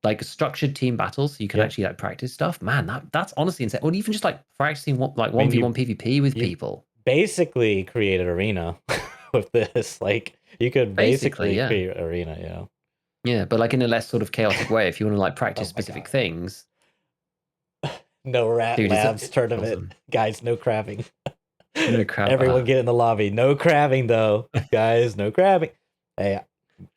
like structured team battles, so you can actually like practice stuff. Man, that's honestly insane. Or even just like practicing like 1v1 PvP with people. Basically create an arena with this. Like you could basically yeah. create an arena, yeah. Yeah, but like in a less sort of chaotic way. If you want to like practice specific things. No rat Dude, labs tournament. Awesome. Guys, no crabbing. No crab. Everyone get in the lobby. No crabbing though. Guys, no crabbing. Hey,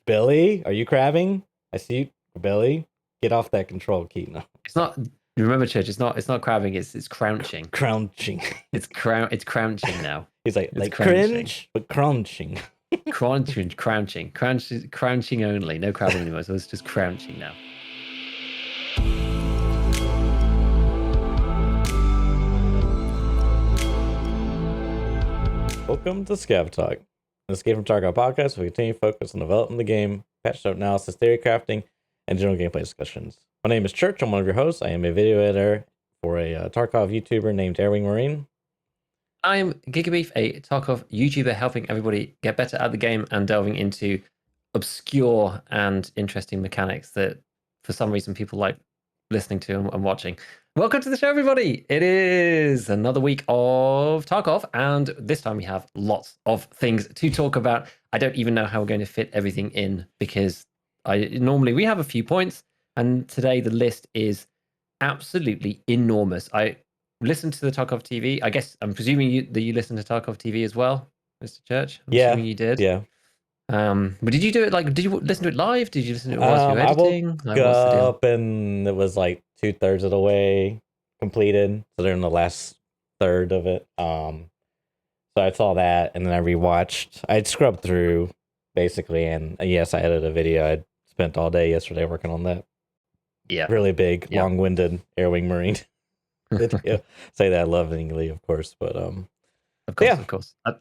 Billy, are you crabbing? I see you, Billy. Get off that control key now. It's not. Remember, Church. It's not crabbing. It's crouching. Crouching. It's crouching now. He's like crouching. cringe, but crouching. Crouching only. No crabbing anymore. So it's just crouching now. Welcome to ScavTalk. In this Game from Tarkov podcast, we continue to focus on developing the game, patch note analysis, theory crafting, and general gameplay discussions. My name is Church. I'm one of your hosts. I am a video editor for a Tarkov YouTuber named Airwing Marine. I'm GigaBeef, a Tarkov YouTuber helping everybody get better at the game and delving into obscure and interesting mechanics that for some reason people like listening to and watching. Welcome to the show, everybody. It is another week of Tarkov, and this time we have lots of things to talk about. I don't even know how we're going to fit everything in because normally we have a few points, and today the list is absolutely enormous. I listened to the Tarkov TV. I guess I'm presuming that you listen to Tarkov TV as well, Mr. Church. I'm assuming you did. Yeah. But did you do it like? Did you listen to it live? Did you listen to it whilst you were editing? I woke up and it was like 2/3 of the way completed, so they're in the last third of it. So I saw that, and then I rewatched. I'd scrubbed through basically, and yes, I edited a video. I spent all day yesterday working on that. Yeah, really big, long-winded Airwing Marine video. Say that lovingly, of course, but of course. I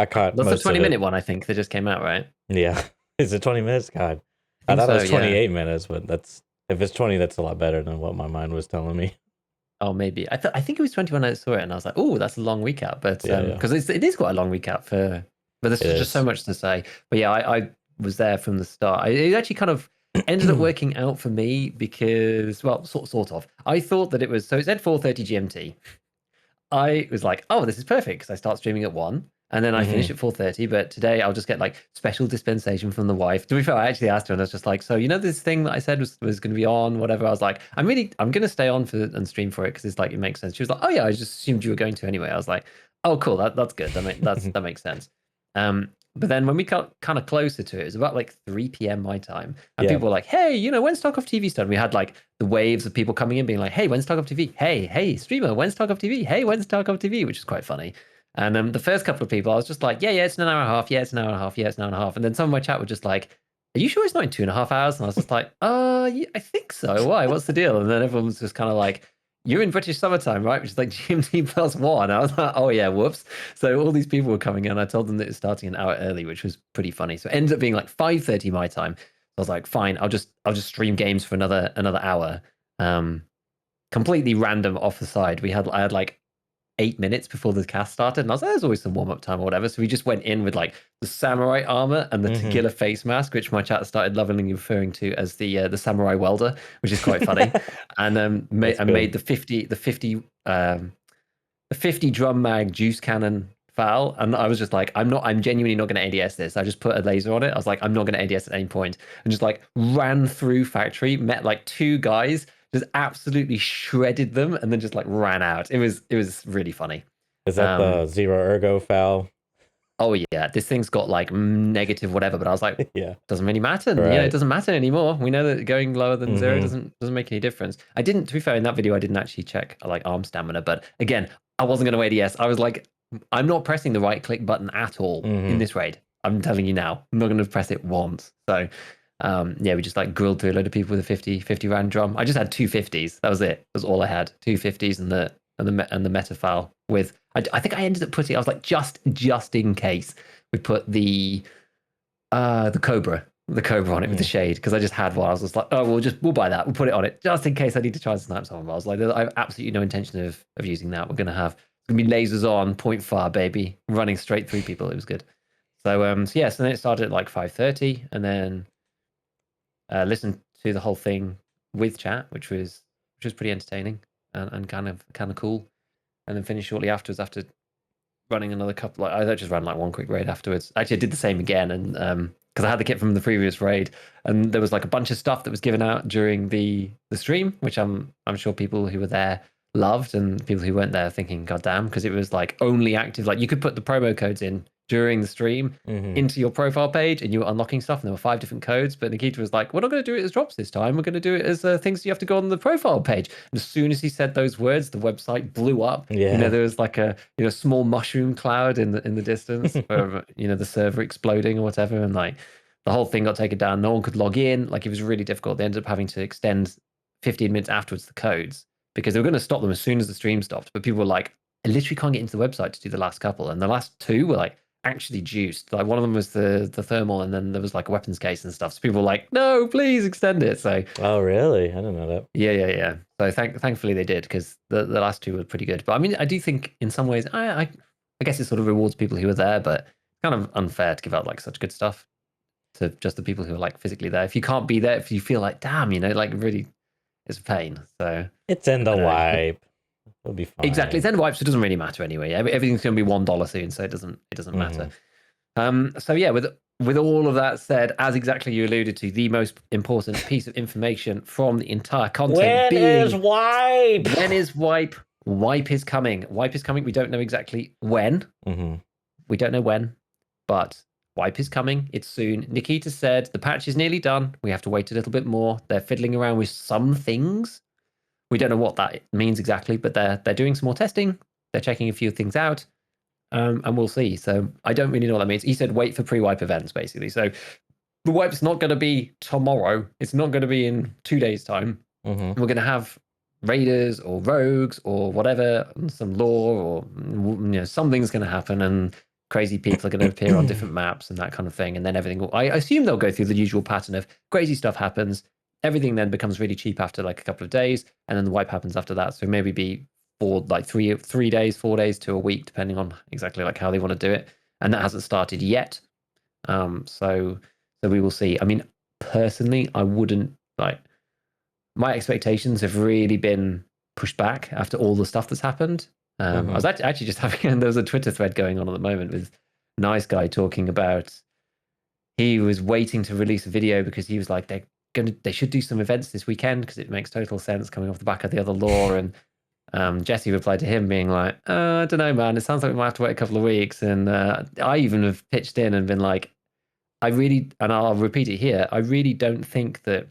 caught. That's a 20-minute one, I think, that just came out, right? Yeah, is it 20 minutes? God, I thought it was 28 minutes, but if it's 20, that's a lot better than what my mind was telling me. Oh, maybe. I think it was 20 when I saw it, and I was like, "Oh, that's a long recap." But because it is quite a long recap but there's just so much to say. But yeah, I was there from the start. It actually kind of ended up working out for me because, well, sort of. I thought that it was so. It said 4:30 GMT. I was like, "Oh, this is perfect," because I start streaming at 1. And then I finish at 4:30, but today I'll just get like special dispensation from the wife. To be fair, I actually asked her, and I was just like, "So you know this thing that I said was going to be on, whatever." I was like, "I'm going to stay on and stream for it because it's like it makes sense." She was like, "Oh yeah, I just assumed you were going to anyway." I was like, "Oh cool, that's good. That makes sense." But then when we got kind of closer to it, it was about like 3 p.m. my time, and people were like, "Hey, when's Tarkov TV started?" We had like the waves of people coming in, being like, "Hey, when's Tarkov TV? Hey, streamer, when's Tarkov TV? Hey, when's Tarkov TV?" Which is quite funny. And the first couple of people, I was just like, yeah, it's an hour and a half. Yeah, it's an hour and a half. Yeah, it's an hour and a half. And then some of my chat were just like, "Are you sure it's not in 2.5 hours?" And I was just like, yeah, I think so. Why? What's the deal? And then everyone was just kind of like, "You're in British summertime, right?" Which is like GMT +1. I was like, "Oh yeah, whoops." So all these people were coming in. I told them that it was starting an hour early, which was pretty funny. So it ended up being like 5:30 my time. So I was like, fine, I'll just stream games for another hour. Completely random off the side. I had like 8 minutes before the cast started, and I was like, "There's always some warm-up time or whatever." So we just went in with like the samurai armor and the tequila face mask, which my chat started lovingly referring to as the samurai welder, which is quite funny. And made the 50 drum mag juice cannon foul, and I was just like, I'm genuinely not going to ADS this. I just put a laser on it. I was like, I'm not going to ADS at any point, and just like ran through factory, met like 2 guys, just absolutely shredded them, and then just like ran out. It was really funny. Is that the zero ergo foul? Oh yeah, this thing's got like negative whatever, but I was like, yeah, doesn't really matter. Right. It doesn't matter anymore. We know that going lower than 0 doesn't make any difference. I didn't, to be fair, in that video I didn't actually check like arm stamina, but again, I wasn't going to ADS. I was like, I'm not pressing the right click button at all in this raid. I'm telling you now, I'm not going to press it once. So we just like grilled through a load of people with a 50 round drum. I just had 2 50s. That was it. That was all I had. 2 50s and the meta file with. I think I ended up putting. I was like, just in case we put the cobra on it with the shade, because I just had one. I was just like, oh, we'll buy that. We'll put it on it just in case I need to try and snipe someone. I was like, I have absolutely no intention of using that. We're gonna be lasers on, point far, baby, running straight through people. It was good. So then it started at like 5:30, and then listened to the whole thing with chat, which was pretty entertaining and kind of cool. And then finished shortly afterwards after running another couple. Like, I just ran like one quick raid afterwards. Actually, I did the same again, and because I had the kit from the previous raid, and there was like a bunch of stuff that was given out during the stream, which I'm sure people who were there loved, and people who weren't there thinking, God damn, because it was like only active. Like you could put the promo codes in during the stream into your profile page, and you were unlocking stuff, and there were 5 different codes. But Nikita was like, "We're not going to do it as drops this time. We're going to do it as things you have to go on the profile page." And as soon as he said those words, the website blew up. Yeah. There was like a small mushroom cloud in the distance, or the server exploding or whatever, and like the whole thing got taken down. No one could log in. Like it was really difficult. They ended up having to extend 15 minutes afterwards the codes because they were going to stop them as soon as the stream stopped. But people were like, "I literally can't get into the website to do the last couple," and the last 2 were like actually juiced. Like one of them was the thermal, and then there was like a weapons case and stuff. So people were like, "No, please extend it." So oh really? I didn't know that. Yeah. So thankfully they did, because the last 2 were pretty good. But I mean, I do think in some ways, I guess it sort of rewards people who were there, but it's kind of unfair to give out like such good stuff to just the people who are like physically there. If you can't be there, if you feel like, damn, like really, it's a pain. So it's in the wipe. It'll be fine. Exactly, it's end wipe, so it doesn't really matter anyway. Everything's going to be $1 soon, so it doesn't matter. So yeah, with all of that said, as exactly you alluded to, the most important piece of information from the entire content is wipe? When is wipe? Wipe is coming. Wipe is coming. We don't know exactly when. We don't know when, but wipe is coming. It's soon. Nikita said the patch is nearly done. We have to wait a little bit more. They're fiddling around with some things. We don't know what that means exactly, but they're doing some more testing. They're checking a few things out. And we'll see. So I don't really know what that means. He said wait for pre-wipe events, basically. So the wipe's not going to be tomorrow. It's not going to be in 2 days' time. We're going to have raiders or rogues or whatever, some lore, or something's going to happen, and crazy people are going to appear on different maps and that kind of thing. And then everything will, I assume they'll go through the usual pattern of crazy stuff happens. Everything then becomes really cheap after like a couple of days, and then the wipe happens after that. So maybe be for like 3 days, 4 days to a week, depending on exactly like how they want to do it. And that hasn't started yet. So we will see. I mean, personally, I wouldn't like, my expectations have really been pushed back after all the stuff that's happened. I was actually just having, there was a Twitter thread going on at the moment with Nice Guy talking about, he was waiting to release a video because he was like, they should do some events this weekend because it makes total sense coming off the back of the other lore. And Jesse replied to him being like, I don't know, man, it sounds like we might have to wait a couple of weeks. And I even have pitched in and been like, and I'll repeat it here, I really don't think that,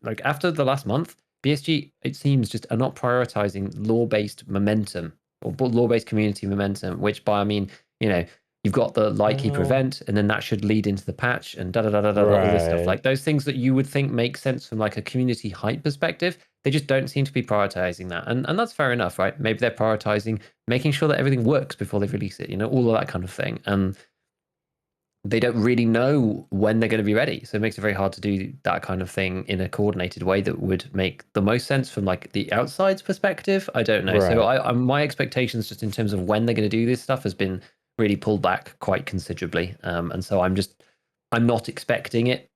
like after the last month, BSG, it seems, just are not prioritizing lore-based momentum or lore-based community momentum, which by, I mean, you've got the Lightkeeper event, and then that should lead into the patch and all this stuff. Like those things that you would think make sense from like a community hype perspective, they just don't seem to be prioritizing that. And that's fair enough, right? Maybe they're prioritizing making sure that everything works before they release it, all of that kind of thing. And they don't really know when they're going to be ready. So it makes it very hard to do that kind of thing in a coordinated way that would make the most sense from like the outside's perspective. I don't know. Right. So my expectations just in terms of when they're going to do this stuff has been really pulled back quite considerably. And so I'm not expecting it,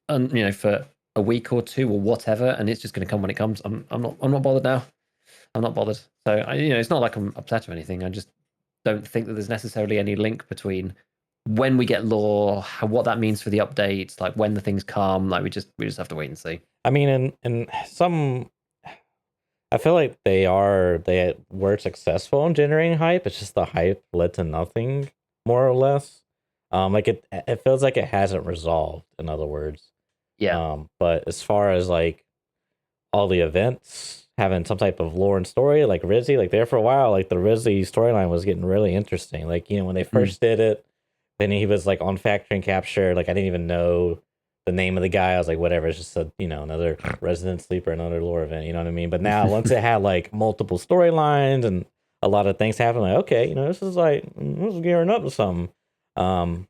for a week or 2 or whatever. And it's just going to come when it comes. I'm not bothered now. I'm not bothered. So it's not like I'm upset or anything. I just don't think that there's necessarily any link between when we get lore, what that means for the updates, like when the things come. Like we just have to wait and see. I mean, and some, I feel like they were successful in generating hype. It's just the hype led to nothing, more or less. Like it feels like it hasn't resolved, in other words. Yeah. But as far as like all the events having some type of lore and story, like Rizzy, like there for a while, like the Rizzy storyline was getting really interesting. Like, when they first did it, then he was like on Factory and Capture. Like I didn't even know the name of the guy. I was like, whatever, it's just another Resident Sleeper, another lore event, you know what I mean? But now once it had like multiple storylines and a lot of things happen, like, okay, this is gearing up to something. And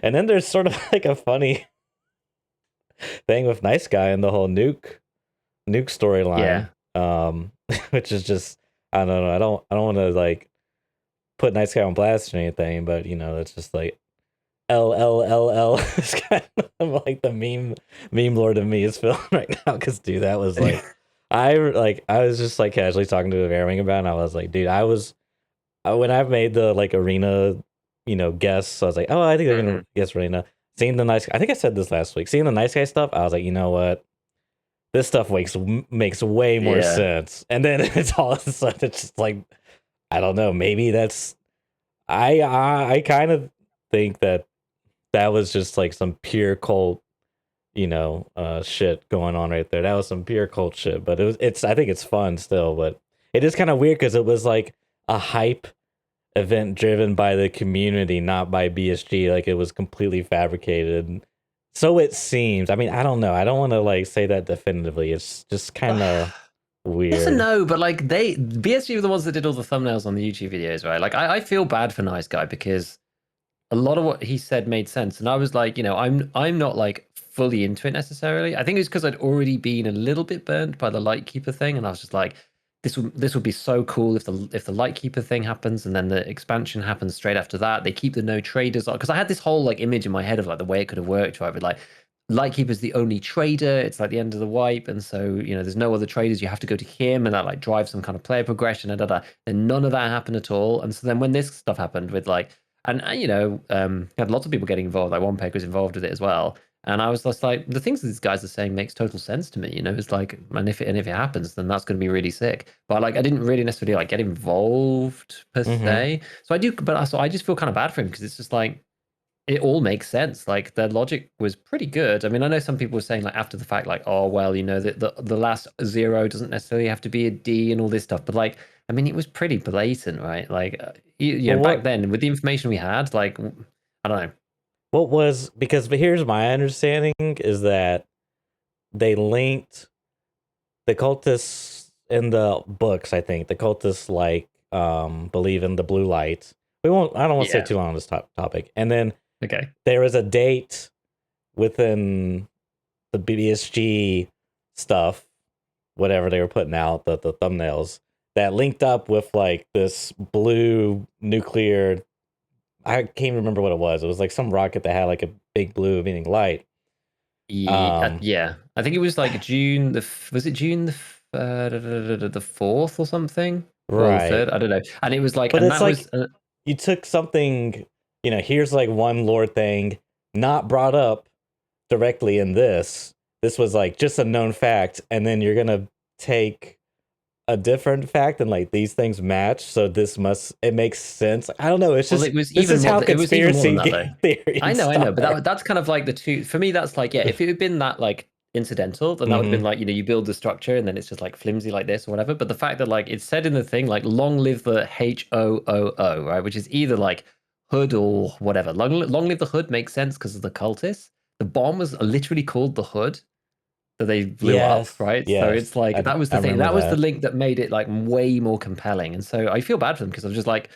then there's sort of like a funny thing with Nice Guy and the whole nuke storyline. Yeah. Which is just, I don't know. I don't want to like put Nice Guy on blast or anything, but it's just like, LLLL. It's kind of like the meme lord of me is feeling right now, because dude, that was like I was just like casually talking to Verwing about it, and I was like, dude, when I've made the like arena, guess, I was like, oh, I think they're gonna guess arena. Seeing the nice, I think I said this last week. Seeing the nice guy stuff, I was like, you know what, this stuff makes way more sense. And then it's all of a sudden it's just like, I don't know, maybe that's I kind of think that was just like some pure cult, shit going on right there. That was some pure cult shit, but I think it's fun still, but it is kind of weird because it was like a hype event driven by the community, not by BSG. Like, it was completely fabricated. So it seems. I mean, I don't know. I don't want to like say that definitively. It's just kind of weird. Yes and no, but like BSG were the ones that did all the thumbnails on the YouTube videos, right? Like, I feel bad for Nice Guy because a lot of what he said made sense, and I was like, I'm not like fully into it necessarily. I think it was because I'd already been a little bit burned by the Lightkeeper thing, and I was just like, this would be so cool if the Lightkeeper thing happens, and then the expansion happens straight after that. They keep the no traders, because I had this whole like image in my head of like the way it could have worked, right? But like, Lightkeeper's the only trader. It's like the end of the wipe, and so there's no other traders. You have to go to him, and that like drives some kind of player progression. And none of that happened at all. And so then when this stuff happened with like, and had lots of people getting involved. Like, One Peg was involved with it as well. And I was just like, the things these guys are saying makes total sense to me. It's like, and if it happens, then that's going to be really sick. But like, I didn't really necessarily like get involved per se. So I do, but so I just feel kind of bad for him because it's just like, it all makes sense. Like, their logic was pretty good. I mean, I know some people were saying like after the fact, like, oh well, that the last 0 doesn't necessarily have to be a D and all this stuff. But like, I mean, it was pretty blatant, right? Like, back then with the information we had, like, I don't know. But here's my understanding is that they linked the cultists in the books. I think the cultists believe in the blue light. I don't want to say too long on this topic. And then there is a date within the BSG stuff, whatever they were putting out, the thumbnails, that linked up with like this blue nuclear. I can't remember what it was. It was like some rocket that had like a big blue emitting light. Yeah. I think it was like June. Was it June the 4th or something? Right. Or 3rd? I don't know. And it was like, but and it's that like was, you took something. Here's like one lore thing not brought up directly in this. This was like just a known fact, and then you're gonna take a different fact and like these things match, so it makes sense. I don't know. It's just, well, it was this even is more, how it was even more than that, theory. I know, but that's kind of like the two for me. That's like, if it had been that like incidental, then that would have been like, you build the structure and then it's just like flimsy like this or whatever. But the fact that like it's said in the thing, like, long live the HOOO, right, which is either like hood or whatever. Long live the hood makes sense because of the cultists. The bomb was literally called the hood that they blew up, right? So it's like, that was the thing. That was the link that made it like way more compelling. And so I feel bad for them because I was just like,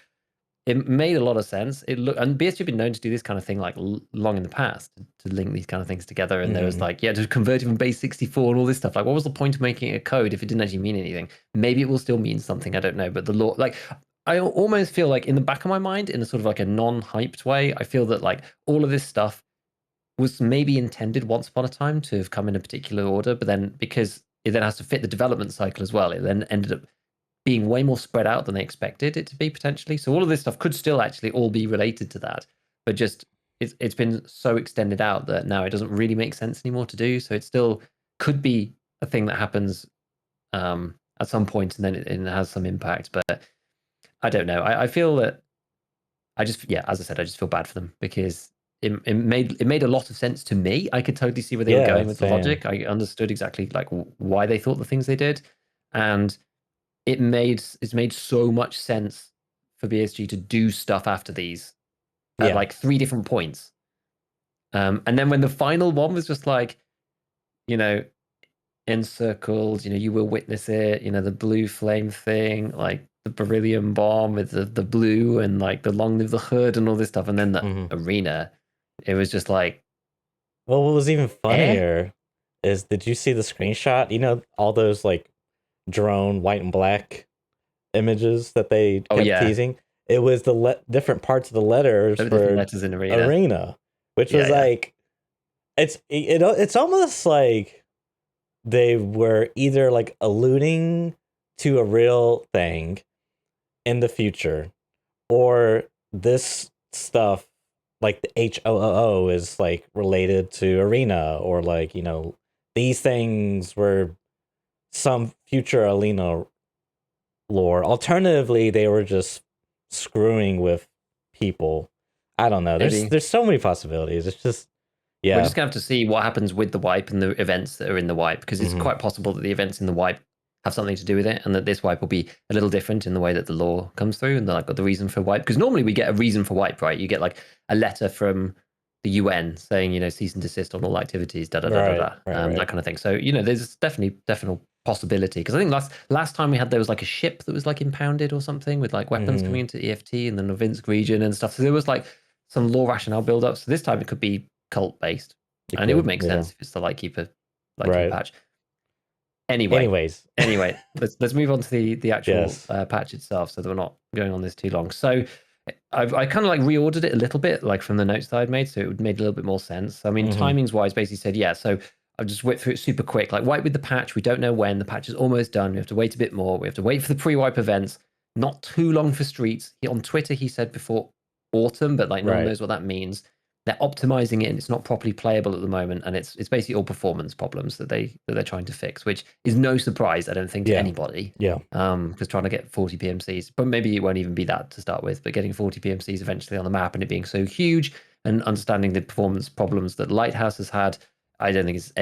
it made a lot of sense. And BSG have been known to do this kind of thing like long in the past, to link these kind of things together. And there was like, to convert it from base 64 and all this stuff. Like, what was the point of making a code if it didn't actually mean anything? Maybe it will still mean something. I don't know. But the law, like, I almost feel like in the back of my mind, in a sort of like a non-hyped way, I feel that like all of this stuff was maybe intended once upon a time to have come in a particular order, but then because it then has to fit the development cycle as well, it then ended up being way more spread out than they expected it to be, potentially. So all of this stuff could still actually all be related to that, but just it's been so extended out that now it doesn't really make sense anymore to do. So it still could be a thing that happens at some point, and then it has some impact. But I don't know. I feel that as I said, I just feel bad for them because it made a lot of sense to me. I could totally see where they were going with the logic. I understood exactly like why they thought the things they did, and it's made so much sense for BSG to do stuff after these at like 3 different points. And then when the final one was just like, encircled, you will witness it, the blue flame thing, like the beryllium bomb with the blue and like the long live the hood and all this stuff, and then the arena. It was just like, well, what was even funnier is, did you see the screenshot? All those like drone white and black images that they kept teasing. It was the different parts of the letters for letters in arena. which was like, it's almost like they were either like alluding to a real thing in the future, or this stuff like the HOOO is like related to Arena, or like, you know, these things were some future Arena lore. Alternatively, they were just screwing with people. I don't know. There's so many possibilities. It's just, yeah. We're just gonna have to see what happens with the wipe and the events that are in the wipe, because it's quite possible that the events in the wipe have something to do with it, and that this wipe will be a little different in the way that the lore comes through, and like the reason for wipe. Because normally we get a reason for wipe, right? You get like a letter from the UN saying, you know, cease and desist on all activities, that kind of thing. So, you know, there's definite possibility, because I think last time we had, there was like a ship that was like impounded or something with like weapons coming into EFT and the Novinsk region and stuff. So there was like some lore rationale build up. So this time it could be cult based, and it would make sense if it's the Lightkeeper patch. Anyways, let's move on to the actual patch itself, so that we're not going on this too long. So I kind of like reordered it a little bit, like from the notes that I'd made, so it made a little bit more sense. I mean, timings wise, basically said, yeah, so I've just whipped through it super quick. Like, wipe with the patch, we don't know when. The patch is almost done. We have to wait a bit more. We have to wait for the pre-wipe events. Not too long for streets. On Twitter, he said before autumn, but like no one knows what that means. They're optimizing it, and it's not properly playable at the moment, and it's basically all performance problems that they're trying to fix, which is no surprise, I don't think, to anybody. Because trying to get 40 PMCs, but maybe it won't even be that to start with, but getting 40 PMCs eventually on the map and it being so huge, and understanding the performance problems that Lighthouse has had, I don't think it's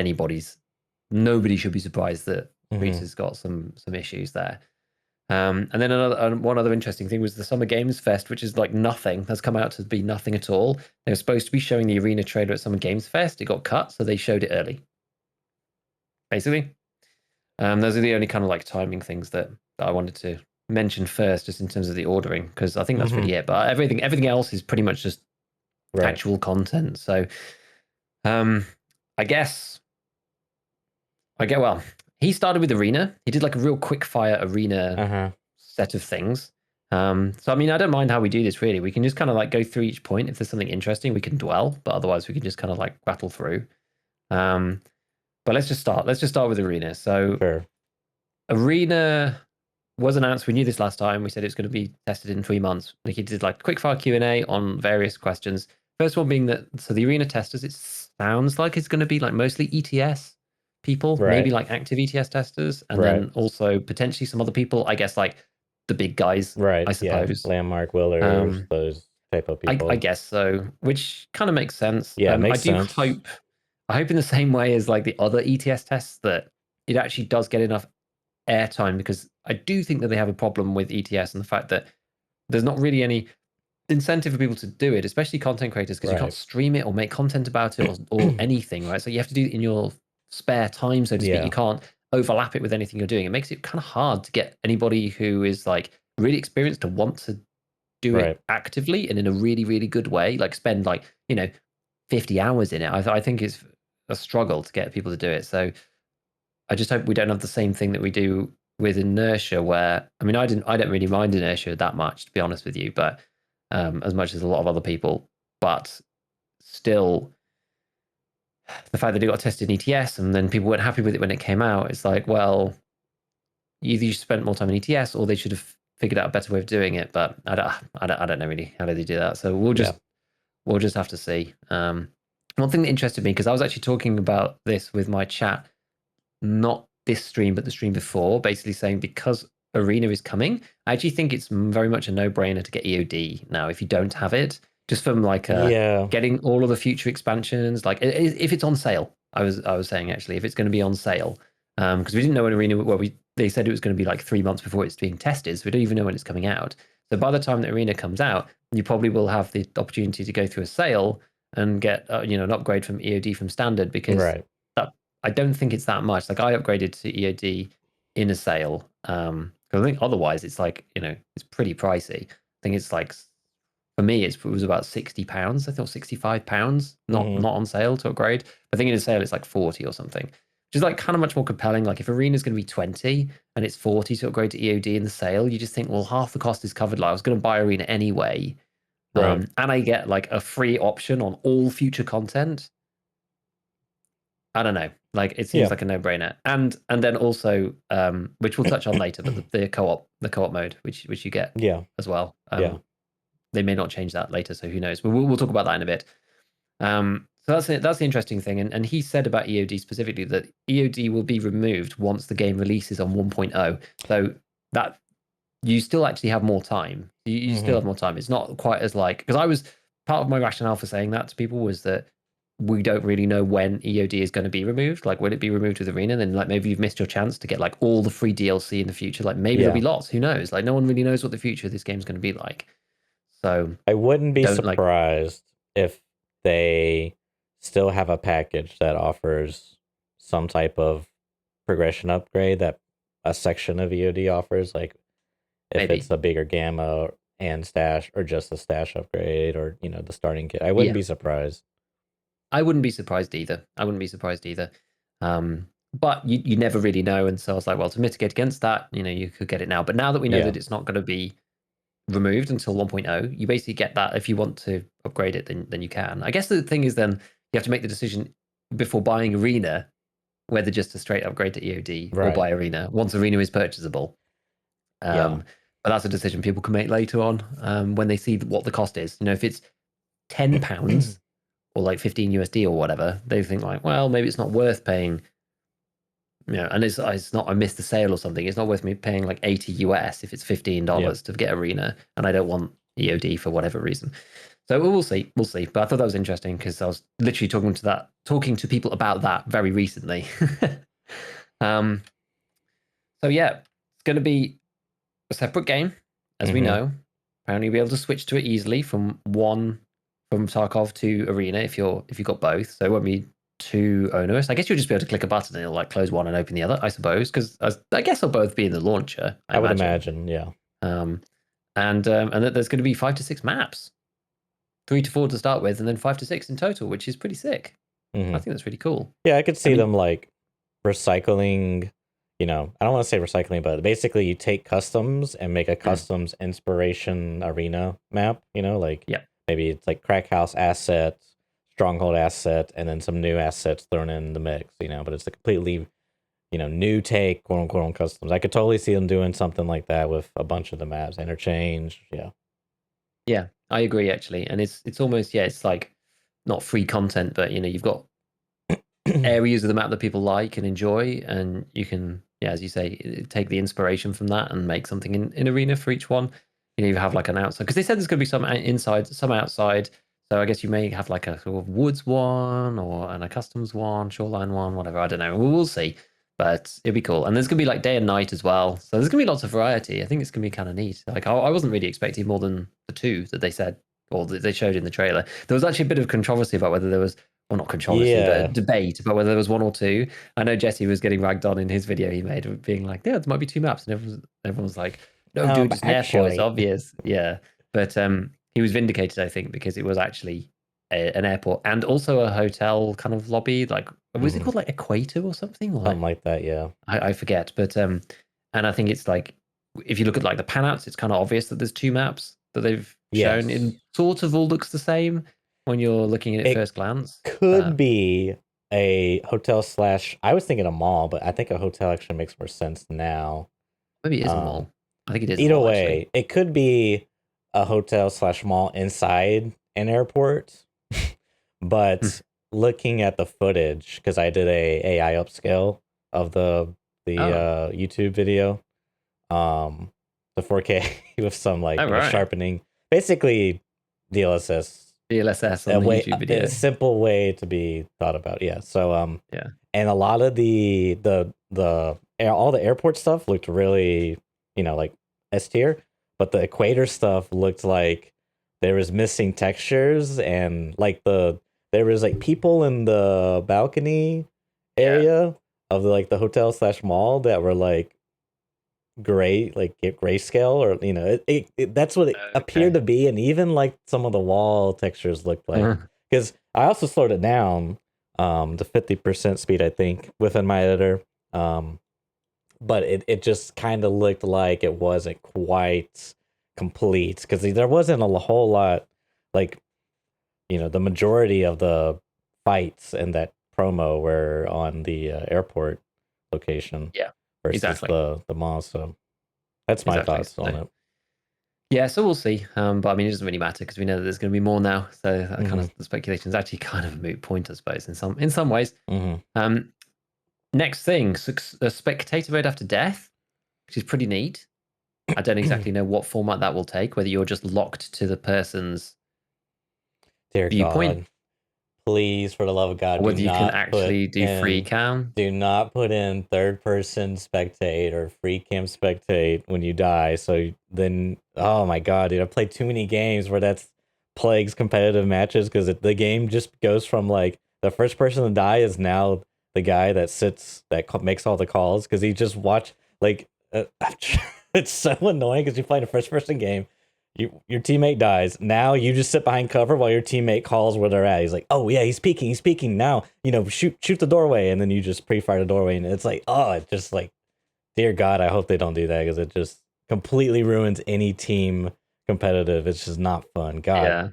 nobody should be surprised that Reese has got some issues there. And then one other interesting thing was the Summer Games Fest, which is like nothing. Has come out to be nothing at all. They were supposed to be showing the Arena trailer at Summer Games Fest. It got cut, so they showed it early. Basically, those are the only kind of like timing things that I wanted to mention first, just in terms of the ordering, because I think that's really it. But everything else is pretty much just actual content. So, I guess. Well, he started with Arena. He did like a real quick fire Arena set of things. So, I mean, I don't mind how we do this, really. We can just kind of like go through each point. If there's something interesting, we can dwell, but otherwise we can just kind of like rattle through. But let's just start. Let's just start with Arena. So Arena was announced. We knew this last time. We said it was going to be tested in 3 months. Like, he did like quick fire Q&A on various questions. First one being that, so the Arena testers, it sounds like it's going to be like mostly ETS people, maybe like active ETS testers, and then also potentially some other people, I guess, like the big guys, I suppose. Landmark, Willers, those type of people. I guess so, which kind of makes sense. Makes sense. I hope in the same way as like the other ETS tests that it actually does get enough airtime, because I do think that they have a problem with ETS and the fact that there's not really any incentive for people to do it, especially content creators, because you can't stream it or make content about it or anything, right? So you have to do it in your spare time, so to speak. You can't overlap it with anything you're doing. It makes it kind of hard to get anybody who is like really experienced to want to do it actively and in a really, really good way, like spend like, 50 hours in it. I think it's a struggle to get people to do it. So I just hope we don't have the same thing that we do with Inertia, where, I mean, I don't really mind Inertia that much, to be honest with you, but as much as a lot of other people, but still, the fact that it got tested in ETS and then people weren't happy with it when it came out, it's like, well, either you spent more time in ETS or they should have figured out a better way of doing it. But I don't know really how did they do that. So we'll just have to see. One thing that interested me, because I was actually talking about this with my chat, not this stream, but the stream before, basically saying, because Arena is coming, I actually think it's very much a no-brainer to get EOD now if you don't have it. Just from like getting all of the future expansions, like if it's on sale, I was saying actually, if it's going to be on sale, because we didn't know when Arena, they said it was going to be like 3 months before it's being tested, so we don't even know when it's coming out. So by the time that Arena comes out, you probably will have the opportunity to go through a sale and get an upgrade from EOD from standard, because that, I don't think it's that much. Like, I upgraded to EOD in a sale, because I think otherwise it's like, it's pretty pricey. I think it's like, for me, it was about £60. I thought £65, not on sale to upgrade. I think in a sale it's like 40 or something, which is like kind of much more compelling. Like, if Arena's going to be 20 and it's 40 to upgrade to EOD in the sale, you just think, well, half the cost is covered. Like, I was going to buy Arena anyway. Right. And I get like a free option on all future content. I don't know. Like it seems like a no-brainer. And then also, which we'll touch on later, but the co-op mode, which you get as well. They may not change that later, so who knows? But we'll talk about that in a bit. So that's the interesting thing. And he said about EOD specifically that EOD will be removed once the game releases on 1.0. So that you still actually have more time. You still have more time. It's not quite as like, because I was part of my rationale for saying that to people was that we don't really know when EOD is going to be removed. Like, will it be removed with Arena? Then like maybe you've missed your chance to get like all the free DLC in the future. Like maybe there'll be lots. Who knows? Like no one really knows what the future of this game's going to be like. So I wouldn't be surprised if they still have a package that offers some type of progression upgrade that a section of EOD offers, like if it's a bigger gamma and stash, or just a stash upgrade, or the starting kit. I wouldn't be surprised. I wouldn't be surprised either. But you never really know, and so I was like, well, to mitigate against that, you could get it now. But now that we know that it's not going to be removed until 1.0, you basically get that. If you want to upgrade it, then you can. I guess the thing is then you have to make the decision before buying Arena whether just to straight upgrade to EOD or buy Arena once Arena is purchasable. But that's a decision people can make later on when they see what the cost is. If it's £10 or like 15 USD or whatever, they think like, well, maybe it's not worth paying. And it's not, I missed the sale or something. It's not worth me paying like 80 US if it's $15 to get Arena, and I don't want EOD for whatever reason. So we'll see. But I thought that was interesting because I was literally talking to people about that very recently. So yeah, it's going to be a separate game, as we know. Apparently, you'll be able to switch to it easily from Tarkov to Arena if you've got both. So it won't be too onerous. I guess you'll just be able to click a button and it'll like close one and open the other, I suppose, because I guess they'll both be in the launcher. I would imagine, yeah. And that there's going to be 5 to 6 maps, 3 to 4 to start with, and then 5 to 6 in total, which is pretty sick. I think that's really cool. Yeah, I could see them like recycling. I don't want to say recycling, but basically you take customs and make a customs inspiration arena map. Maybe it's like Crack House asset, Stronghold asset, and then some new assets thrown in the mix. But it's a completely new take, quote unquote, on customs. I could totally see them doing something like that with a bunch of the maps, interchange. Yeah, I agree actually, and it's almost it's like not free content, but you've got areas of the map that people like and enjoy, and you can as you say, take the inspiration from that and make something in Arena for each one. You have like an outside, because they said there's going to be some inside, some outside. So I guess you may have like a sort of woods one and a customs one, shoreline one, whatever. I don't know. We'll see. But it'll be cool. And there's going to be like day and night as well. So there's going to be lots of variety. I think it's going to be kind of neat. Like I wasn't really expecting more than the 2 that they said, or that they showed in the trailer. There was actually a bit of controversy about whether there was, well, not controversy, but debate about whether there was 1 or 2. I know Jesse was getting ragged on in his video he made of being like, yeah, there might be 2 maps. And everyone's like, no, dude, it's an airport. It's obvious. Yeah. But he was vindicated, I think, because it was actually an airport and also a hotel kind of lobby. Like, was it called like Equator or something? Something like that, yeah. I forget. But and I think it's like, if you look at like the panouts, it's kind of obvious that there's 2 maps that they've shown. It sort of all looks the same when you're looking at it first glance. Could be a hotel / I was thinking a mall, but I think a hotel actually makes more sense now. Maybe it is a mall. I think it is. Either way, actually. It could be a hotel / mall inside an airport. But looking at the footage, because I did a AI upscale of the YouTube video, the 4K with some like sharpening, basically DLSS on the YouTube video. A simple way to be thought about, yeah. So and a lot of the all the airport stuff looked really like S tier, but the Equator stuff looked like there was missing textures, and like there was like people in the balcony area of the hotel / mall that were like gray, like grayscale, or that's what it appeared to be. And even like some of the wall textures looked like, because I also slowed it down to 50% speed, I think, within my editor. But it just kind of looked like it wasn't quite complete, because there wasn't a whole lot like, the majority of the fights in that promo were on the airport location Yeah, versus exactly. the mall. So that's my Exactly. thoughts on it. Yeah, so we'll see. But I mean, it doesn't really matter because we know that there's going to be more now. So that kind Mm-hmm. of the speculation is actually kind of a moot point, I suppose, in some ways. Mm-hmm. Next thing, a spectator mode after death, which is pretty neat. I don't exactly know what format that will take. Whether you're just locked to the person's Dear viewpoint, God, please, for the love of God, or whether you can actually do free cam. do not put in third person spectate or free cam spectate when you die. So then, oh my God, dude, I played too many games where that's plagues competitive matches because the game just goes from like the first person to die is now the guy that makes all the calls because he just watch like it's so annoying because you play a first person game. Your teammate dies. Now you just sit behind cover while your teammate calls where they're at. He's like, "Oh yeah, he's peeking now. Shoot the doorway," and then you just pre-fire the doorway, and it's like, oh, it's just like, dear God, I hope they don't do that because it just completely ruins any team competitive. It's just not fun. God.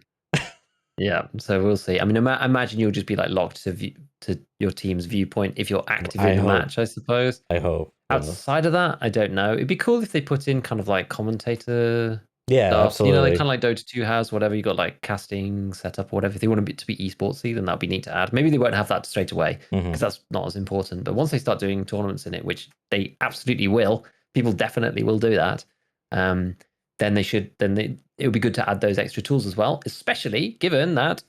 Yeah. So we'll see. I mean, imagine you'll just be like locked to your team's viewpoint if you're active in the match, I suppose. I hope. Outside of that, I don't know. It'd be cool if they put in kind of like commentator Yeah, stuff. absolutely. Like kind of like Dota 2 has, whatever. You got like casting setup or whatever. If they want it to be esportsy, then that'd be neat to add. Maybe they won't have that straight away because that's not as important. But once they start doing tournaments in it, which they absolutely will, people definitely will do that. Then they should. It would be good to add those extra tools as well, especially given that.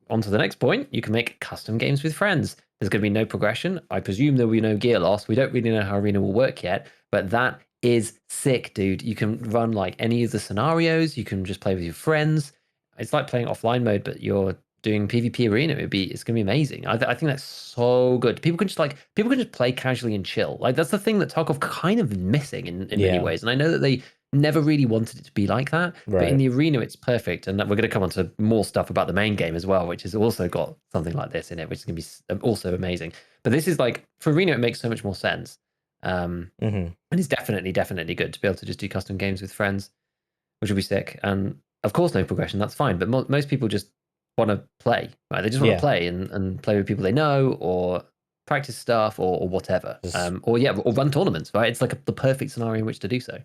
On to the next point, you can make custom games with friends. There's going to be no progression. I presume there will be no gear loss. We don't really know how Arena will work yet, but that is sick, dude. You can run like any of the scenarios. You can just play with your friends. It's like playing offline mode, but you're doing PvP Arena. It's going to be amazing. I think that's so good. People can just play casually and chill. Like that's the thing that Tarkov kind of missing in many ways. And I know that they never really wanted it to be like that. Right. But in the arena, it's perfect. And we're going to come on to more stuff about the main game as well, which has also got something like this in it, which is going to be also amazing. But this is like, for arena, it makes so much more sense. And it's definitely good to be able to just do custom games with friends, which would be sick. And of course, no progression, that's fine. But most people just want to play, right? They just want to play and play with people they know or practice stuff or whatever. Or run tournaments, right? It's like the perfect scenario in which to do so.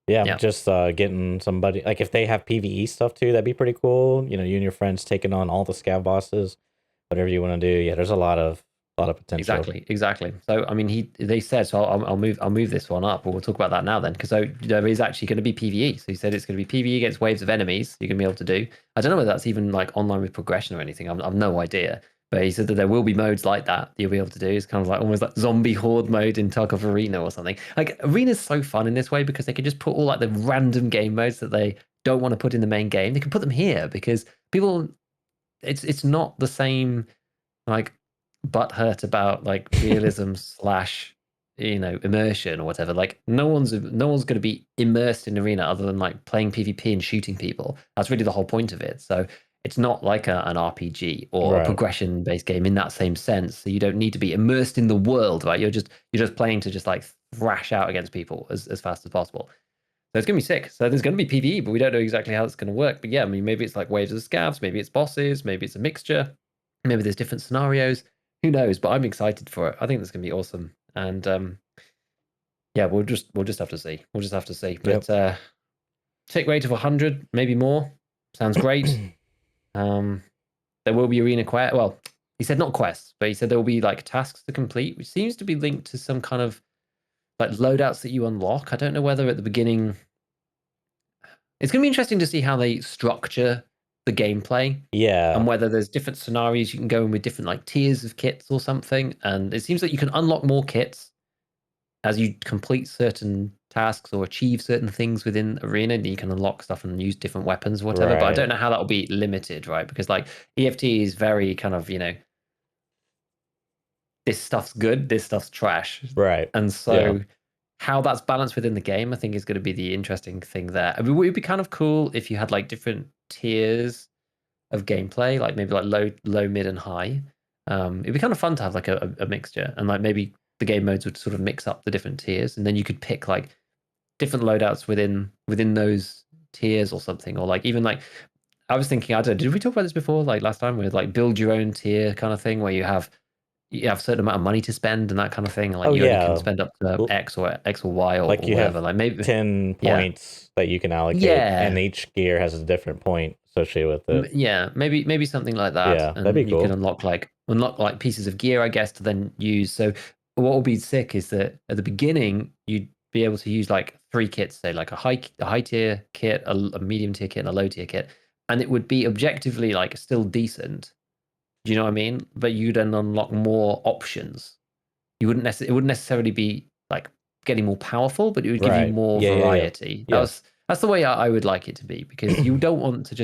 Yeah, just getting somebody like if they have PvE stuff too, that'd be pretty cool. You and your friends taking on all the scav bosses, whatever you want to do. Yeah, there's a lot of potential. Exactly. So I mean, they said so. I'll move this one up. We'll talk about that now then, because there is actually going to be PvE. So he said it's going to be PvE against waves of enemies. You're going to be able to do. I don't know whether that's even like online with progression or anything. I've no idea. But he said that there will be modes like that you'll be able to do. It's kind of like almost like zombie horde mode in Tarkov Arena or something. Like Arena's so fun in this way because they can just put all like the random game modes that they don't want to put in the main game. They can put them here because people, it's not the same like butthurt about like realism slash immersion or whatever. Like no one's going to be immersed in arena other than like playing PvP and shooting people. That's really the whole point of it. So it's not like an RPG or a progression based game in that same sense. So you don't need to be immersed in the world, right? You're just playing to just like thrash out against people as fast as possible. So it's going to be sick. So there's going to be PvE, but we don't know exactly how it's going to work. But yeah, I mean, maybe it's like waves of scavs, maybe it's bosses, maybe it's a mixture, maybe there's different scenarios. Who knows? But I'm excited for it. I think that's going to be awesome. And yeah, we'll just have to see. We'll just have to see. But tick rate of 100, maybe more. Sounds great. There will be arena quest. Well, he said not quests, but he said there will be like tasks to complete, which seems to be linked to some kind of like loadouts that you unlock. I don't know whether at the beginning. It's going to be interesting to see how they structure the gameplay. Yeah. And whether there's different scenarios you can go in with different like tiers of kits or something. And it seems like you can unlock more kits as you complete certain tasks or achieve certain things within arena. You can unlock stuff and use different weapons or whatever. But I don't know how that will be limited, right? Because like EFT is very kind of, this stuff's good, this stuff's trash. Right. And so how that's balanced within the game, I think is going to be the interesting thing there. I mean, it would be kind of cool if you had like different tiers of gameplay, like maybe like low, mid, and high. It'd be kind of fun to have like a mixture, and like maybe the game modes would sort of mix up the different tiers, and then you could pick like different loadouts within those tiers or something, or like even like I was thinking, I don't know, did we talk about this before? Like last time, with like build your own tier kind of thing, where you have a certain amount of money to spend and that kind of thing. Like Oh you only can yeah, spend up to X or Y like or you whatever. have Like maybe 10 yeah, points that you can allocate, and yeah, each gear has a different point associated with it. yeah. Maybe something like that, Yeah, that'd be and you can cool. unlock pieces of gear, I guess, to then use. So what will be sick is that at the beginning you'd be able to use like 3 kits, say like a high tier kit, a medium tier kit, and a low tier kit, and it would be objectively like still decent. Do you know what I mean? But you then unlock more options. It wouldn't necessarily be like getting more powerful, but it would give you Right. more Yeah. variety. Yeah. That's the way I would like it to be, because Yeah. you don't want it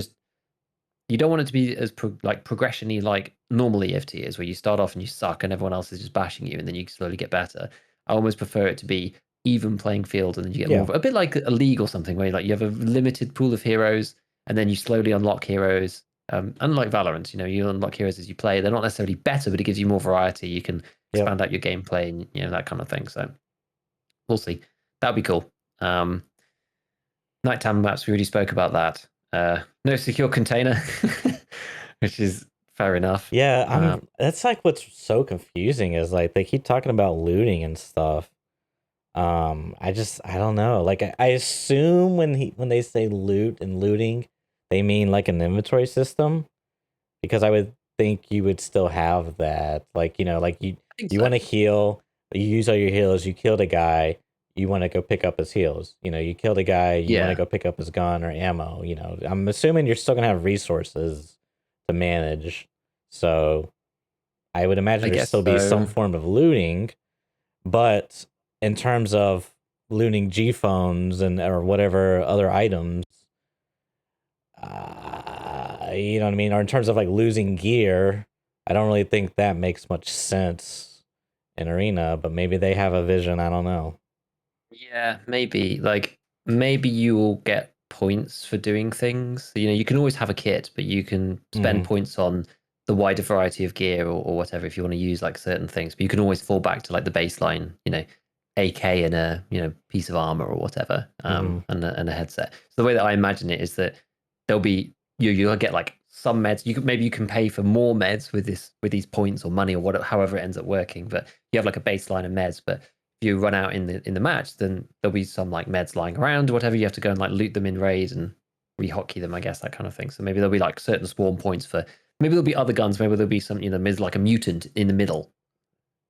to be as progression-y like normal EFT is, where you start off and you suck and everyone else is just bashing you and then you slowly get better. I almost prefer it to be even playing field, and then you get more Yeah. of a bit like a league or something, where like you have a limited pool of heroes and then you slowly unlock heroes. Unlike Valorant, you unlock heroes as you play. They're not necessarily better, but it gives you more variety. You can Yep. expand out your gameplay and that kind of thing. So we'll see. That'd be cool. Nighttime maps, we already spoke about that. No secure container, which is fair enough. Yeah, that's like what's so confusing is like they keep talking about looting and stuff. I don't know. Like I assume when they say loot and looting, they mean like an inventory system, because I would think you would still have that. Like, like I think you so. want to heal, you use all your heals, you killed a guy, you want to go pick up his heals. You killed a guy, you want to Yeah, go pick up his gun or ammo. I'm assuming you're still gonna have resources to manage. So I would imagine I there'd guess still be some so. form of looting, but in terms of looting G phones and or whatever other items, you know what I mean? Or in terms of like losing gear, I don't really think that makes much sense in Arena, but maybe they have a vision. I don't know. Yeah, maybe. Like maybe you will get points for doing things. You can always have a kit, but you can spend Hmm. points on the wider variety of gear or whatever if you want to use like certain things. But you can always fall back to like the baseline, AK and a piece of armor or whatever, Hmm. and a headset. So the way that I imagine it is that there'll be you'll get like some meds. Maybe you can pay for more meds with these points or money or whatever, however it ends up working. But you have like a baseline of meds, but if you run out in the match, then there'll be some like meds lying around or whatever. You have to go and like loot them in raid and rehotkey them, I guess, that kind of thing. So maybe there'll be like certain spawn points for. Maybe there'll be other guns. Maybe there'll be some, like a mutant in the middle.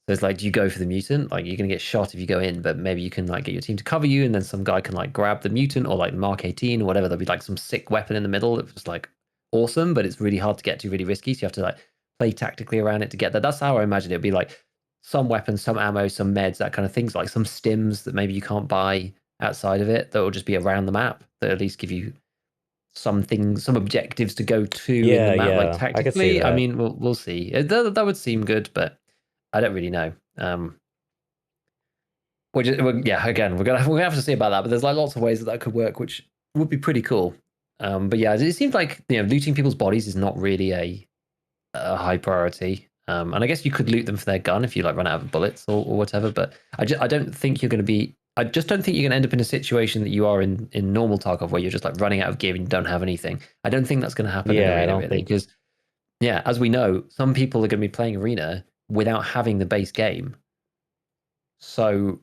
So it's like, do you go for the mutant? Like you're gonna get shot if you go in, but maybe you can like get your team to cover you, and then some guy can like grab the mutant or like Mark 18 or whatever. There'll be like some sick weapon in the middle that's just like awesome, but it's really hard to get to, really risky. So you have to like play tactically around it to get that. That's how I imagine it. It'd be like some weapons, some ammo, some meds, that kind of things, like some stims that maybe you can't buy outside of it that will just be around the map that at least give you some things, some objectives to go to in the Yeah, map, like yeah, I could see tactically. I that. mean, we'll see. That would seem good, but I don't really know. Yeah, again, we're gonna have to see about that. But there's like lots of ways that could work, which would be pretty cool. But yeah, it seems like looting people's bodies is not really a high priority. And I guess you could loot them for their gun if you like run out of bullets or whatever. But I don't think you're going to be. I just don't think you're going to end up in a situation that you are in normal Tarkov, where you're just like running out of gear and you don't have anything. I don't think that's going to happen in Yeah, I Arena, don't really, think. because yeah, as we know, some people are going to be playing Arena without having the base game. So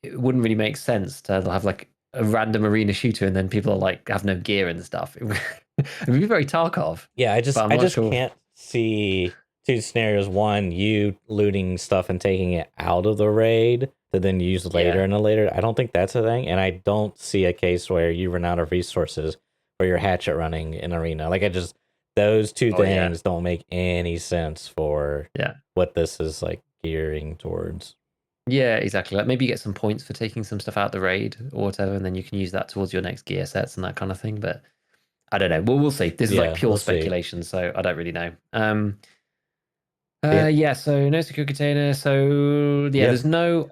it wouldn't really make sense to have like a random arena shooter and then people are like have no gear and stuff. It would be very Tarkov, Yeah, but I'm I not just sure. can't see two scenarios. One, you looting stuff and taking it out of the raid to then use later Yeah. and later. I don't think that's a thing, and I don't see a case where you run out of resources for your hatchet running in arena. Like those two Oh yeah. things don't make any sense for Yeah. what this is like gearing towards. Yeah, exactly. Like maybe you get some points for taking some stuff out the raid or whatever, and then you can use that towards your next gear sets and that kind of thing. But I don't know. Well, we'll see. This is like Yeah, pure we'll see. speculation, so I don't really know. Yeah, Yeah, so no secure container. So yeah, yep. there's no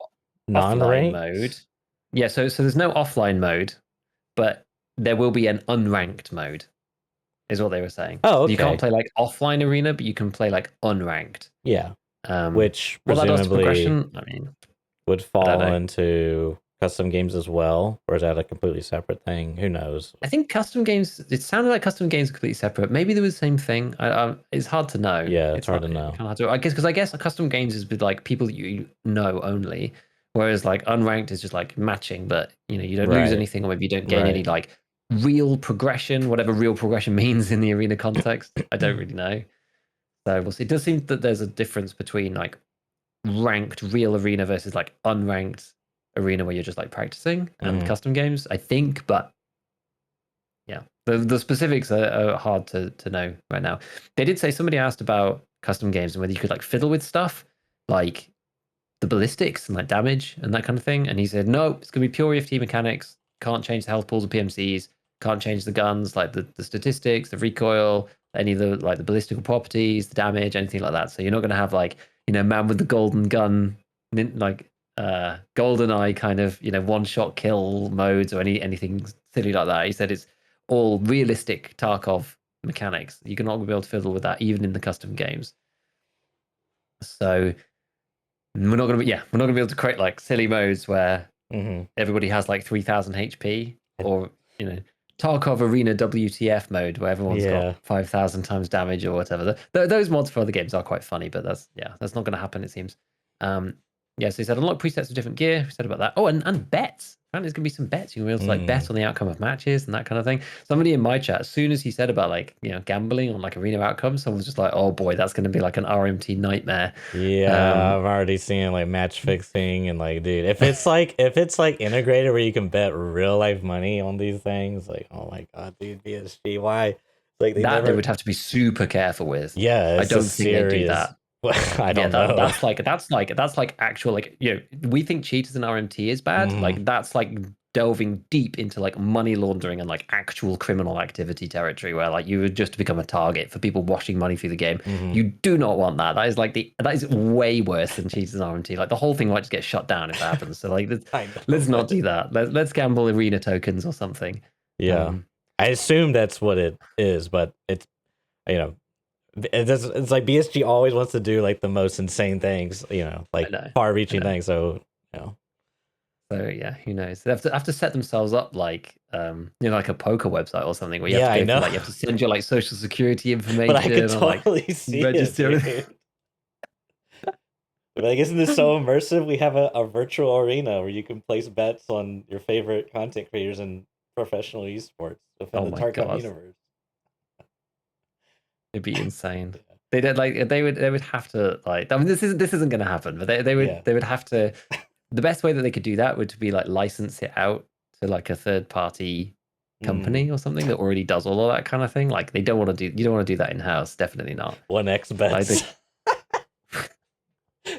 offline mode. Non-ranked. Yeah, so there's no offline mode, but there will be an unranked mode, is what they were saying. Oh, You can't okay. play like offline arena, but you can play like unranked. Yeah, which What that does to presumably progression, I mean, would I don't fall know. into custom games as well, or is that a completely separate thing? Who knows? I think custom games. It sounded like custom games are completely separate. Maybe they were the same thing. It's hard to know. Yeah, it's hard to know. Kind of hard to. I guess custom games is with like people you know only, whereas like unranked is just like matching, but you don't lose anything, or maybe you don't gain any like real progression, whatever real progression means in the arena context. I don't really know. So we'll see. It does seem that there's a difference between like ranked real arena versus like unranked arena where you're just like practicing and custom games, I think, but yeah, the specifics are hard to know right now. They did say, somebody asked about custom games and whether you could like fiddle with stuff like the ballistics and like damage and that kind of thing, and he said no, it's gonna be pure EFT mechanics. Can't change the health pools of PMCs, can't change the guns, like the statistics, the recoil, any of the like the ballistical properties, the damage, anything like that. So you're not going to have like man with the golden gun, like golden eye kind of one shot kill modes or anything silly like that. He said it's all realistic Tarkov mechanics. You're not going to be able to fiddle with that even in the custom games. So we're not going to be able to create like silly modes where everybody has like 3000 HP, or Tarkov Arena WTF mode where everyone's got 5,000 times damage or whatever. Those mods for other games are quite funny, but that's not going to happen, it seems. So he said unlock presets of different gear. We said about that. Oh, and bets. Apparently there's going to be some bets. You're going to be able to like bet on the outcome of matches and that kind of thing. Somebody in my chat, as soon as he said about like gambling on like arena outcomes, someone was just like, oh boy, that's going to be like an RMT nightmare. Yeah, I've already seen like match fixing and like, dude, if it's like integrated where you can bet real life money on these things, like, oh my god, dude, BSG, why? Like they would have to be super careful with. Yeah, I don't think they do that. I don't know. That's like actual like we think cheaters and RMT is bad. Like that's like delving deep into like money laundering and like actual criminal activity territory where like you would just become a target for people washing money through the game. You do not want that. That is way worse than cheaters and RMT. Like the whole thing might just get shut down if it happens. So like let's not do that. Let's gamble arena tokens or something. Yeah, I assume that's what it is, but it's it's like BSG always wants to do like the most insane things, like far-reaching things. So So yeah, who knows? They have to set themselves up like like a poker website or something where you have to go you have to send your like social security information. But I could totally see register it. But I guess this is so immersive. We have a virtual arena where you can place bets on your favorite content creators and professional esports within the Tarkov universe. It'd be insane. They would have to like. I mean, this isn't going to happen, but they would have to. The best way that they could do that would be like license it out to like a third party company or something that already does all of that kind of thing. Like you don't want to do that in house. Definitely not. 1x bets.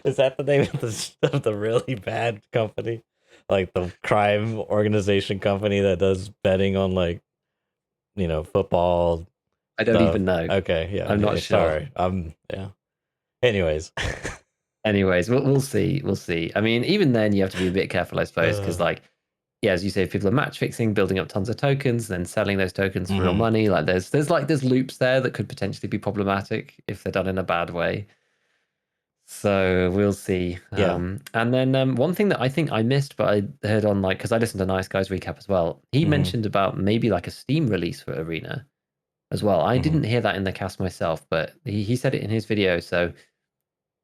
Is that the name of the really bad company? Like the crime organization company that does betting on like football. I don't even know. Okay, yeah. I'm not sure. Sorry. Yeah. Anyways, we'll see. We'll see. I mean, even then, you have to be a bit careful, I suppose, because like, as you say, if people are match fixing, building up tons of tokens, then selling those tokens for real money. Like, there's loops there that could potentially be problematic if they're done in a bad way. So we'll see. Yeah. And then one thing that I think I missed, but I heard on like because I listened to Nice Guy's recap as well. He mentioned about maybe like a Steam release for Arena as well. I didn't hear that in the cast myself, but he said it in his video. So,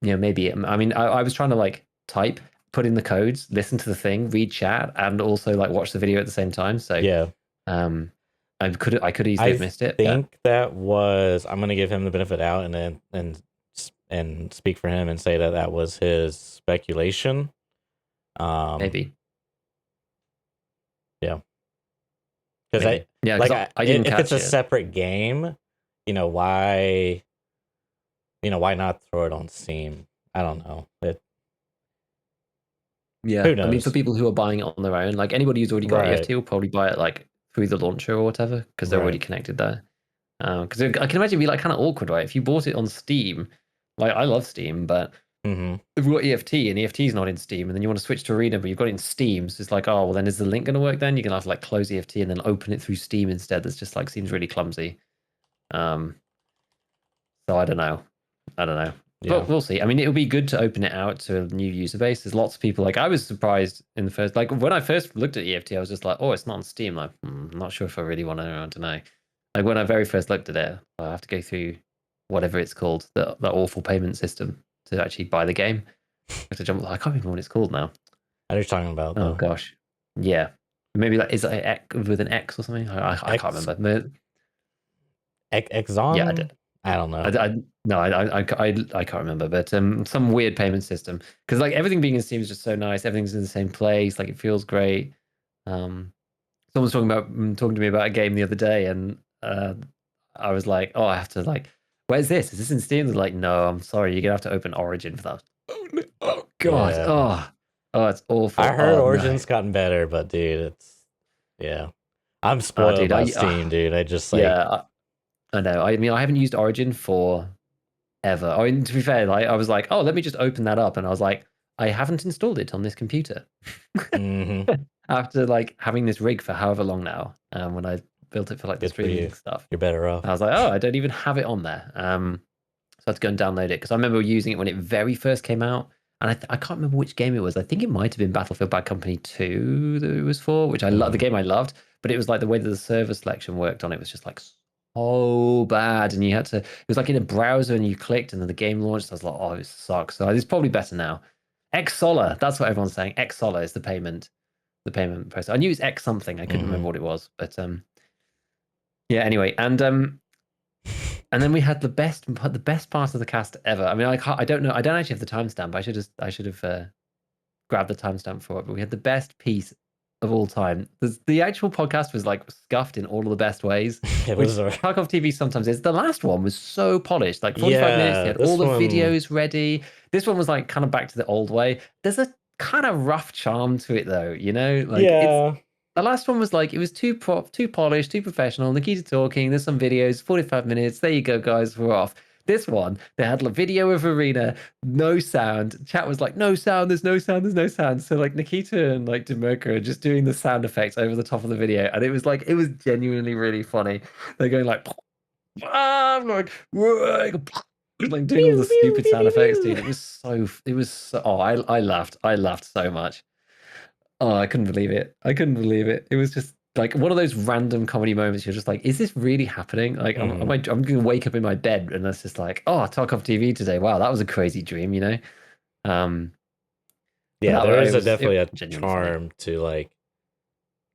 maybe. I mean, I was trying to like type, put in the codes, listen to the thing, read chat, and also like watch the video at the same time. So yeah, I could easily have missed it. I think that was. I'm gonna give him the benefit out and speak for him and say that was his speculation. Maybe. Yeah. Because I didn't. If it's a separate game, why not throw it on Steam? I don't know. Who knows? I mean, for people who are buying it on their own, like anybody who's already got EFT will probably buy it like through the launcher or whatever because they're already connected there. Because I can imagine it'd be like kind of awkward, right? If you bought it on Steam, like I love Steam, but if you've got EFT and EFT is not in Steam, and then you want to switch to Arena, but you've got it in Steam, so it's like, oh, well, then is the link going to work then? You're going to have to like close EFT and then open it through Steam instead. That's just like seems really clumsy. So I don't know. But we'll see. I mean, it'll be good to open it out to a new user base. There's lots of people. Like, I was surprised in the first, like, when I first looked at EFT, I was just like, oh, it's not on Steam. Like, I'm not sure if I really want to. I don't know. Like, when I very first looked at it, I have to go through whatever it's called, that awful payment system to actually buy the game. I have to jump. I can't remember what it's called now. I know what you're talking about, Oh though. gosh, yeah, maybe like is it X, with an X or something? I can't remember. Exxon? Yeah, I don't know. I can't remember, but some weird payment system, because like everything being in Steam is just so nice. Everything's in the same place. Like it feels great. Someone's talking to me about a game the other day, and I was like, oh, I have to like, where's this? Is this in Steam? They're like, no, I'm sorry, you're gonna have to open Origin for that. Oh, no. Oh god. Yeah. Oh, it's awful. I heard Oh, Origin's no. gotten better, but dude, yeah. I'm Oh, spoiled dude, by Steam, dude. I just like yeah, I know. I mean, I haven't used Origin for ever. I mean, to be fair, like I was like, oh, let me just open that up, and I was like, I haven't installed it on this computer after like having this rig for however long now. When I built it for like the good for streaming you. stuff, You're better off. I was like, oh, I don't even have it on there. So I had to go and download it because I remember using it when it very first came out, and I can't remember which game it was. I think it might have been Battlefield Bad Company 2 that it was for, which I love. The game I loved, but it was like the way that the server selection worked on it was just like so bad, and you had to. It was like in a browser, and you clicked, and then the game launched. I was like, oh, it sucks. So it's probably better now. X Solar, that's what everyone's saying. X Solar is the payment process. I knew it was X something. I couldn't remember what it was, but yeah. Anyway, and then we had the best part of the cast ever. I mean, I don't know. I don't actually have the timestamp. I should have grabbed the timestamp for it. But we had the best piece of all time. The actual podcast was like scuffed in all of the best ways, which Tarkov TV sometimes is. The last one was so polished, like 45 minutes. They had all the videos ready. This one was like kind of back to the old way. There's a kind of rough charm to it, though. You know, like it's. The last one was like, it was too polished, too professional. Nikita talking, there's some videos, 45 minutes. There you go, guys, we're off. This one, they had a video of Arena, no sound. Chat was like, no sound, there's no sound, there's no sound. So like Nikita and like Demirka are just doing the sound effects over the top of the video. And it was like, it was genuinely really funny. They're going like, like doing all the stupid sound effects, dude. It was so, oh, I laughed so much. Oh, I couldn't believe it. I couldn't believe it. It was just like one of those random comedy moments. You're just like, is this really happening? Like, I'm going to wake up in my bed and that's just like, oh, Tarkov TV today. Wow, that was a crazy dream, you know? Yeah, there is definitely a charm to like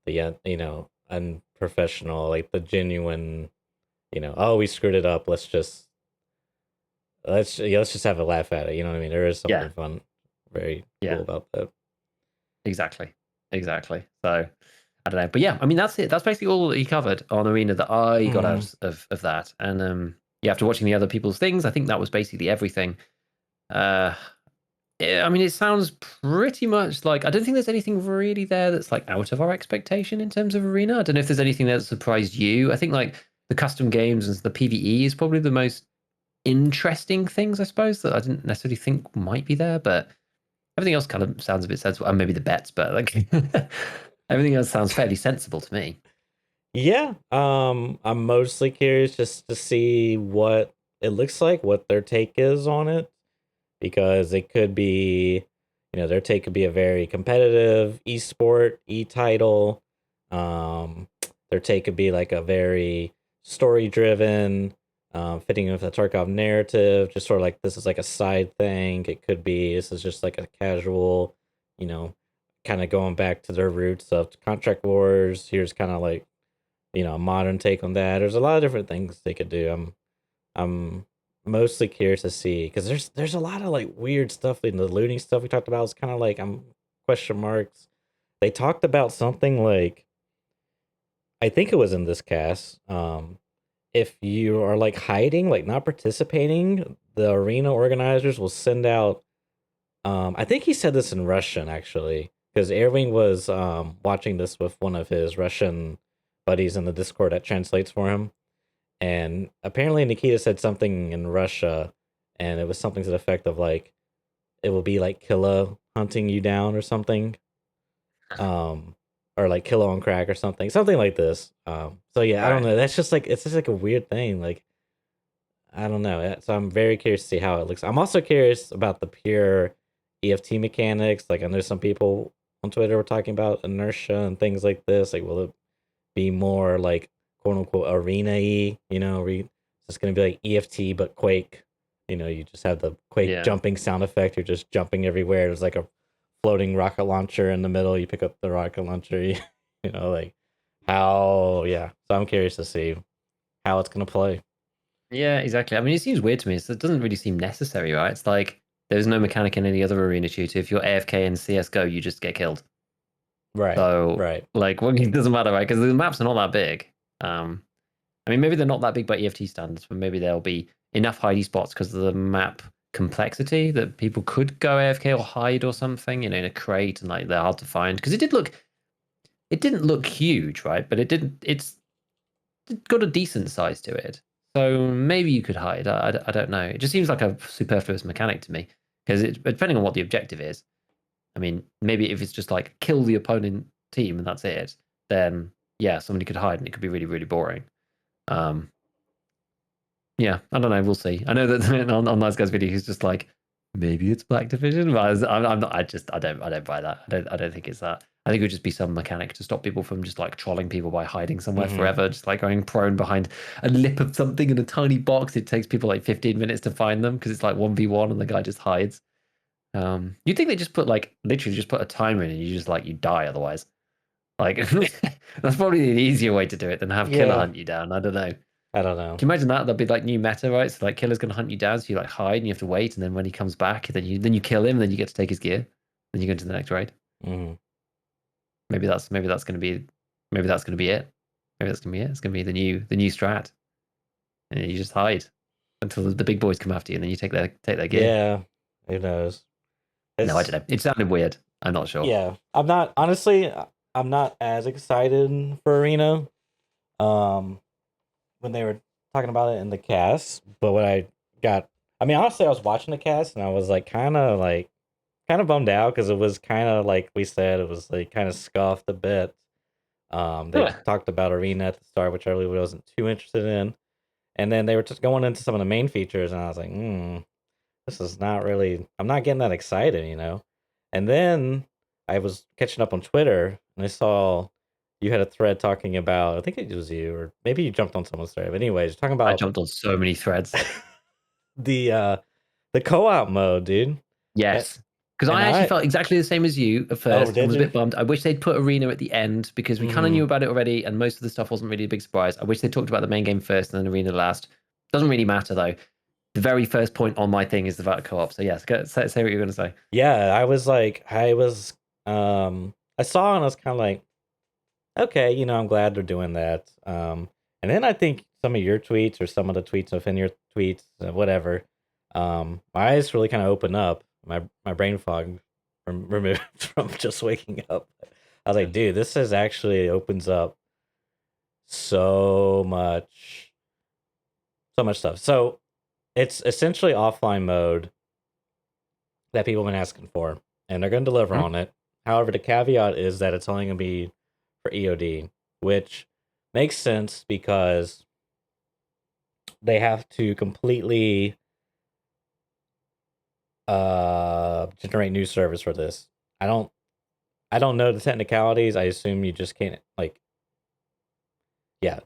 the, unprofessional, like the genuine, oh, we screwed it up. Let's just have a laugh at it. You know what I mean? There is something fun, very cool about that. Exactly. So I don't know, but yeah, I mean that's it. That's basically all that he covered on Arena that I got out of that. And after watching the other people's things, I think that was basically everything. I mean, it sounds pretty much like I don't think there's anything really there that's like out of our expectation in terms of Arena. I don't know if there's anything there that surprised you. I think like the custom games and the PvE is probably the most interesting things, I suppose, that I didn't necessarily think might be there, but everything else kind of sounds a bit sensible. And maybe the bets, but like everything else sounds fairly sensible to me. Yeah. I'm mostly curious just to see what it looks like, what their take is on it. Because it could be, their take could be a very competitive esport, e-title. Their take could be like a very story-driven, fitting with the Tarkov narrative, just sort of like this is like a side thing. It could be this is just like a casual, kind of going back to their roots of contract wars. Here's kind of like, a modern take on that. There's a lot of different things they could do. I'm mostly curious to see because there's a lot of like weird stuff in the looting stuff we talked about. It's kind of like I'm question marks. They talked about something like I think it was in this cast. If you are like hiding, like not participating, the arena organizers will send out. I think he said this in Russian actually because Erwin was watching this with one of his Russian buddies in the Discord that translates for him. And apparently Nikita said something in Russia, and it was something to the effect of like, it will be like Killa hunting you down or something, or like Killa on crack or something like this. So yeah, I don't know. That's just like it's just like a weird thing. Like, I don't know. So I'm very curious to see how it looks. I'm also curious about the pure EFT mechanics. Like I know some people on Twitter were talking about inertia and things like this. Like, will it be more like quote unquote arena-y? You know, it's going to be like EFT but Quake. You know, you just have the Quake jumping sound effect. You're just jumping everywhere. There's like a floating rocket launcher in the middle. You pick up the rocket launcher. You know, like how? Yeah. So I'm curious to see how it's going to play. Yeah, exactly. I mean, it seems weird to me. It doesn't really seem necessary, right? It's like there's no mechanic in any other arena shooter. If you're AFK in CS:GO, you just get killed. Right. So, right. Like, well, it doesn't matter, right? Because the maps are not that big. I mean, maybe they're not that big by EFT standards, but maybe there'll be enough hidey spots because of the map complexity that people could go AFK or hide or something, you know, in a crate, and like they're hard to find. Because it didn't look huge, right? But it's got a decent size to it. So maybe you could hide. I don't know. It just seems like a superfluous mechanic to me because depending on what the objective is. I mean, maybe if it's just like kill the opponent team and that's it, then yeah, somebody could hide and it could be really, really boring. Yeah, I don't know. We'll see. I know that on Nice Guy's video, he's just like, maybe it's Black Division, but I'm not. I don't buy that. I don't think it's that. I think it would just be some mechanic to stop people from just like trolling people by hiding somewhere forever, just like going prone behind a lip of something in a tiny box. It takes people like 15 minutes to find them because it's like 1v1 and the guy just hides. You'd think they just put like literally just put a timer in and you just like you die otherwise. Like that's probably an easier way to do it than have killer hunt you down. I don't know. I don't know. Can you imagine that? That'd be like new meta, right? So like killer's gonna hunt you down, so you like hide and you have to wait, and then when he comes back, then you kill him, and then you get to take his gear. Then you go into the next raid. Maybe that's gonna be it. Maybe that's gonna be it. It's gonna be the new strat. And you just hide until the big boys come after you, and then you take their gear. Yeah. Who knows? No, I don't know. It sounded weird. I'm not sure. Yeah. I'm not as excited for Arena. When they were talking about it in the cast, but when I mean, honestly, I was watching the cast and I was like kind of bummed out because it was kind of like we said, it was like kind of scuffed a bit. They talked about Arena at the start, which I really wasn't too interested in, and then they were just going into some of the main features, and I was like, this is not really. I'm not getting that excited, you know. And then I was catching up on Twitter and I saw you had a thread talking about, I think it was you, or maybe you jumped on someone's thread. But anyways, talking about I jumped on so many threads. the co-op mode, dude. Yes. Because I actually felt exactly the same as you at first. I was a bit bummed. I wish they'd put Arena at the end because we kind of knew about it already, and most of the stuff wasn't really a big surprise. I wish they talked about the main game first and then Arena last. Doesn't really matter though. The very first point on my thing is about co-op. So yes, say what you're going to say. Yeah, I saw and I was kind of like, okay, you know, I'm glad they're doing that. And then I think some of your tweets or some of the tweets within your tweets, whatever, my eyes really kind of open up. My brain fog removed from just waking up. I was like, dude, this is actually opens up so much stuff. So it's essentially offline mode that people have been asking for, and they're going to deliver on it. However, the caveat is that it's only going to be for EOD, which makes sense because they have to completely generate new servers for this. I don't know the technicalities. I assume you just can't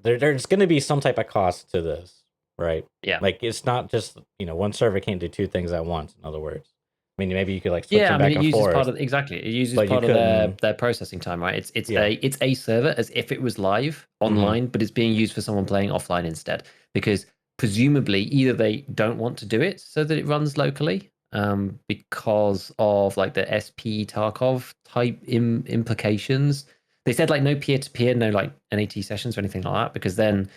there's going to be some type of cost to this, right? Yeah. Like it's not just, one server can't do two things at once, in other words. I mean, maybe you could like switch them back and forth. It uses part of their processing time, right? It's a server as if it was live online, but it's being used for someone playing offline instead. Because presumably either they don't want to do it so that it runs locally, because of like the SP Tarkov type implications. They said like no peer-to-peer, no like NAT sessions or anything like that, because then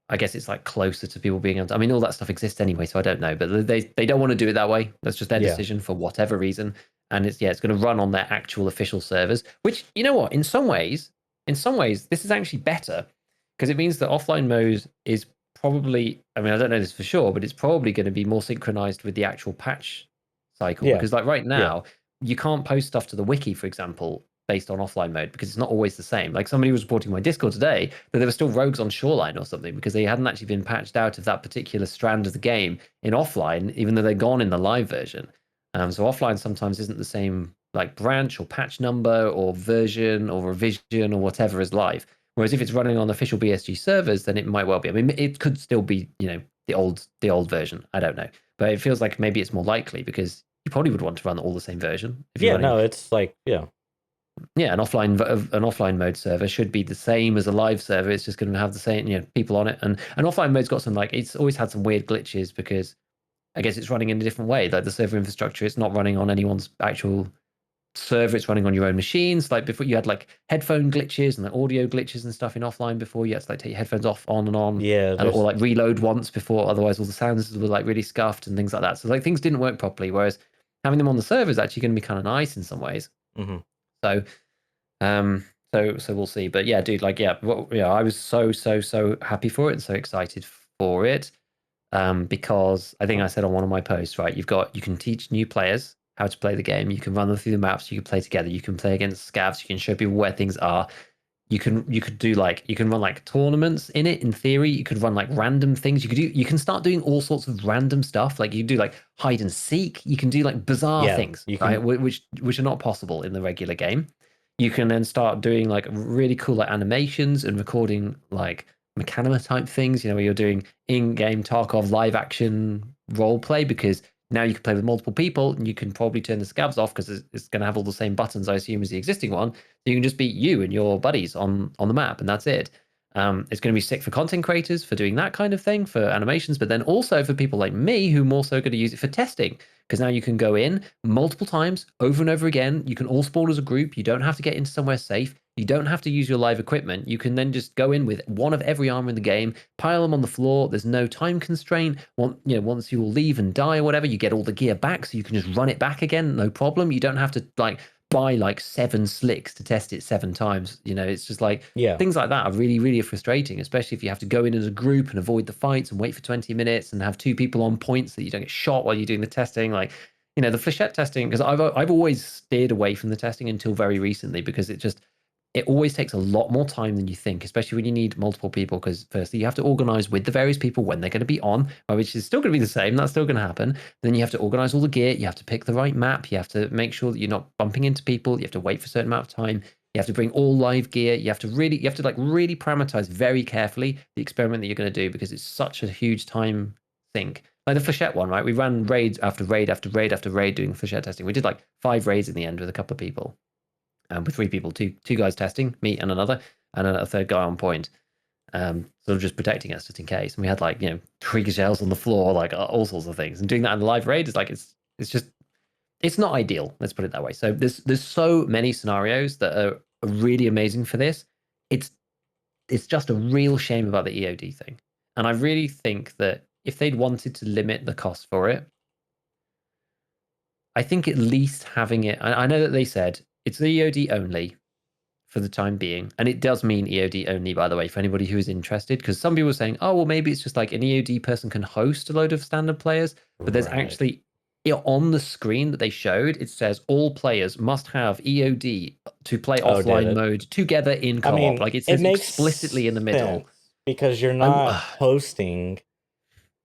I guess it's like closer to people being able to, I mean, all that stuff exists anyway, so I don't know, but they don't want to do it that way. That's just their decision for whatever reason. And it's going to run on their actual official servers, which, you know what, in some ways, this is actually better because it means that offline mode is probably, I mean, I don't know this for sure, but it's probably going to be more synchronized with the actual patch cycle. Because like right now, you can't post stuff to the wiki, for example, based on offline mode because it's not always the same. Like somebody was reporting my Discord today that there were still rogues on Shoreline or something because they hadn't actually been patched out of that particular strand of the game in offline, even though they're gone in the live version. So offline sometimes isn't the same like branch or patch number or version or revision or whatever as live. Whereas if it's running on official BSG servers, then it might well be. I mean, it could still be, the old version. I don't know, but it feels like maybe it's more likely because you probably would want to run all the same version. If you're running, no, it's like an offline mode server should be the same as a live server. It's just going to have the same, people on it. And an offline mode's got some it's always had some weird glitches because I guess it's running in a different way. Like the server infrastructure, it's not running on anyone's actual server, it's running on your own machines. Like before, you had like headphone glitches and like audio glitches and stuff in offline before. You had to like take your headphones off, on and on, or like reload once before, otherwise all the sounds were like really scuffed and things like that. So like things didn't work properly. Whereas having them on the server is actually going to be kind of nice in some ways. So, so we'll see. But yeah, dude, I was so happy for it and so excited for it. Because I think I said on one of my posts, right, you can teach new players how to play the game. You can run them through the maps. You can play together. You can play against scavs. You can show people where things are. You can run like tournaments in it. In theory, you could run like random things. You can start doing all sorts of random stuff. Like you do like hide and seek. You can do like bizarre things, right? Which are not possible in the regular game. You can then start doing like really cool like animations and recording like Machinima type things, where you're doing in-game Tarkov live action role play because now you can play with multiple people and you can probably turn the scavs off because it's going to have all the same buttons, I assume, as the existing one. So you can just be you and your buddies on the map and that's it. It's going to be sick for content creators for doing that kind of thing, for animations, but then also for people like me who are also going to use it for testing because now you can go in multiple times over and over again. You can all spawn as a group. You don't have to get into somewhere safe. You don't have to use your live equipment. You can then just go in with one of every armor in the game, pile them on the floor. There's no time constraint. Once you will leave and die or whatever, you get all the gear back, so you can just run it back again, no problem. You don't have to buy like 7 slicks to test it 7 times. It's just like things like that are really, really frustrating, especially if you have to go in as a group and avoid the fights and wait for 20 minutes and have 2 people on point so that you don't get shot while you're doing the testing. Like, the flechette testing, because I've always steered away from the testing until very recently because it always takes a lot more time than you think, especially when you need multiple people, because firstly, you have to organize with the various people when they're going to be on, which is still going to be the same. That's still going to happen. Then you have to organize all the gear. You have to pick the right map. You have to make sure that you're not bumping into people. You have to wait for a certain amount of time. You have to bring all live gear. You have to really parameterize very carefully the experiment that you're going to do because it's such a huge time sink. Like the flechette one, right? We ran raids after raid after raid after raid doing flechette testing. We did like 5 raids in the end with a couple of people. With 3 people, two guys testing, me and another, and a third guy on point, sort of just protecting us just in case. And we had like trigger shells on the floor, like all sorts of things. And doing that in a live raid is like it's not ideal. Let's put it that way. So there's so many scenarios that are really amazing for this. It's just a real shame about the EOD thing. And I really think that if they'd wanted to limit the cost for it, I think at least having it. I know that they said it's EOD only for the time being. And it does mean EOD only, by the way, for anybody who is interested. Because some people were saying, oh, well, maybe it's just like an EOD person can host a load of standard players. But there's actually, on the screen that they showed, it says all players must have EOD to play offline mode together in co-op. I mean, like it says explicitly in the middle. Because you're not hosting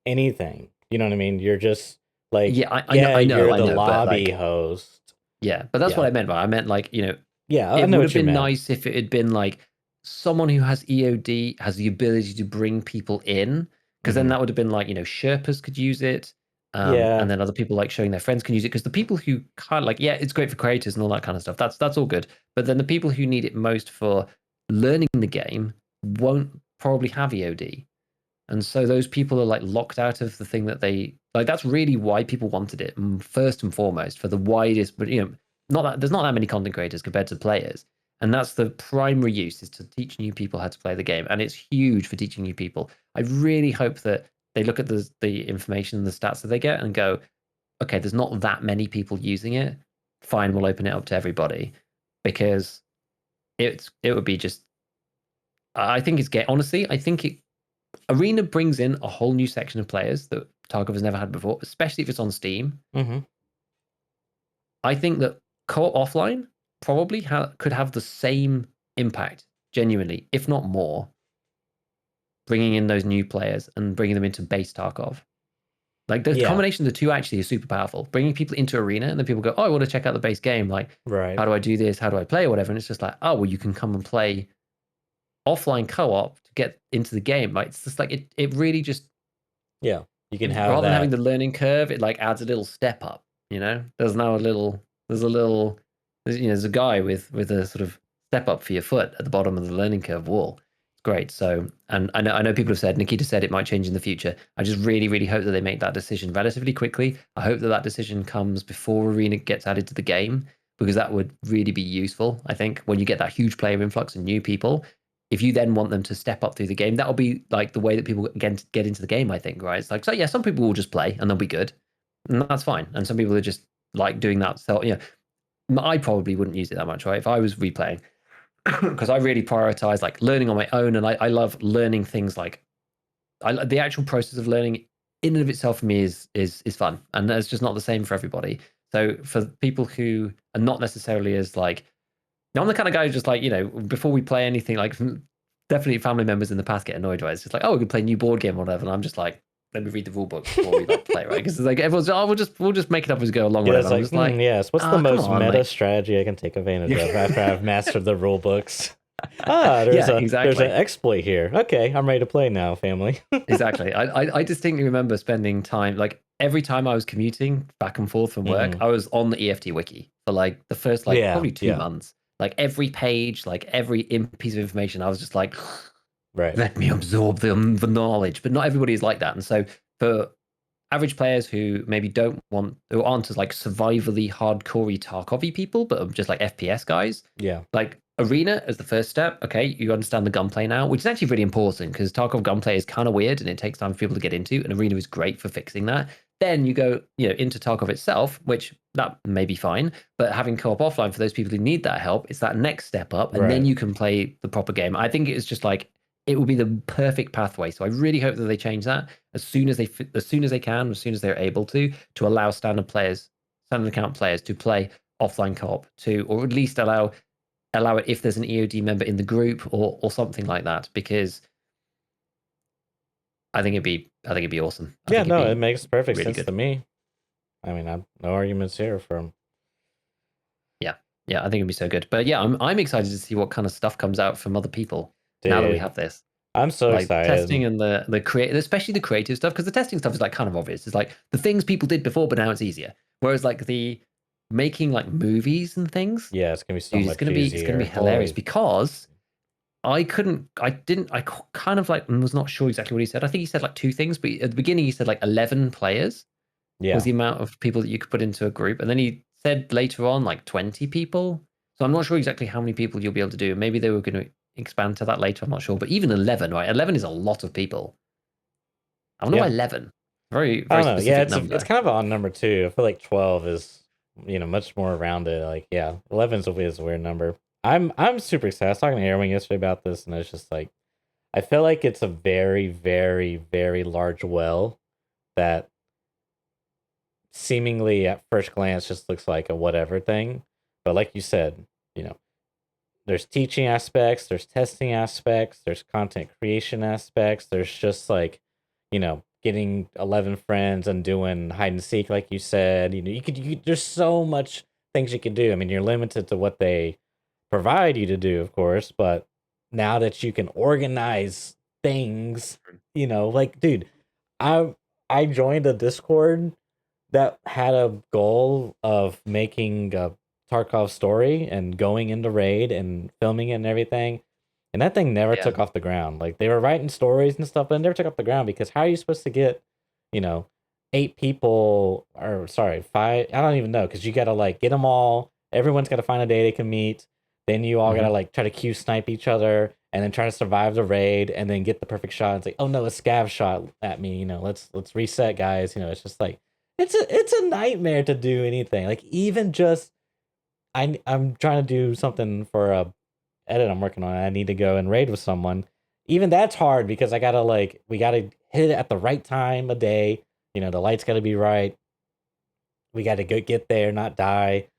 anything. You know what I mean? You're just like, I know, you're the lobby host. Yeah, but that's what I meant by it. I meant like, it would have been nice if it had been like someone who has EOD has the ability to bring people in, because then that would have been like, Sherpas could use it. And then other people like showing their friends can use it, because the people who kind of like, it's great for creators and all that kind of stuff. That's all good. But then the people who need it most for learning the game won't probably have EOD. And so those people are like locked out of the thing that they like. That's really why people wanted it first and foremost, for the widest. But there's not that many content creators compared to players, and that's the primary use, is to teach new people how to play the game. And it's huge for teaching new people. I really hope that they look at the information and the stats that they get and go, okay, there's not that many people using it. Fine, we'll open it up to everybody, because it would be just. I think Arena brings in a whole new section of players that Tarkov has never had before, especially if it's on Steam. I think that co-op offline probably could have the same impact, genuinely, if not more, bringing in those new players and bringing them into base Tarkov. Like the combination of the two actually is super powerful. Bringing people into arena and then people go, oh, I want to check out the base game. Like, how do I do this? How do I play or whatever? And it's just like, oh, well, you can come and play offline co-op to get into the game. Like, it's just like it really just you can have rather than having the learning curve, it like adds a little step up. There's a guy with a sort of step up for your foot at the bottom of the learning curve wall. Great. So, and I know people have said, Nikita said it might change in the future. I just really, really hope that they make that decision relatively quickly. I hope that decision comes before Arena gets added to the game, because that would really be useful. I think when you get that huge player influx and new people, if you then want them to step up through the game, that'll be like the way that people get into the game, I think, right? It's like, so yeah, some people will just play and they'll be good, and that's fine. And some people are just like doing that. So, I probably wouldn't use it that much, right? If I was replaying, because I really prioritize like learning on my own, and I love learning things. Like the actual process of learning in and of itself for me is fun, and it's just not the same for everybody. So for people who are not necessarily as like, I'm the kind of guy who just like, before we play anything, like definitely family members in the past get annoyed, right? It's just like, oh, we can play a new board game or whatever, and I'm just like, let me read the rule book before we like play, right? Because it's like everyone's, oh, we'll just make it up as we go along. Yeah, it's like, yes. What's the most meta strategy I can take advantage of after I've mastered the rule books? There's an exploit here. Okay, I'm ready to play now, family. Exactly. I distinctly remember spending time, like every time I was commuting back and forth from work, I was on the EFT wiki for like the first probably 2 months. Like every page, like every piece of information, I was just like, let me absorb the knowledge. But not everybody is like that. And so for average players who maybe who aren't as like survivally hardcore Tarkov-y people, but are just like FPS guys. Yeah. Like Arena as the first step. Okay, you understand the gunplay now, which is actually really important because Tarkov gunplay is kind of weird and it takes time for people to get into, and Arena is great for fixing that. Then you go, into Tarkov itself, which that may be fine, but having co-op offline for those people who need that help, it's that next step up, and then you can play the proper game. I think it's just like it will be the perfect pathway. So I really hope that they change that as soon as they can, as soon as they're able to allow standard account players to play offline co-op or at least allow it if there's an EOD member in the group or something like that, because I think it'd be awesome. It makes perfect sense to me. I mean, no arguments here from. Yeah, I think it'd be so good. But yeah, I'm excited to see what kind of stuff comes out from other people now that we have this. I'm so excited. Testing and the creative, especially the creative stuff, because the testing stuff is like kind of obvious. It's like the things people did before, but now it's easier. Whereas like the making like movies and things, it's gonna be so much easier. It's gonna be hilarious because I kind of like was not sure exactly what he said. I think he said like 2 things, but at the beginning he said like 11 players was the amount of people that you could put into a group, and then he said later on like 20 people. So I'm not sure exactly how many people you'll be able to do. Maybe they were going to expand to that later. I'm not sure, but even 11, right? 11 is a lot of people. I wonder why 11. Very, very specific Yeah, number. it's kind of an odd number too. I feel like 12 is much more rounded. Like 11 is a weird number. I'm super excited. I was talking to Erwin yesterday about this, and it's just like I feel like it's a very, very, very large well that seemingly at first glance just looks like a whatever thing, but like you said, there's teaching aspects, there's testing aspects, there's content creation aspects, there's just like getting 11 friends and doing hide and seek, like you said. You could there's so much things you can do. I mean, you're limited to what they provide you to do, of course, but now that you can organize things, like, dude, I joined a Discord that had a goal of making a Tarkov story and going into raid and filming it and everything, and that thing never took off the ground. Like, they were writing stories and stuff, but it never took off the ground, because how are you supposed to get 8 people, or sorry, 5, I don't even know, because you gotta like get them all, everyone's gotta find a day they can meet, then you all gotta like try to Q snipe each other and then try to survive the raid and then get the perfect shot. It's like, oh no, a scav shot at me, let's reset, guys. It's just like it's a nightmare to do anything. Like, even just I'm trying to do something for a edit I'm working on. I need to go and raid with someone. Even that's hard, because we gotta hit it at the right time of day. The lights gotta be right. We gotta go get there, not die.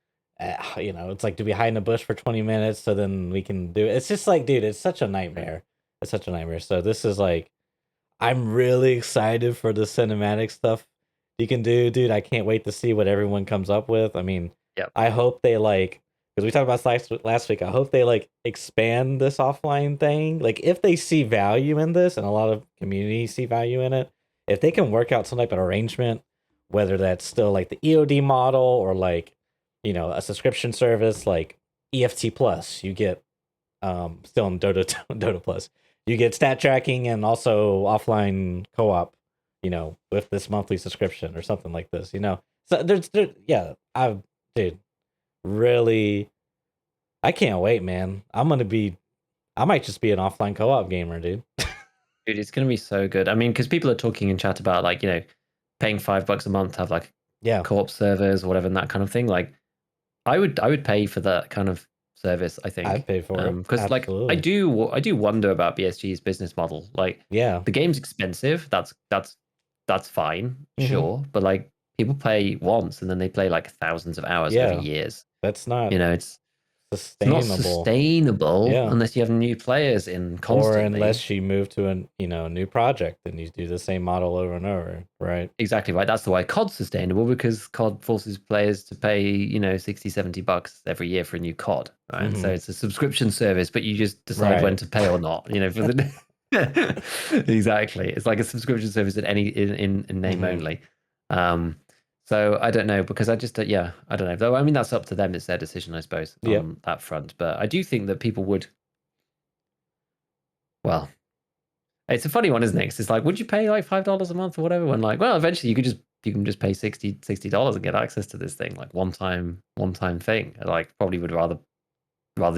You know, it's like, do we hide in a bush for 20 minutes so then we can do it? It's just like, dude, it's such a nightmare. It's such a nightmare. So this is like, I'm really excited for the cinematic stuff you can do, dude. I can't wait to see what everyone comes up with. I mean, Yep. I hope they like, because we talked about last week. I hope they like expand this offline thing. Like, if they see value in this, and a lot of communities see value in it, if they can work out some type of arrangement, whether that's still like the EOD model or like, you know, a subscription service like EFT Plus, you get still in Dota Dota Plus, you get stat tracking and also offline co-op, you know, with this monthly subscription or something like this, you know. So yeah, dude, really, I can't wait, man. I might just be an offline co-op gamer, dude. Dude, it's gonna be so good. I mean, because people are talking in chat about like, you know, paying $5 a month to have like co-op servers or whatever and that kind of thing. Like, I would pay for that kind of service. I think I'd pay for it because like I do wonder about BSG's business model. Like, the game's expensive. That's fine, sure, but like people play once and then they play like thousands of hours over years. That's not, you know, it's not sustainable unless you have new players in constantly, or unless you move to a new project and you do the same model over and over, right? Exactly right. That's the why COD's sustainable, because COD forces players to pay, you know, $60-$70 every year for a new COD, right? So it's a subscription service, but you just decide when to pay or not, you know, for the exactly. It's like a subscription service in name only. So I don't know, because I just, I don't know. Though, I mean, that's up to them. It's their decision, I suppose, on that front. But I do think that people would, well, it's a funny one, isn't it? 'Cause it's like, would you pay like $5 a month or whatever? When like, well, eventually you can just pay $60 and get access to this thing, like one time thing. I like probably would rather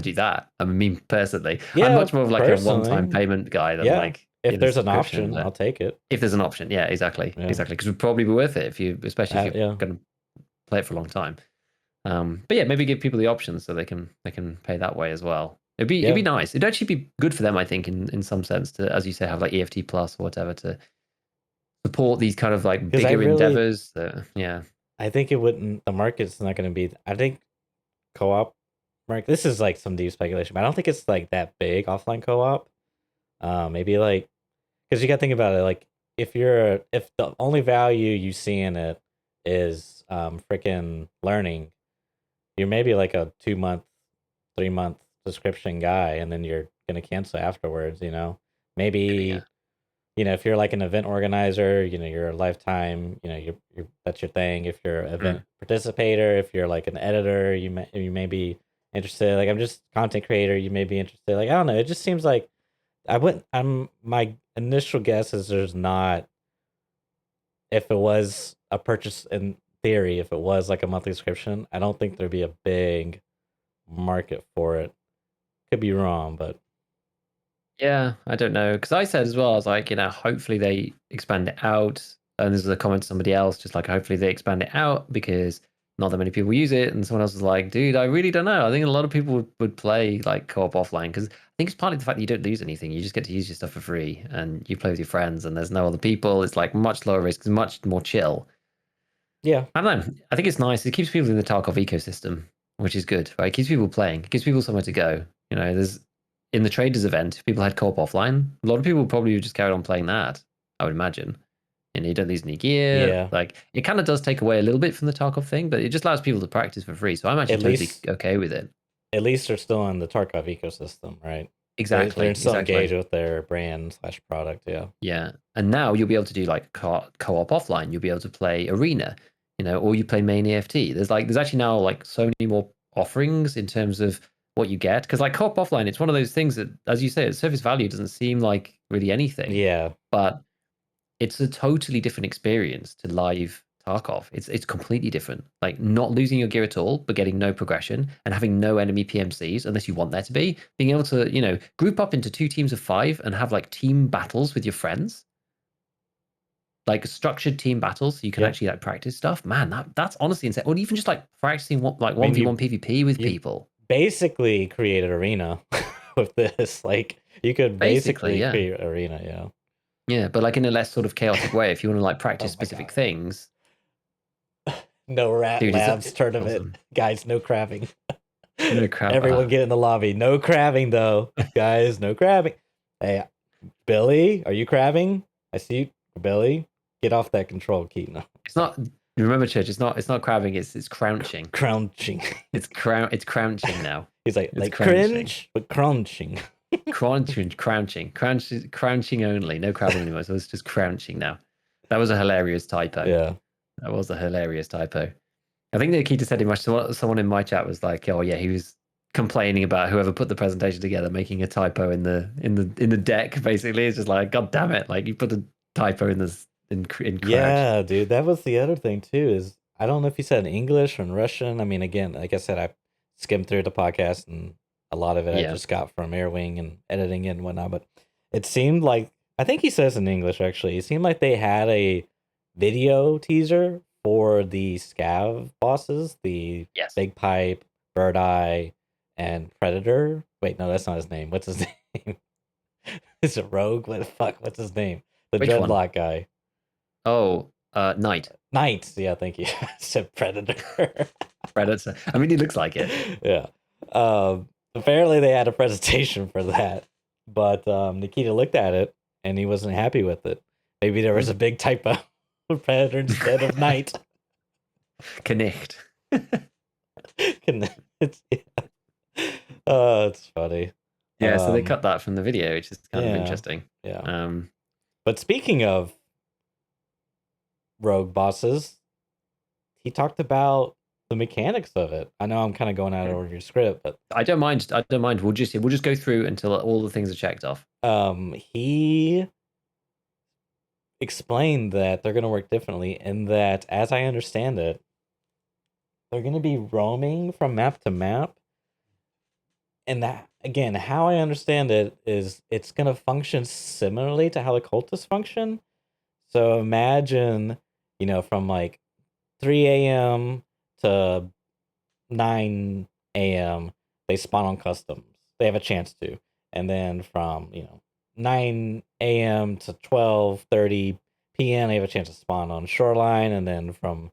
do that. I mean, personally, I'm much more of like a one-time payment guy than like, if there's an option, I'll take it. If there's an option, exactly, because it would probably be worth it especially if you're going to play it for a long time. But yeah, maybe give people the options so they can pay that way as well. It'd be nice. It'd actually be good for them, I think, in some sense, to, as you say, have like EFT Plus or whatever to support these kind of like bigger endeavors. I think it wouldn't. The market's not going to be. I think co-op market. This is like some deep speculation, but I don't think it's like that big offline co-op. Maybe like, because you got to think about it. Like, if the only value you see in it is freaking learning, you're maybe like a 2-month, 3-month subscription guy, and then you're gonna cancel afterwards. You know, maybe you know, if you're like an event organizer, you know, you're a lifetime. You know, you're that's your thing. If you're an event participator, if you're like an editor, you may be interested. Like, I'm just content creator, you may be interested. Like, I don't know. It just seems like my initial guess is there's not. If it was a purchase in theory, if it was like a monthly subscription, I don't think there'd be a big market for it. Could be wrong, but yeah, I don't know. Because I said as well, I was like, you know, hopefully they expand it out. And there's a comment to somebody else, just like, hopefully they expand it out because not that many people use it. And someone else was like, dude, I really don't know. I think a lot of people would play like co-op offline, because I think it's partly the fact that you don't lose anything. You just get to use your stuff for free and you play with your friends and there's no other people. It's like much lower risk, it's much more chill. Yeah. I don't know. I think it's nice. It keeps people in the Tarkov ecosystem, which is good, right? It keeps people playing. It gives people somewhere to go. You know, there's in the traders event, if people had co-op offline, a lot of people probably would just carry on playing that, I would imagine. You know, you don't lose any gear. Yeah. Like, it kind of does take away a little bit from the Tarkov thing, but it just allows people to practice for free. So I'm actually totally okay with it. At least they're still in the Tarkov ecosystem, right? Exactly. They're still engaged with their brand/product, yeah. Yeah. And now you'll be able to do like co-op offline. You'll be able to play Arena, you know, or you play main EFT. There's actually now like so many more offerings in terms of what you get. Because like co-op offline, it's one of those things that, as you say, surface value doesn't seem like really anything. Yeah. But it's a totally different experience to live Tarkov. It's completely different. Like, not losing your gear at all, but getting no progression and having no enemy PMCs unless you want there to be. Being able to, you know, group up into 2 teams of 5 and have like team battles with your friends. Like structured team battles, so you can actually like practice stuff. Man, that's honestly insane. Or even just like practicing 1v1 PvP with people. Basically created Arena with this. Like, you could basically create Arena, yeah. Yeah, but like in a less sort of chaotic way. If you want to like practice specific things, No Rat Dude, Labs tournament. awesome. Guys, no crabbing. No crab. Everyone get in the lobby. No crabbing, though. Guys, no crabbing. Hey, Billy, are you crabbing? I see you. Billy, get off that control key. No. It's not. Remember, Church. It's not crabbing. It's crouching. Crouching. It's crouching now. He's like, It's cringe, but crouching. Crouching only. No crabbing anymore. So it's just crouching now. That was a hilarious typo. Yeah. That was a hilarious typo. I think Nikita said it much. Someone in my chat was like, "Oh yeah, he was complaining about whoever put the presentation together making a typo in the deck." Basically, it's just like, God damn it! Like you put a typo in this in crouch. Yeah, dude. That was the other thing too. Is I don't know if you said in English or in Russian. I mean, again, like I said, I skimmed through the podcast and a lot of it I just got from Airwing and editing and whatnot. But it seemed like I think he says in English actually. It seemed like they had a video teaser for the Scav bosses, the Big Pipe, Bird Eye, and Predator. Wait, no, that's not his name. What's his name? Is it Rogue? What the fuck? What's his name? The Which dreadlock one? guy. Oh, Knight. Knight. Yeah, thank you. I said Predator. Predator. I mean, he looks like it. Yeah. Apparently they had a presentation for that, but Nikita looked at it and he wasn't happy with it. Maybe there was a big typo. Predator instead of Knight. Connect. It's oh, it's funny. Yeah, so they cut that from the video, which is kind of interesting. Yeah. But speaking of rogue bosses, he talked about the mechanics of it. I know I'm kind of going out over your script, but I don't mind. We'll just go through until all the things are checked off. He explained that they're going to work differently, and that, as I understand it, they're going to be roaming from map to map. And that, again, how I understand it is it's going to function similarly to how the cultists function. So imagine, from like 3 a.m. to 9 a.m., they spawn on customs. They have a chance to. And then from, 9 a.m. to 12:30 p.m., they have a chance to spawn on Shoreline. And then from,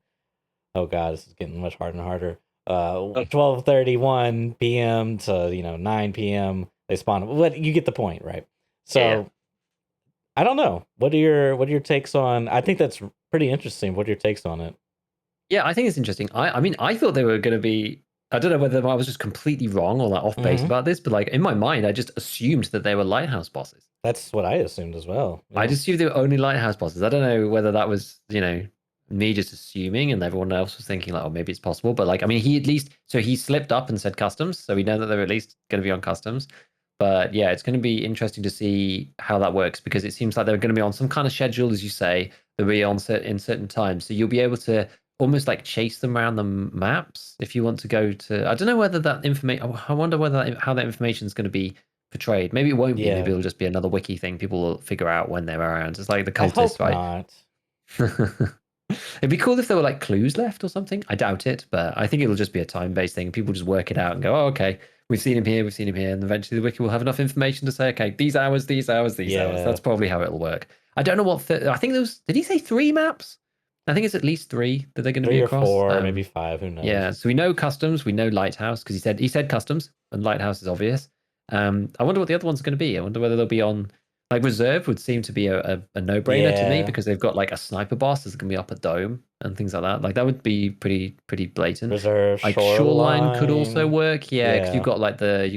oh God, this is getting much harder and harder. 12:31 p.m. to 9 p.m. they spawn. What you get the point, right? So I don't know. What are your takes on? I think that's pretty interesting. What are your takes on it? Yeah, I think it's interesting. I mean, I thought they were going to be. I don't know whether I was just completely wrong or like off base about this, but like in my mind, I just assumed that they were lighthouse bosses. That's what I assumed as well. Yeah. I just assumed they were only lighthouse bosses. I don't know whether that was me just assuming and everyone else was thinking like, oh, maybe it's possible. But like, I mean, he slipped up and said customs, so we know that they're at least going to be on customs. But yeah, it's going to be interesting to see how that works, because it seems like they're going to be on some kind of schedule, as you say. They'll be on in certain times, so you'll be able to almost like chase them around the maps if you want to go to. I don't know whether that information. I wonder how that information is going to be portrayed. Maybe it won't be. Maybe it'll just be another wiki thing people will figure out when they're around. It's like the cultists, right? Not. It'd be cool if there were like clues left or something. I doubt it, but I think it'll just be a time-based thing. People just work it out and go, oh, okay, we've seen him here, and eventually the wiki will have enough information to say, okay, these hours. That's probably how it'll work. I don't know what. I think there was. Did he say 3 maps? I think it's at least 3 that they're going to be across. 3 or 4, maybe 5. Who knows? Yeah, so we know customs, we know lighthouse, because he said customs, and lighthouse is obvious. I wonder what the other one's going to be. I wonder whether they'll be on. Like reserve would seem to be a no-brainer to me, because they've got like a sniper boss that's going to be up a dome and things like that. Like that would be pretty blatant. Reserve, like shoreline could also work. Yeah, because you've got like the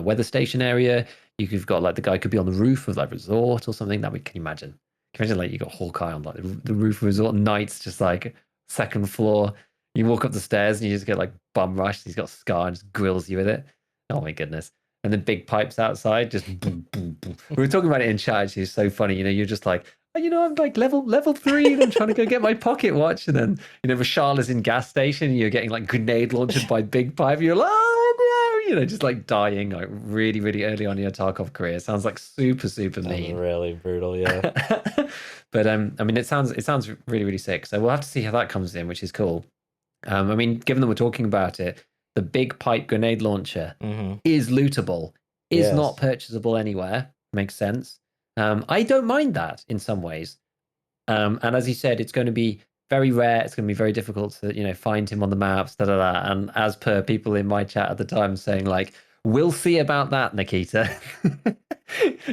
weather station area. You've got like the guy could be on the roof of like resort or something. Can you imagine? Can you imagine like you got Hawkeye on like the roof of resort, Knights just like 2nd floor. You walk up the stairs and you just get like bum rushed. He's got Scar and just grills you with it. Oh my goodness. And then big pipes outside, just boom, boom, boom. We were talking about it in chat. Actually, it's so funny. You're just like, oh, I'm like level 3, and I'm trying to go get my pocket watch. And then, Vishal is in gas station, and you're getting like grenade launched by big pipe. You're like, oh no, just like dying like really, really early on in your Tarkov career. Sounds like super mean. Really brutal, yeah. But I mean, it sounds really, really sick. So we'll have to see how that comes in, which is cool. I mean, given that we're talking about it. The big pipe grenade launcher is lootable, is not purchasable anywhere. Makes sense. I don't mind that in some ways. And as he said, it's going to be very rare. It's going to be very difficult to find him on the maps. Da da da. And as per people in my chat at the time saying like, we'll see about that, Nikita.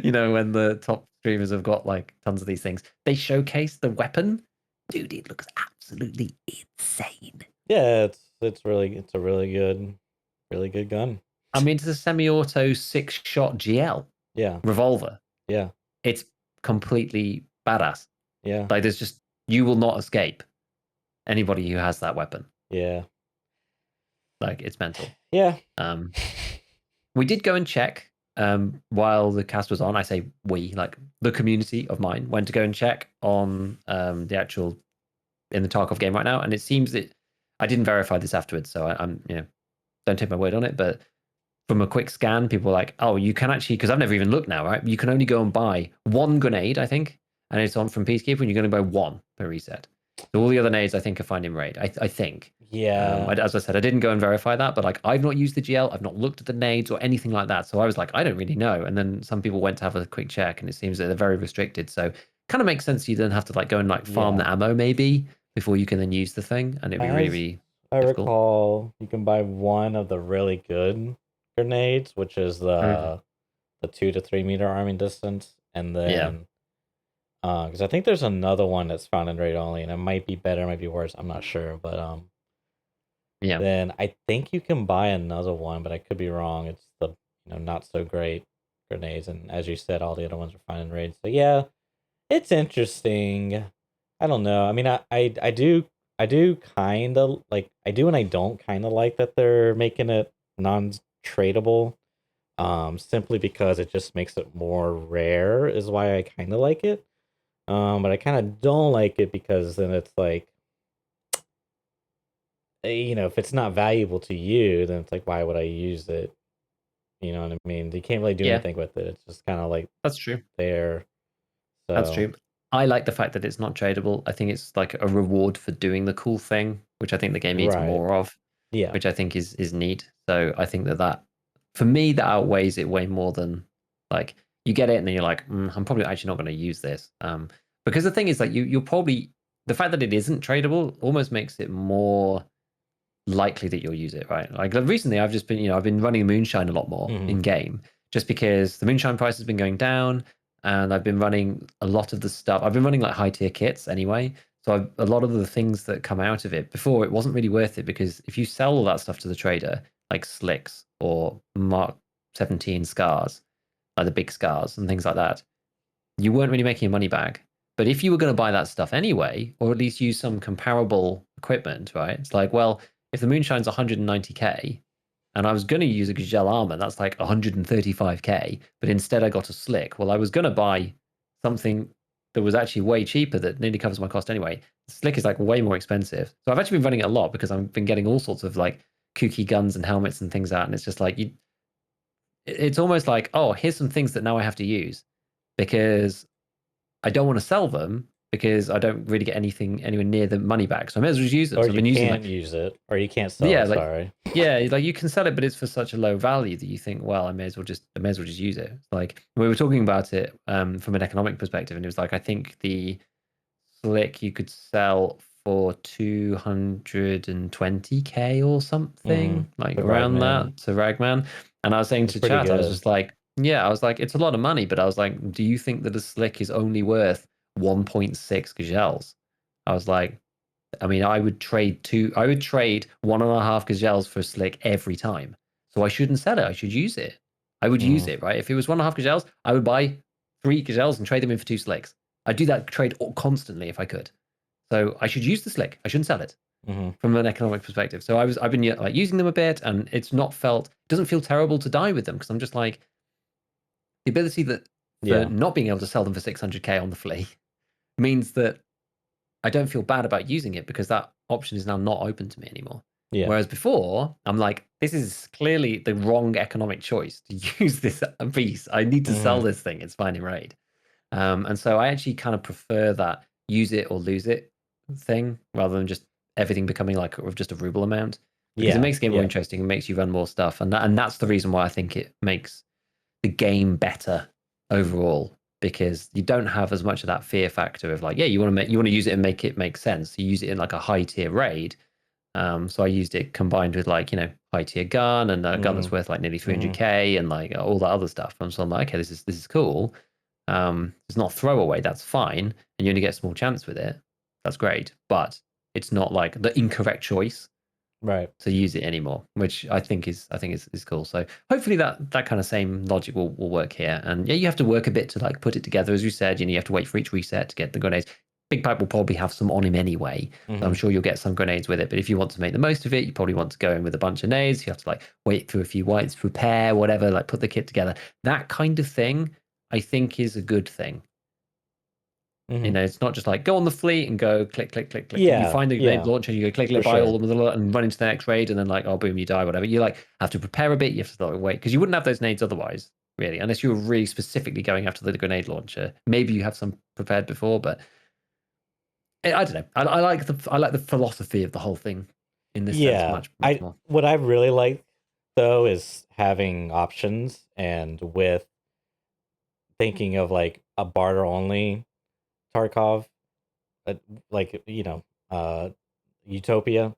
When the top streamers have got like tons of these things, they showcase the weapon. Dude, it looks absolutely insane. Yeah, it's a really good gun. I mean, it's a semi-auto 6-shot GL. Yeah. Revolver. Yeah. It's completely badass. Yeah. Like you will not escape anybody who has that weapon. Yeah. Like it's mental. Yeah. We did go and check while the cast was on. I say we, like the community of mine, went to go and check on the actual in the Tarkov game right now, and it seems that I didn't verify this afterwards, so I'm don't take my word on it, but from a quick scan, people were like, oh, you can actually, because I've never even looked now, right? You can only go and buy one grenade, I think, and it's on from Peacekeeper, and you're going to buy one per reset. So all the other nades, I think, are fine in raid. I think. Yeah. As I said, I didn't go and verify that, but like I've not used the GL, I've not looked at the nades or anything like that. So I was like, I don't really know. And then some people went to have a quick check, and it seems that they're very restricted. So kind of makes sense you then have to like go and like farm the ammo maybe before you can then use the thing, and it'd be really I recall you can buy one of the really good grenades, which is the 2 to 3 meter arming distance, and then because I think there's another one that's found in raid only, and it might be better, it might be worse. I'm not sure, but then I think you can buy another one, but I could be wrong. It's the not so great grenades, and as you said, all the other ones are found in raid. So yeah, it's interesting. I don't know. I mean, I do kind of like, I do and I don't kind of like that they're making it non-tradable, simply because it just makes it more rare is why I kind of like it. But I kind of don't like it because then it's like, if it's not valuable to you, then it's like, why would I use it? You know what I mean? You can't really do anything with it. It's just kind of like, that's true. There. So. That's true. I like the fact that it's not tradable. I think it's like a reward for doing the cool thing, which I think the game needs more of. Yeah. Which I think is neat. So I think that for me, that outweighs it way more than like you get it and then you're like, I'm probably actually not going to use this. Because the thing is like you're probably, the fact that it isn't tradable almost makes it more likely that you'll use it, right? Like recently I've just been, I've been running Moonshine a lot more in game just because the Moonshine price has been going down. And I've been running a lot of the stuff. I've been running like high tier kits anyway. So a lot of the things that come out of it before, it wasn't really worth it because if you sell all that stuff to the trader, like slicks or Mark 17 scars, like the big scars and things like that, you weren't really making your money back. But if you were going to buy that stuff anyway, or at least use some comparable equipment, right? It's like, well, if the Moonshine's 190k, and I was going to use a gel armor, that's like 135k, but instead I got a slick. Well, I was going to buy something that was actually way cheaper that nearly covers my cost anyway. Slick is like way more expensive. So I've actually been running it a lot because I've been getting all sorts of like kooky guns and helmets and things out. And it's just like, it's almost like, oh, here's some things that now I have to use because I don't want to sell them because I don't really get anything anywhere near the money back. So I may as well just use it. Or so you can't use it, or you can't sell it, sorry. Yeah, like you can sell it, but it's for such a low value that you think, well, I may as well just use it. Like we were talking about it from an economic perspective, and it was like I think the slick you could sell for 220k or something, like around that to Ragman. And I was saying to chat, I was just like, yeah, I was like, it's a lot of money, but I was like, do you think that a slick is only worth 1.6 gazelles? I was like, I mean, I would trade 1.5 gazelles for a slick every time. So I shouldn't sell it. I should use it. I would use it, right? If it was 1.5 gazelles, I would buy 3 gazelles and trade them in for 2 slicks. I'd do that trade constantly if I could. So I should use the slick. I shouldn't sell it from an economic perspective. So I've been like using them a bit, and it doesn't feel terrible to die with them because I'm just like, the ability that not being able to sell them for 600k on the flea means that I don't feel bad about using it because that option is now not open to me anymore. Yeah. Whereas before, I'm like, this is clearly the wrong economic choice to use this piece. I need to sell this thing. It's fine in raid. And so I actually kind of prefer that use it or lose it thing rather than just everything becoming like just a ruble amount. Because it makes the game more interesting and makes you run more stuff. And that's the reason why I think it makes the game better overall. because you don't have as much of that fear factor of like, yeah, you want to use it and make it make sense. You use it in like a high tier raid. So I used it combined with like, high tier gun and a gun that's worth like nearly 300k and like all that other stuff. And so I'm like, okay, this is cool. It's not throwaway. That's fine, and you only get a small chance with it. That's great, but it's not like the incorrect choice, right, to use it anymore, which I think is cool. So hopefully that kind of same logic will work here. And yeah, you have to work a bit to like put it together, as you said. You have to wait for each reset to get the grenades. Big Pipe will probably have some on him anyway. So I'm sure you'll get some grenades with it. But if you want to make the most of it, you probably want to go in with a bunch of nades. You have to like wait through a few whites, prepare, whatever, like put the kit together. That kind of thing, I think, is a good thing. It's not just like go on the fleet and go click, click, click, click. Yeah, You find the grenade launcher, you go click, click, buy all of them and run into the next raid, and then like, oh, boom, you die, whatever. You like have to prepare a bit. You have to start wait because you wouldn't have those nades otherwise, really, unless you were really specifically going after the grenade launcher. Maybe you have some prepared before, but I don't know. I like the philosophy of the whole thing in this sense much more. What I really like though is having options, and with thinking of like a barter only Tarkov, like Utopia.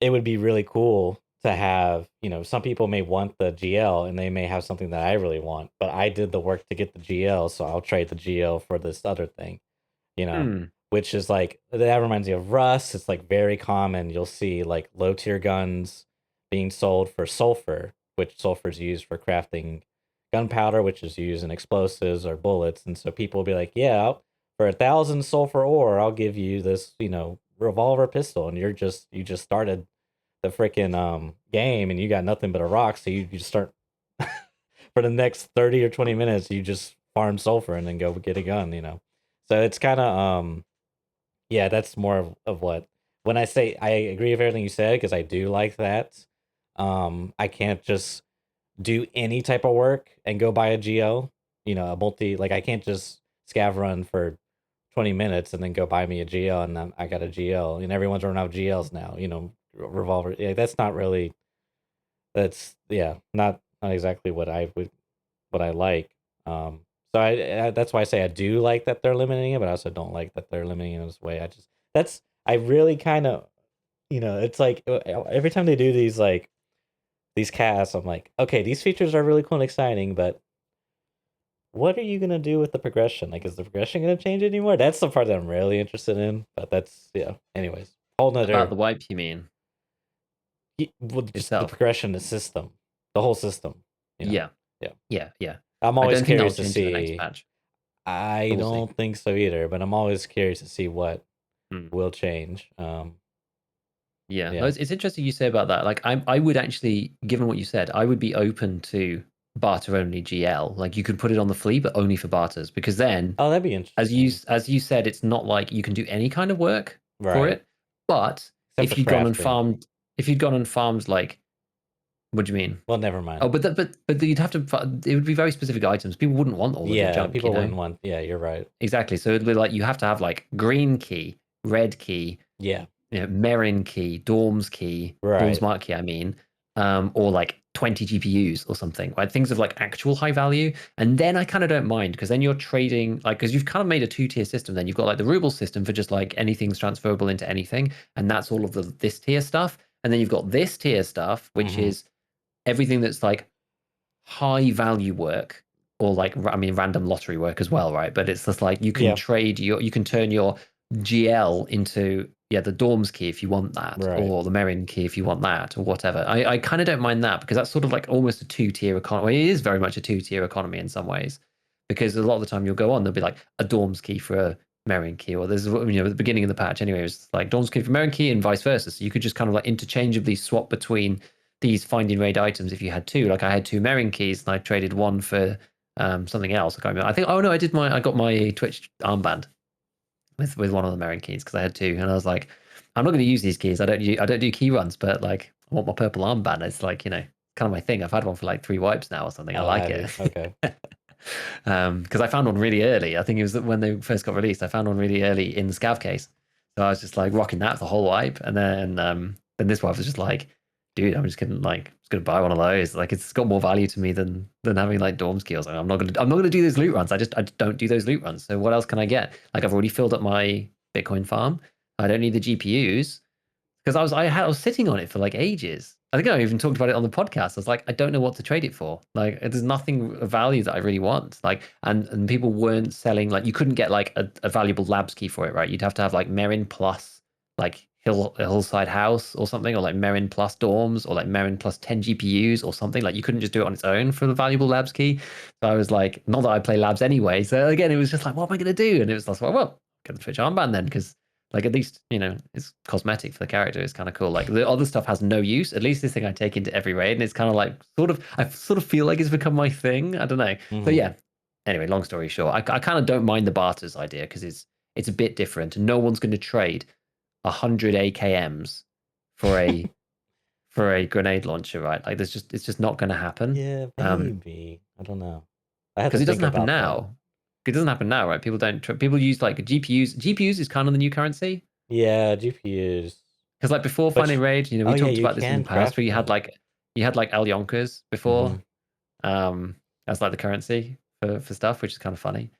It would be really cool to have, some people may want the GL and they may have something that I really want, but I did the work to get the GL, so I'll trade the GL for this other thing. Which is like, that reminds me of Rust. It's like very common. You'll see like low tier guns being sold for sulfur, which sulfur is used for crafting gunpowder, which is used in explosives or bullets. And so people will be like, yeah, for 1,000 sulfur ore, I'll give you this, revolver pistol. And you just started the freaking game and you got nothing but a rock. So you just start for the next 30 or 20 minutes, you just farm sulfur and then go get a gun, So it's kind of, yeah, that's more of what, when I say I agree with everything you said, because I do like that. I can't just do any type of work and go buy a GL, a multi, like I can't just scav run for 20 minutes and then go buy me a GL and then I got a GL and everyone's running out of GLs now, revolver. Yeah, that's not really, not exactly what I like. So I that's why I say I do like that they're limiting it, but I also don't like that they're limiting it in this way. I really kind of, it's like every time they do these casts, I'm like, okay, these features are really cool and exciting, but what are you gonna do with the progression? Like, is the progression gonna change anymore? That's the part that I'm really interested in. But that's anyways, whole nother about the wipe, you mean? Just the progression, the system, the whole system. Yeah. I'm always curious to see. The next patch. I don't think so either, but I'm always curious to see what will change. Yeah. No, it's interesting you say about that. Like, I would actually, given what you said, I would be open to barter only GL. Like, you could put it on the fleet, but only for barters, because then, that'd be interesting. As you said, it's not like you can do any kind of work for it. But except if you'd gone and farmed, like, what do you mean? Well, never mind. Oh, but you'd have to. It would be very specific items. People wouldn't want all of the junk. People wouldn't want. Yeah, you're right. Exactly. So it'd be like you have to have like green key, red key. Yeah. Merin key, Dorm's key, Dorm's mark key. I mean, or like 20 GPUs or something. Right? Things of like actual high value. And then I kind of don't mind because then you're trading like because you've kind of made a 2-tier system. Then you've got like the ruble system for just like anything's transferable into anything, and that's all of this tier stuff. And then you've got this tier stuff, which is everything that's like high value work or like random lottery work as well, right? But it's just like you can trade you can turn your GL into the Dorm's key if you want that, or the Merin key if you want that, or whatever. I kind of don't mind that because that's sort of like almost a 2-tier economy. It is very much a 2-tier economy in some ways, because a lot of the time you'll go on, there'll be like a Dorm's key for a Merin key, or there's at the beginning of the patch anyway, it was like Dorm's key for Merin key and vice versa. So you could just kind of like interchangeably swap between these finding raid items if you had two. Like I had 2 Merin keys and I traded one for something else. I can't remember. I think I got my Twitch armband with one of the Merin keys because I had 2, and I was like, I'm not going to use these keys. I don't do key runs, but like I want my purple armband. It's like kind of my thing. I've had one for like 3 wipes now or something. I like it. Okay. Because I found one really early. I think it was when they first got released. I found one really early in the Scav case, so I was just like rocking that for the whole wipe, and then this wipe was just like, dude, I'm just gonna buy one of those. Like, it's got more value to me than having like dorm skills. Like, I'm not gonna do those loot runs. I just don't do those loot runs. So what else can I get? Like, I've already filled up my Bitcoin farm. I don't need the GPUs because I was sitting on it for like ages. I think I even talked about it on the podcast. I was like, I don't know what to trade it for. Like, there's nothing of value that I really want. Like, and people weren't selling, like, you couldn't get like a valuable labs key for it, right? You'd have to have like Merin plus like Hillside House or something, or like Merin plus dorms, or like Merin plus 10 GPUs or something. Like, you couldn't just do it on its own for the valuable labs key. So I was like, not that I play labs anyway. So again, it was just like, what am I going to do? And it was like, well, get the Twitch armband then, because like, at least, it's cosmetic for the character. It's kind of cool. Like, the other stuff has no use. At least this thing I take into every raid, and it's kind of like I sort of feel like it's become my thing. I don't know. So yeah. Anyway, long story short, I kind of don't mind the barters idea because it's a bit different, and no one's going to trade 100 AKMs for a for a grenade launcher, right? Like, it's just not going to happen. Yeah, maybe. I don't know. Because it doesn't happen now. It doesn't happen now, right? People use like GPUs. GPUs is kind of the new currency. Yeah, GPUs. Because like before Finding Rage, we talked about this in the past, where you had like Al Yonkers before, as like the currency for stuff, which is kind of funny.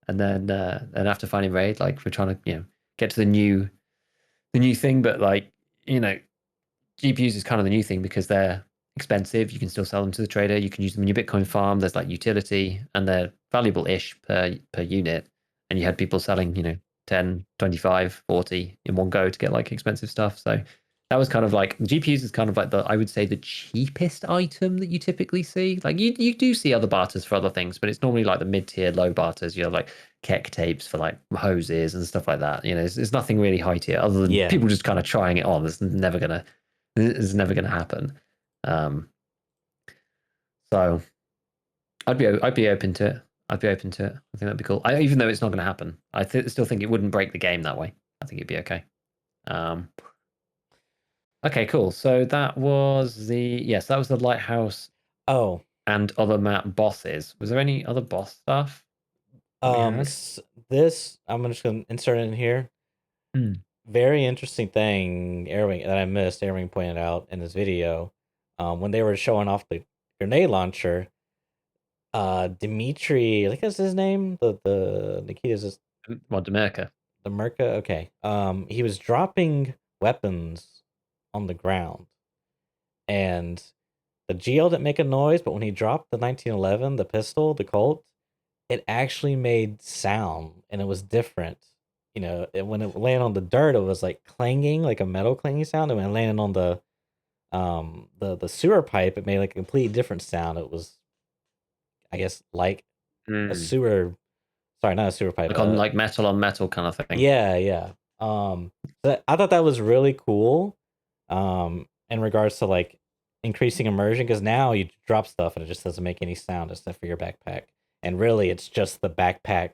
And then after Finding Raid, like, we're trying to get to the new thing, but like GPUs is kind of the new thing because they're expensive. You can still sell them to the trader. You can use them in your Bitcoin farm. There's like utility, and they're valuable-ish per unit. And you had people selling, 10, 25, 40 in one go to get like expensive stuff. So that was kind of like, GPUs is kind of like I would say the cheapest item that you typically see. Like, you do see other barters for other things, but it's normally like the mid-tier low barters, like Keck tapes for like hoses and stuff like that. It's nothing really high tier other than people just kind of trying it on. It's never gonna happen. So I'd be open to it. I think that'd be cool. Even though it's not going to happen, I still think it wouldn't break the game that way. I think it'd be okay. Okay, cool. So that was the Lighthouse. Oh, and other map bosses. Was there any other boss stuff? This I'm just gonna insert in here. Very interesting thing, Airwing, that I missed. Airwing pointed out in his video, when they were showing off the grenade launcher. Dimitri, I think that's his name. The Nikita's is Demirka. The Merca, okay. He was dropping weapons on the ground, and the GL didn't make a noise, but when he dropped the 1911, the pistol, the Colt, it actually made sound, and it was different. When it landed on the dirt, it was like clanging, like a metal clanging sound, and when it landed on the sewer pipe, it made like a completely different sound. It was, I guess, like a sewer. Sorry, not a sewer pipe. Like on like metal on metal kind of thing. Yeah. I thought that was really cool. In regards to like increasing immersion, because now you drop stuff and it just doesn't make any sound except for your backpack, and really it's just the backpack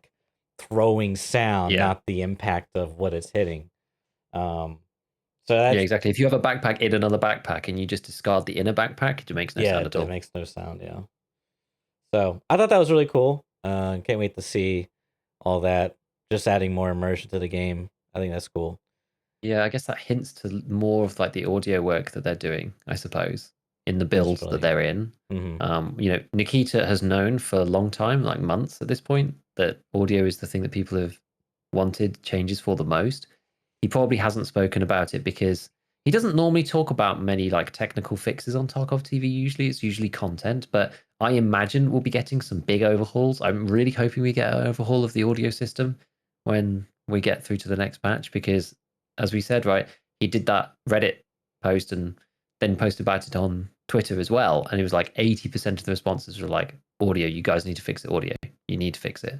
throwing sound, not the impact of what it's hitting. So that's, exactly. If you have a backpack in another backpack and you just discard the inner backpack, it makes no sound at all. It makes no sound. Yeah. So I thought that was really cool. Can't wait to see all that. Just adding more immersion to the game. I think that's cool. Yeah, I guess that hints to more of like the audio work that they're doing, I suppose, in the builds that they're in. Nikita has known for a long time, like months at this point, that audio is the thing that people have wanted changes for the most. He probably hasn't spoken about it because he doesn't normally talk about many like technical fixes on Tarkov TV. Usually it's usually content, but I imagine we'll be getting some big overhauls. I'm really hoping we get an overhaul of the audio system when we get through to the next patch, because as we said, right, he did that Reddit post and then posted about it on Twitter as well. And it was like 80% of the responses were like, audio, you guys need to fix the audio. You need to fix it.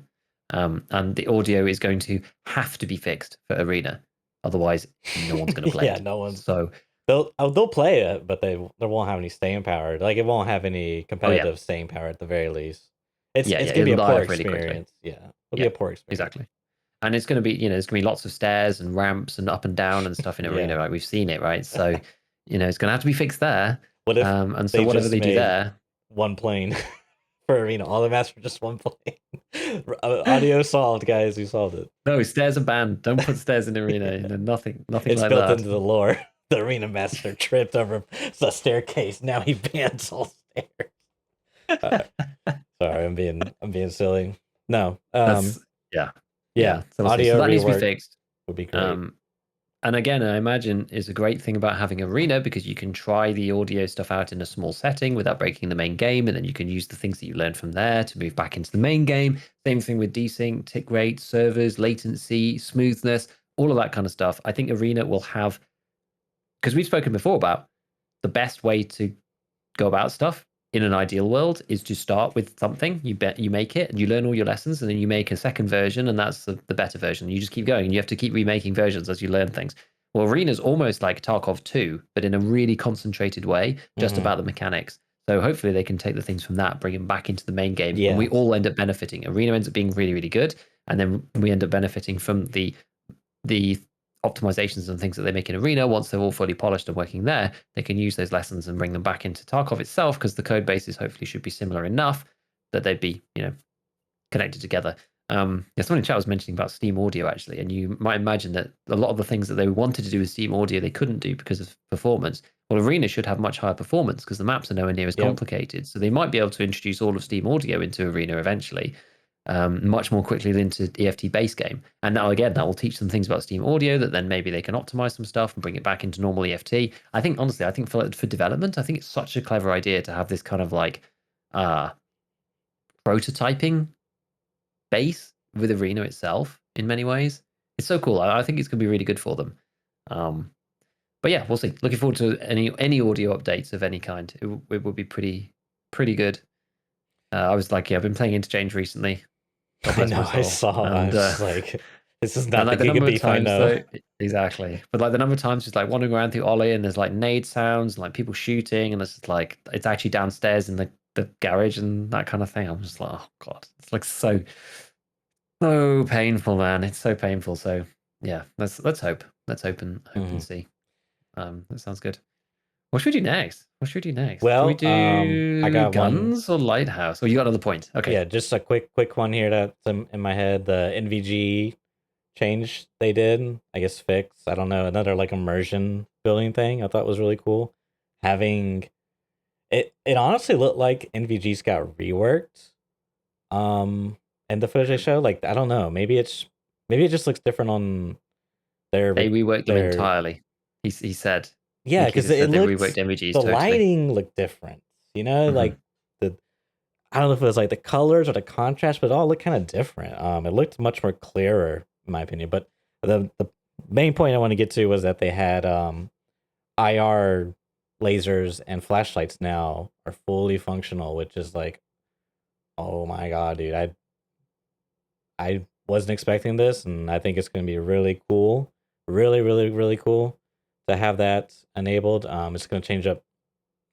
And the audio is going to have to be fixed for Arena. Otherwise, no one's going to play it. No one's. So they'll play it, but they won't have any staying power. Like, it won't have any competitive staying power at the very least. It's going to be a poor experience. It'll be a poor experience. Exactly. And it's going to be, there's going to be lots of stairs and ramps and up and down and stuff in Arena, right? We've seen it, right? So, it's going to have to be fixed there. What if and so whatever they do there, one plane for Arena, all the maps for just one plane. Audio solved, guys. We solved it. No, stairs are banned. Don't put stairs in Arena. Nothing it's like built that. into the lore. the arena master tripped over the staircase. Now he bans all stairs. Sorry, I'm being silly. No, That's yeah. So, we'll see. audio So that needs to be rework fixed. would be great. And again, I imagine is a great thing about having Arena because you can try the audio stuff out in a small setting without breaking the main game, and then you can use the things that you learned from there to move back into the main game. Same thing with desync, tick rate, servers, latency, smoothness, all of that kind of stuff. I think Arena will have, because we've spoken before about the best way to go about stuff in an ideal world is to start with something, you make it and you learn all your lessons, and then you make a second version, and that's the better version. You just keep going and you have to keep remaking versions as you learn things. Well, Arena's almost like Tarkov 2, but in a really concentrated way, just about the mechanics. So hopefully they can take the things from that, bring them back into the main game, and we all end up benefiting. Arena ends up being really, really good, and then we end up benefiting from the optimizations and things that they make in Arena. Once they're all fully polished and working there, they can use those lessons and bring them back into Tarkov itself, because the code bases hopefully should be similar enough that they'd be, connected together. Someone in chat was mentioning about Steam Audio actually, and you might imagine that a lot of the things that they wanted to do with Steam Audio they couldn't do because of performance. Well, Arena should have much higher performance because the maps are nowhere near as complicated. So they might be able to introduce all of Steam Audio into Arena eventually. Much more quickly than into EFT base game. And now again, that will teach them things about Steam Audio that then maybe they can optimize some stuff and bring it back into normal EFT. I think honestly, for development, I think it's such a clever idea to have this kind of like prototyping base with Arena itself in many ways. It's so cool. I think it's going to be really good for them. But yeah, we'll see. Looking forward to any audio updates of any kind. It would be pretty good. I was like, I've been playing Interchange recently. I know, I saw. And, I was like, this is not like the GigaBeef I know. Exactly. But like the number of times just like wandering around through Ollie and there's like nade sounds, and like people shooting, and it's just like, it's actually downstairs in the garage and that kind of thing. I'm just like, oh God, it's like so painful, man. It's so painful. So yeah, let's hope. Let's hope and see. That sounds good. What should we do next? Well, should we do I got guns or Lighthouse? Oh, you got another point. Okay. Yeah, just a quick one here that's in my head. The NVG change they did, I guess fix. I don't know, another like immersion building thing. I thought was really cool. Having it honestly looked like NVG's got reworked. And the footage they show, like I don't know, maybe it just looks different on their. They reworked them entirely. He said. Yeah, because it looked, the totally. Lighting looked different. Like I don't know if it was like the colors or the contrast, but it all looked kind of different. It looked much more clearer, in my opinion. But the main point I want to get to was that they had IR lasers and flashlights now are fully functional, which is like, oh my God, dude. I wasn't expecting this, and I think it's going to be really cool. Really, really, really cool to have that enabled. It's going to change up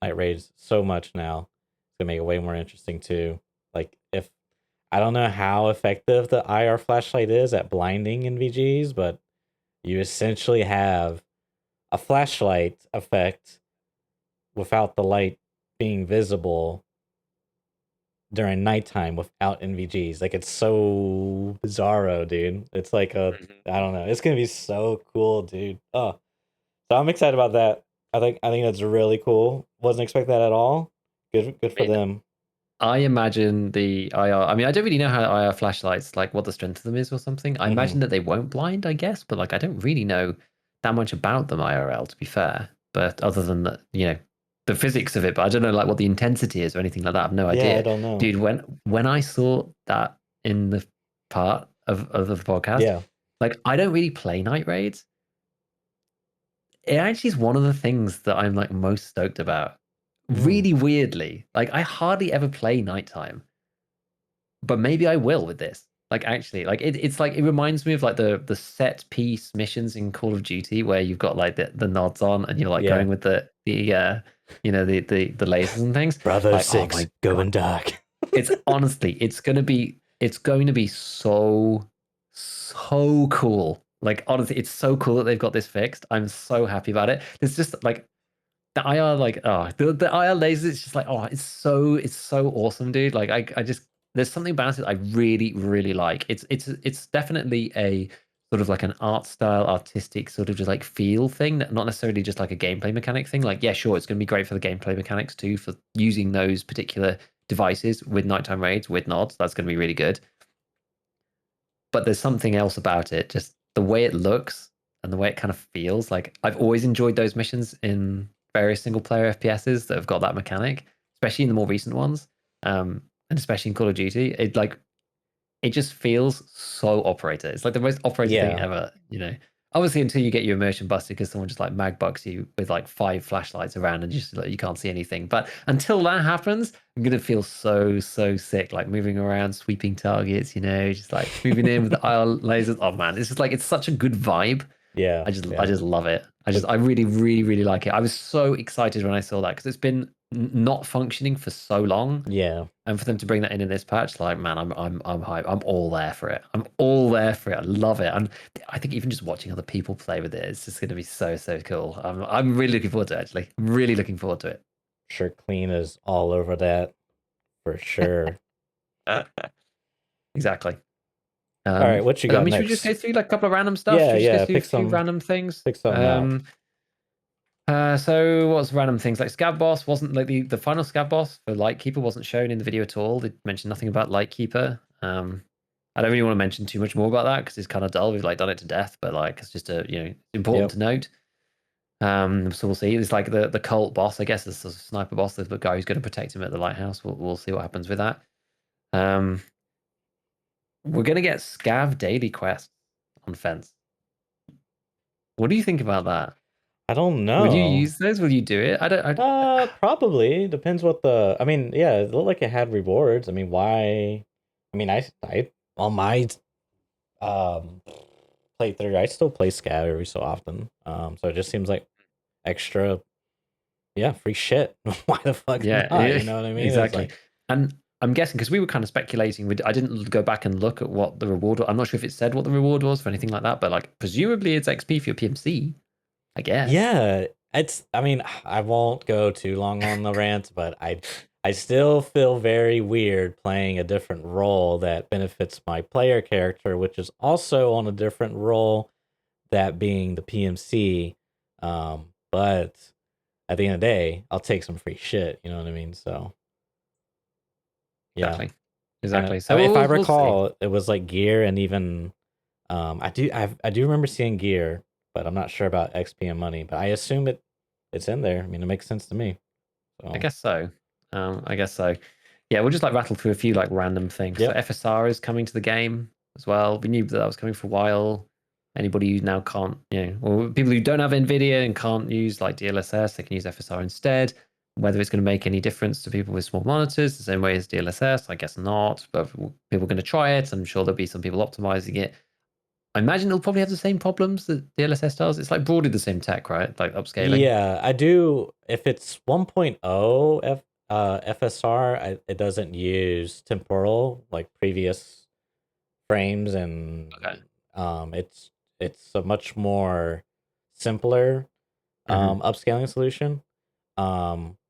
night raids so much now. It's going to make it way more interesting too. Like, if I don't know how effective the IR flashlight is at blinding NVGs, but you essentially have a flashlight effect without the light being visible during nighttime without NVGs. Like, it's so bizarro, dude. It's like I don't know. It's gonna be so cool, dude. Oh, so I'm excited about that. I think that's really cool. Wasn't expect that at all. Good for them. I imagine the IR. I mean, I don't really know how IR flashlights, like what the strength of them is or something. I imagine that they won't blind, I guess, but like I don't really know that much about them IRL, to be fair. But other than that, the physics of it, but I don't know like what the intensity is or anything like that. I have no idea. I don't know. Dude, when I saw that in the part of the podcast, like I don't really play night raids. It actually is one of the things that I'm like most stoked about. Really weirdly. Like I hardly ever play nighttime. But maybe I will with this. Like actually, like it's like it reminds me of like the set piece missions in Call of Duty where you've got like the nods on and you're like going with the lasers and things. Bravo like, 6 going dark. It's honestly, it's going to be so cool. Like honestly, it's so cool that they've got this fixed. I'm so happy about it. It's just like the IR, like the IR lasers. It's just like it's so awesome, dude. Like I just there's something about it I really, really like. It's definitely a sort of like an art style, artistic sort of just like feel thing, not necessarily just like a gameplay mechanic thing. Like, yeah, sure, it's going to be great for the gameplay mechanics too, for using those particular devices with nighttime raids, with nods. That's going to be really good. But there's something else about it, just the way it looks and the way it kind of feels. Like, I've always enjoyed those missions in various single player FPSs that have got that mechanic, especially in the more recent ones, and especially in Call of Duty. It just feels so operator. It's like the most operator thing ever, you know. Obviously, until you get your immersion busted because someone just like mag bugs you with like 5 flashlights around and just like you can't see anything. But until that happens, I'm gonna feel so sick, like moving around, sweeping targets, you know, just like moving in with the IR lasers. Oh man, it's just like it's such a good vibe. Yeah, I just love it. I really like it. I was so excited when I saw that because it's been not functioning for so long. Yeah. And for them to bring that in this patch, like, man, I'm hyped. I'm all there for it. I'm all there for it. I love it. And I think even just watching other people play with it, it's just going to be so cool. I'm really looking forward to it. Actually, I'm really looking forward to it. Sure, Clean is all over that for sure. Exactly. All right, what you got next? Should we just go through like a couple of random stuff? Yeah, Should we yeah. just go through a few random things? Pick something out. So what's random things like Scav boss wasn't like the final Scav boss for Lightkeeper wasn't shown in the video at all. They mentioned nothing about Lightkeeper. I don't really want to mention too much more about that because it's kind of dull. We've like done it to death, but like it's just important to note. So we'll see. It's like the cult boss, I guess, the sniper boss, the guy who's going to protect him at the lighthouse. We'll see what happens with that. We're going to get Scav daily quests on Fence. What do you think about that? I don't know. Would you use those? Will you do it? I don't. Probably depends what the. I mean, yeah, it looked like it had rewards. I mean, why? I mean, I on my playthrough, I still play Scav every so often. So it just seems like extra, free shit. Why the fuck not? You know what I mean? Exactly. Like, and I'm guessing because we were kind of speculating. I didn't go back and look at what the reward was. I'm not sure if it said what the reward was for anything like that, but like presumably it's XP for your PMC, I guess. Yeah, I mean, I won't go too long on the rant, but I still feel very weird playing a different role that benefits my player character, which is also on a different role, that being the PMC. But at the end of the day, I'll take some free shit. You know what I mean? So yeah, exactly. So if I recall, it was like gear and even I do remember seeing gear, but I'm not sure about XP and money. But I assume it's in there. I mean, it makes sense to me. So. I guess so. Yeah, we'll just like rattle through a few like random things. Yep. So FSR is coming to the game as well. We knew that was coming for a while. Anybody who now can't, or people who don't have NVIDIA and can't use like DLSS, they can use FSR instead. Whether it's going to make any difference to people with small monitors, the same way as DLSS, I guess not. But people are going to try it. I'm sure there'll be some people optimizing it. I imagine it'll probably have the same problems that DLSS does. It's like broadly the same tech, right? Like upscaling. Yeah, I do. If it's 1.0 FSR, it doesn't use temporal like previous frames, and it's a much more simpler upscaling solution,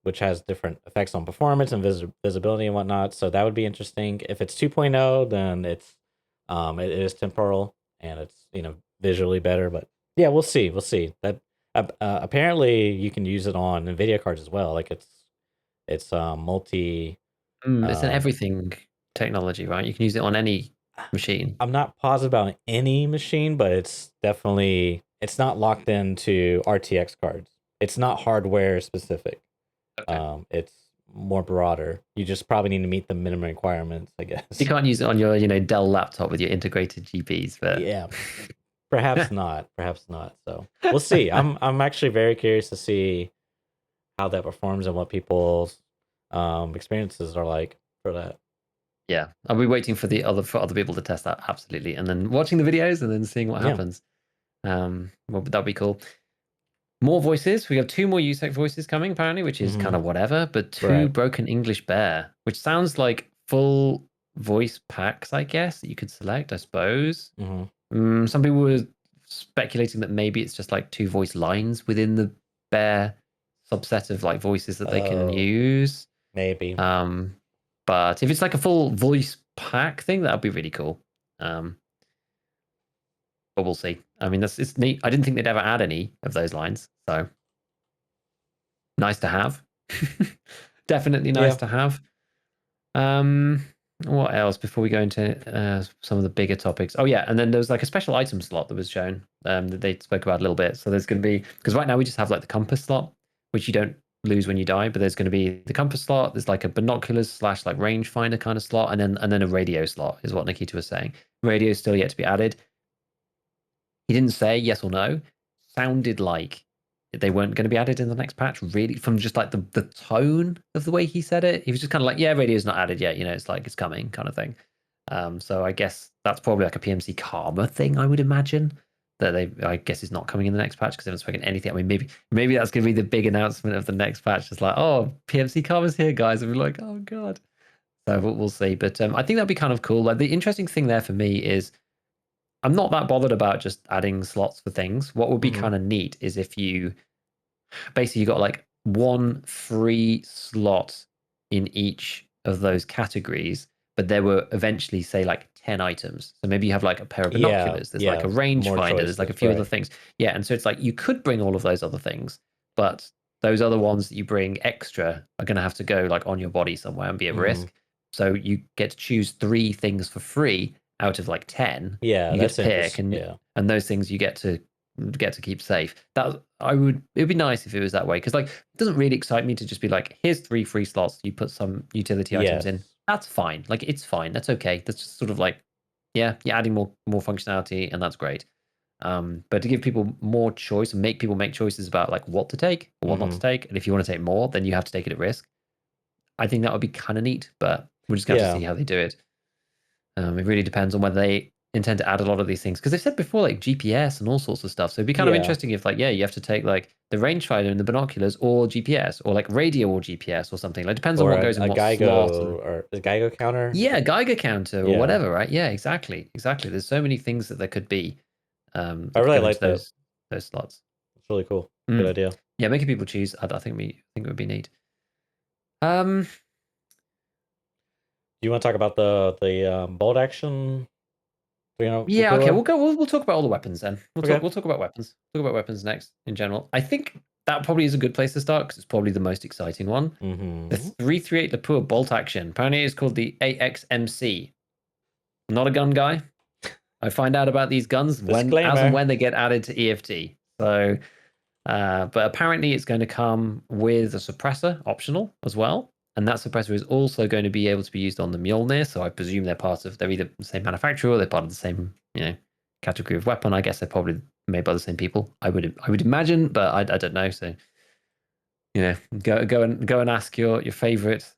which has different effects on performance and visibility and whatnot. So that would be interesting. If it's 2.0, then it is temporal and it's visually better. But yeah, we'll see. That apparently you can use it on NVIDIA cards as well. Like it's multi. It's an everything technology, right? You can use it on any machine. I'm not positive about any machine, but it's not locked into RTX cards. It's not hardware specific. Okay. It's more broader. You just probably need to meet the minimum requirements, I guess. You can't use it on your Dell laptop with your integrated GPs, but yeah, perhaps not. So we'll see. I'm actually very curious to see how that performs and what people's experiences are like for that. Yeah, I'll be waiting for other people to test that, absolutely, and then watching the videos and then seeing what happens. Well, that'd be cool. More voices. We have 2 more USEC voices coming, apparently, which is kind of whatever, but 2 Broken English Bear, which sounds like full voice packs, I guess, that you could select, I suppose. Some people were speculating that maybe it's just like 2 voice lines within the Bear subset of like voices that they can use. Maybe. But if it's like a full voice pack thing, that would be really cool. but we'll see. I mean, it's neat. I didn't think they'd ever add any of those lines, so nice to have. Definitely nice to have. What else before we go into some of the bigger topics? Oh yeah, and then there was like a special item slot that was shown that they spoke about a little bit. So there's going to be, because right now we just have like the compass slot, which you don't lose when you die, but there's going to be the compass slot. There's like a binoculars / like rangefinder kind of slot, and then a radio slot is what Nikita was saying. Radio is still yet to be added. He didn't say yes or no. Sounded like they weren't going to be added in the next patch, really, from just like the tone of the way he said it. He was just kind of like, yeah, radio's not added yet, it's like it's coming kind of thing. So I guess that's probably like a PMC Karma thing, I would imagine, that I guess is not coming in the next patch because they haven't spoken anything. I mean, maybe that's going to be the big announcement of the next patch. It's like, oh, PMC Karma's here, guys, and we're like, oh god. So we'll see. But I think that'd be kind of cool. Like the interesting thing there for me is I'm not that bothered about just adding slots for things. What would be kind of neat is if you basically got like one free slot in each of those categories, but there were eventually say like 10 items. So maybe you have like a pair of binoculars, there's like a rangefinder, there's like a few other things. Yeah, and so it's like you could bring all of those other things, but those other ones that you bring extra are going to have to go like on your body somewhere and be at risk. So you get to choose 3 things for free out of like 10. Yeah, you get to pick, and those things you get to keep safe. It would be nice if it was that way, because like it doesn't really excite me to just be like, here's 3 free slots, you put some utility items in. That's fine. Like it's fine. That's okay. That's just sort of like, yeah, you're adding more functionality, and that's great. But to give people more choice and make people make choices about like what to take or what not to take, and if you want to take more, then you have to take it at risk. I think that would be kind of neat, but we're just going to have to see how they do it. It really depends on whether they intend to add a lot of these things, because they've said before like GPS and all sorts of stuff. So it'd be kind of interesting if like, you have to take like the rangefinder and the binoculars or GPS, or like radio or GPS or something. Like depends on what goes in what slot. Or a Geiger counter. Yeah, Geiger counter or whatever, right? Yeah, exactly. There's so many things that there could be. I really like those slots. It's really cool. Good idea. Yeah, making people choose. I think it would be neat. Do you want to talk about the bolt action? Yeah, okay. We'll talk about all the weapons then. We'll talk about weapons. Talk about weapons next in general. I think that probably is a good place to start because it's probably the most exciting one. The 338 Lapua bolt action. Apparently, it's called the AXMC. I'm not a gun guy. I find out about these guns as and when they get added to EFT. So, but apparently, it's going to come with a suppressor, optional as well. And that suppressor is also going to be able to be used on the Mjolnir. So I presume they're either the same manufacturer or they're part of the same, category of weapon. I guess they're probably made by the same people. I would imagine, but I don't know. So, go and ask your favorite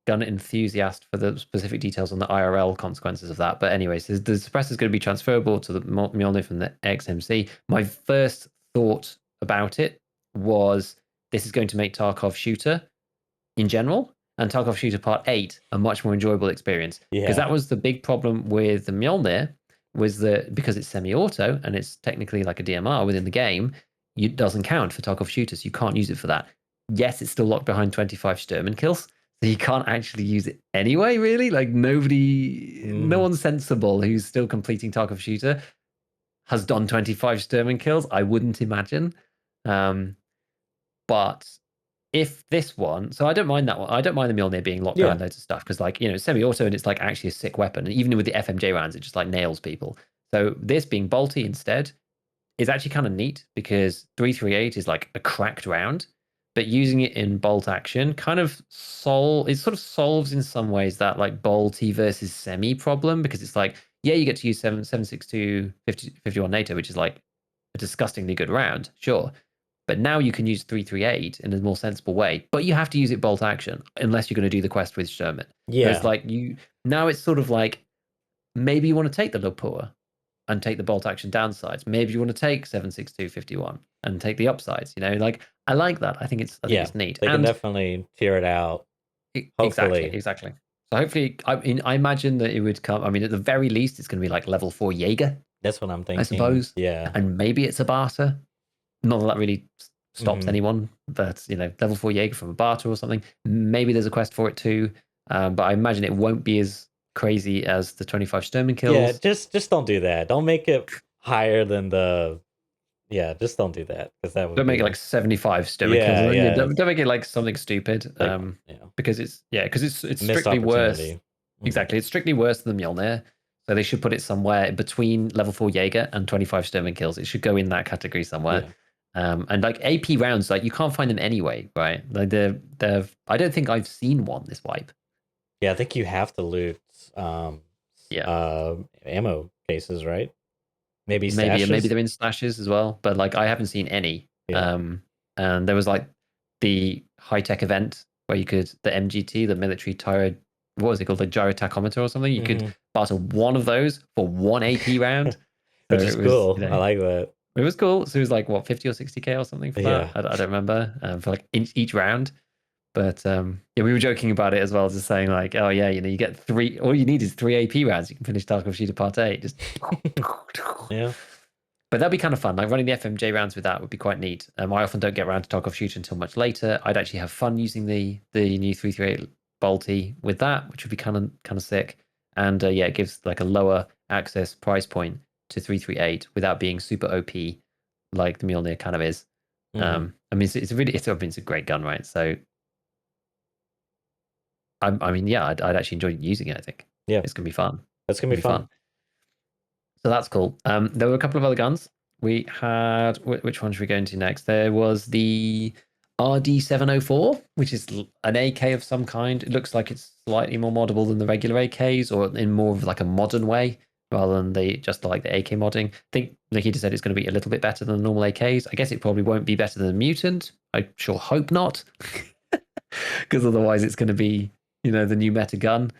gun enthusiast for the specific details on the IRL consequences of that. But anyways, the suppressor is going to be transferable to the Mjolnir from the XMC. My first thought about it was this is going to make Tarkov Shooter in general and Tarkov Shooter Part 8 a much more enjoyable experience. Because that was the big problem with the Mjolnir, was that because it's semi-auto and it's technically like a DMR within the game, it doesn't count for Tarkov shooters. You can't use it for that. Yes, it's still locked behind 25 Sturman kills, so you can't actually use it anyway, really. Like no one sensible who's still completing Tarkov Shooter has done 25 Sturman kills, I wouldn't imagine. But if this one, so I don't mind that one. I don't mind the Mjolnir being locked behind loads of stuff because, like, it's semi-auto and it's like actually a sick weapon. And even with the FMJ rounds, it just like nails people. So this being bolty instead is actually kind of neat because 338 is like a cracked round, but using it in bolt action kind of solves in some ways that like bolty versus semi problem, because it's like, you get to use 7.62 51 NATO, which is like a disgustingly good round, sure. But now you can use 338 in a more sensible way, but you have to use it bolt action unless you're going to do the quest with Sherman. Yeah. It's like now it's sort of like, maybe you want to take the Lapua and take the bolt action downsides. Maybe you want to take 7.62 51 and take the upsides. Like I like that. I think it's neat. They can definitely tear it out. Exactly. So hopefully, I imagine that it would come. I mean, at the very least, it's going to be like level 4 Jaeger. That's what I'm thinking. I suppose. Yeah. And maybe it's a barter. Not that really stops anyone, but level 4 Jaeger from a barter or something. Maybe there's a quest for it too, but I imagine it won't be as crazy as the 25 Sturman kills. Yeah, just don't do that. Don't make it higher than the. Yeah, just don't do that because that would Don't make it be like 75 stomach kills. yeah, yeah. Don't make it like something stupid. Like Because it's missed strictly worse. opportunity. Exactly, it's strictly worse than the Mjolnir. So they should put it somewhere between level 4 Jaeger and 25 stomach kills. It should go in that category somewhere. And like AP rounds, like you can't find them anyway, right? Like they're I don't think I've seen one this wipe. Yeah, I think you have to loot ammo cases, right? Maybe Maybe stashes. they're in stashes as well, but like I haven't seen any. Yeah. And there was like the high tech event where you could the MGT, the military gyro, what was it called, the gyro tachometer or something? You could barter one of those for one AP round, which is cool. I like that. It was cool. So it was like what 50 or 60k or something for that. I don't remember for like each round. But yeah, we were joking about it as well, just saying like, oh yeah, you get 3. All you need is 3 AP rounds. You can finish Tarkov Shooter Part 8. Just yeah. But that'd be kind of fun. Like running the FMJ rounds with that would be quite neat. I often don't get around to Tarkov Shooter until much later. I'd actually have fun using the new 338 Bolty with that, which would be kind of sick. And yeah, it gives like a lower access price point to 338 without being super OP like the Mjolnir kind of is. I mean, it's a great gun, right? So I mean, yeah, I'd actually enjoy using it. I think it's gonna be fun. That's gonna be fun. So that's cool. There were a couple of other guns. We had which one should we go into next? There was the RD704, which is an AK of some kind. It looks like it's slightly more moddable than the regular AKs, or in more of like a modern way rather than just like the AK modding. I think Nikita said it's going to be a little bit better than the normal AKs. I guess it probably won't be better than the Mutant. I sure hope not, because otherwise it's going to be the new meta gun.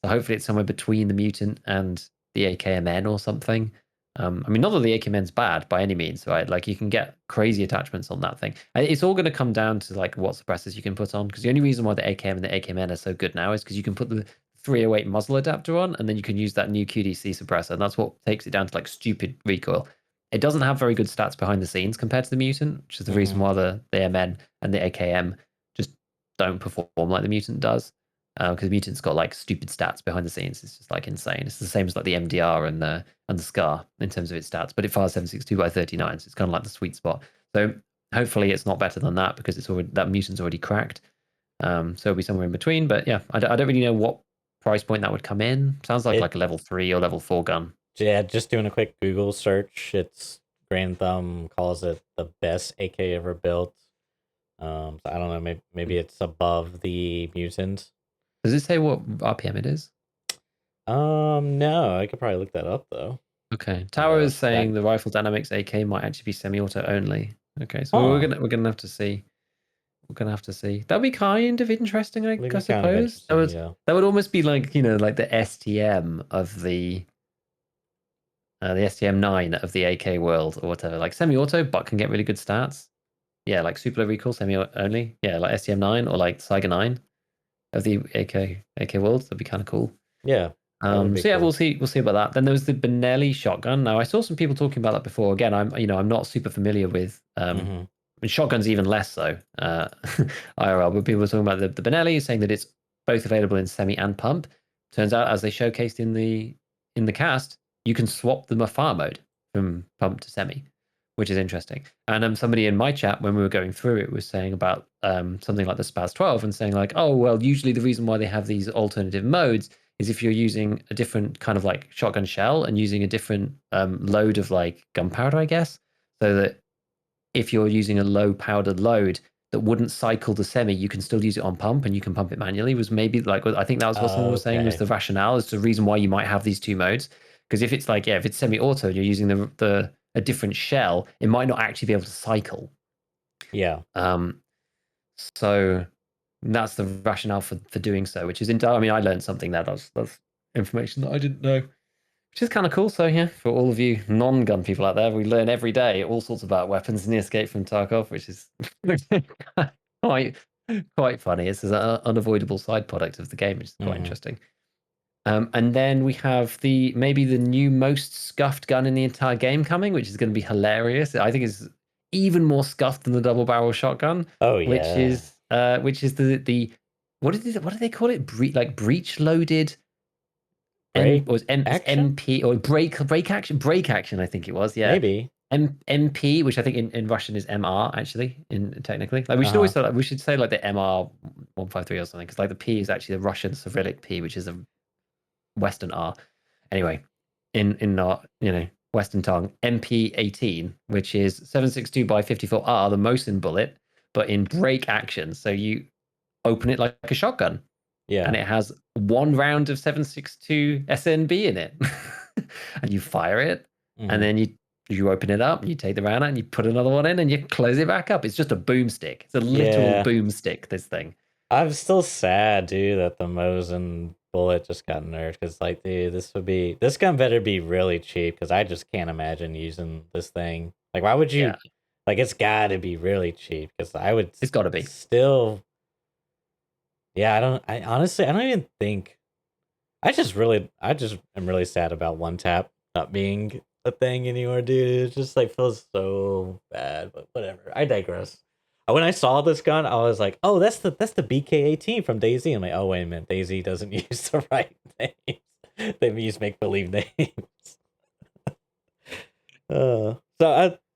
So hopefully it's somewhere between the Mutant and the AKMN or something. I mean, not that the AKMN's bad by any means, right? Like you can get crazy attachments on that thing. It's all going to come down to like what suppressors you can put on, because the only reason why the AKM and the AKMN are so good now is because you can put the 308 muzzle adapter on, and then you can use that new QDC suppressor, and that's what takes it down to like stupid recoil. It doesn't have very good stats behind the scenes compared to the Mutant, which is the reason why the MN and the AKM just don't perform like the Mutant does. Because the Mutant's got like stupid stats behind the scenes. It's just like insane. It's the same as like the MDR and the Scar in terms of its stats, but it fires 762 by 39, so it's kind of like the sweet spot. So hopefully it's not better than that, because that Mutant's already cracked. So it'll be somewhere in between. But yeah, I don't really know what price point that would come in. Sounds like a level 3 or level 4 gun. Yeah, just doing a quick Google search. It's Grand Thumb calls it the best AK ever built. So I don't know. Maybe it's above the Mutant. Does it say what RPM it is? No, I could probably look that up though. Okay, Tower is saying the Rifle Dynamics AK might actually be semi-auto only. Okay, so we're gonna have to see. We're gonna have to see. That'd be kind of interesting, I suppose. That would almost be like like the STM of the STM 9 of the AK world or whatever. Like semi-auto, but can get really good stats. Yeah, like super low recoil, semi-only. Yeah, like STM 9 or like Saiga 9 of the AK world. That'd be kind of cool. Yeah. So yeah, cool. We'll see about that. Then there was the Benelli shotgun. Now I saw some people talking about that before. Again, I'm not super familiar with shotguns, even less so IRL. But people were talking about the Benelli, saying that it's both available in semi and pump. Turns out, as they showcased in the cast, you can swap the fire mode from pump to semi, which is interesting. And somebody in my chat, when we were going through it, was saying about something like the Spaz 12 and saying like, oh, well, usually the reason why they have these alternative modes is if you're using a different kind of like shotgun shell and using a different load of like gunpowder, I guess. So that if you're using a low powdered load that wouldn't cycle the semi, you can still use it on pump and you can pump it manually. Was maybe like, I think that was what someone was saying was the rationale as to the reason why you might have these two modes. Because if it's like, if it's semi-auto and you're using a different shell, it might not actually be able to cycle. Yeah. So that's the rationale for doing so, which is I mean, I learned something there. That's information that I didn't know, which is kind of cool. So yeah, for all of you non-gun people out there, we learn every day all sorts about weapons in the Escape from Tarkov, which is quite funny. It's an unavoidable side product of the game, which is quite interesting. And then we have maybe the new most scuffed gun in the entire game coming, which is going to be hilarious. I think it's even more scuffed than the double barrel shotgun. Oh yeah. Which is the what do they call it? Breech loaded MP or break action, I think it was. Yeah. Maybe. MP, which I think in Russian is MR actually, in technically. Like we should always say, like, we should say like the MR 153 or something, because like the P is actually the Russian Cyrillic P, which is a Western R. Anyway, in our Western tongue, MP18, which is 7.62 by 54R, the Mosin bullet, but in break action. So you open it like a shotgun. Yeah. And it has one round of 7.62 SNB in it. And you fire it, and then you open it up, you take the round out, and you put another one in, and you close it back up. It's just a boomstick. It's a literal boomstick, this thing. I'm still sad, dude, that the Mosin bullet just got nerfed, because, like, dude, this gun better be really cheap, because I just can't imagine using this thing. Like, why would you? Like, it's got to be really cheap, because I would. It's got to be still. Yeah, I honestly don't even think. I just am really sad about one tap not being a thing anymore, dude. It just like feels so bad, but whatever. I digress. When I saw this gun, I was like, "Oh, that's the BK-18 from DayZ." I'm like, "Oh, wait a minute, DayZ doesn't use the right names. They use make-believe names."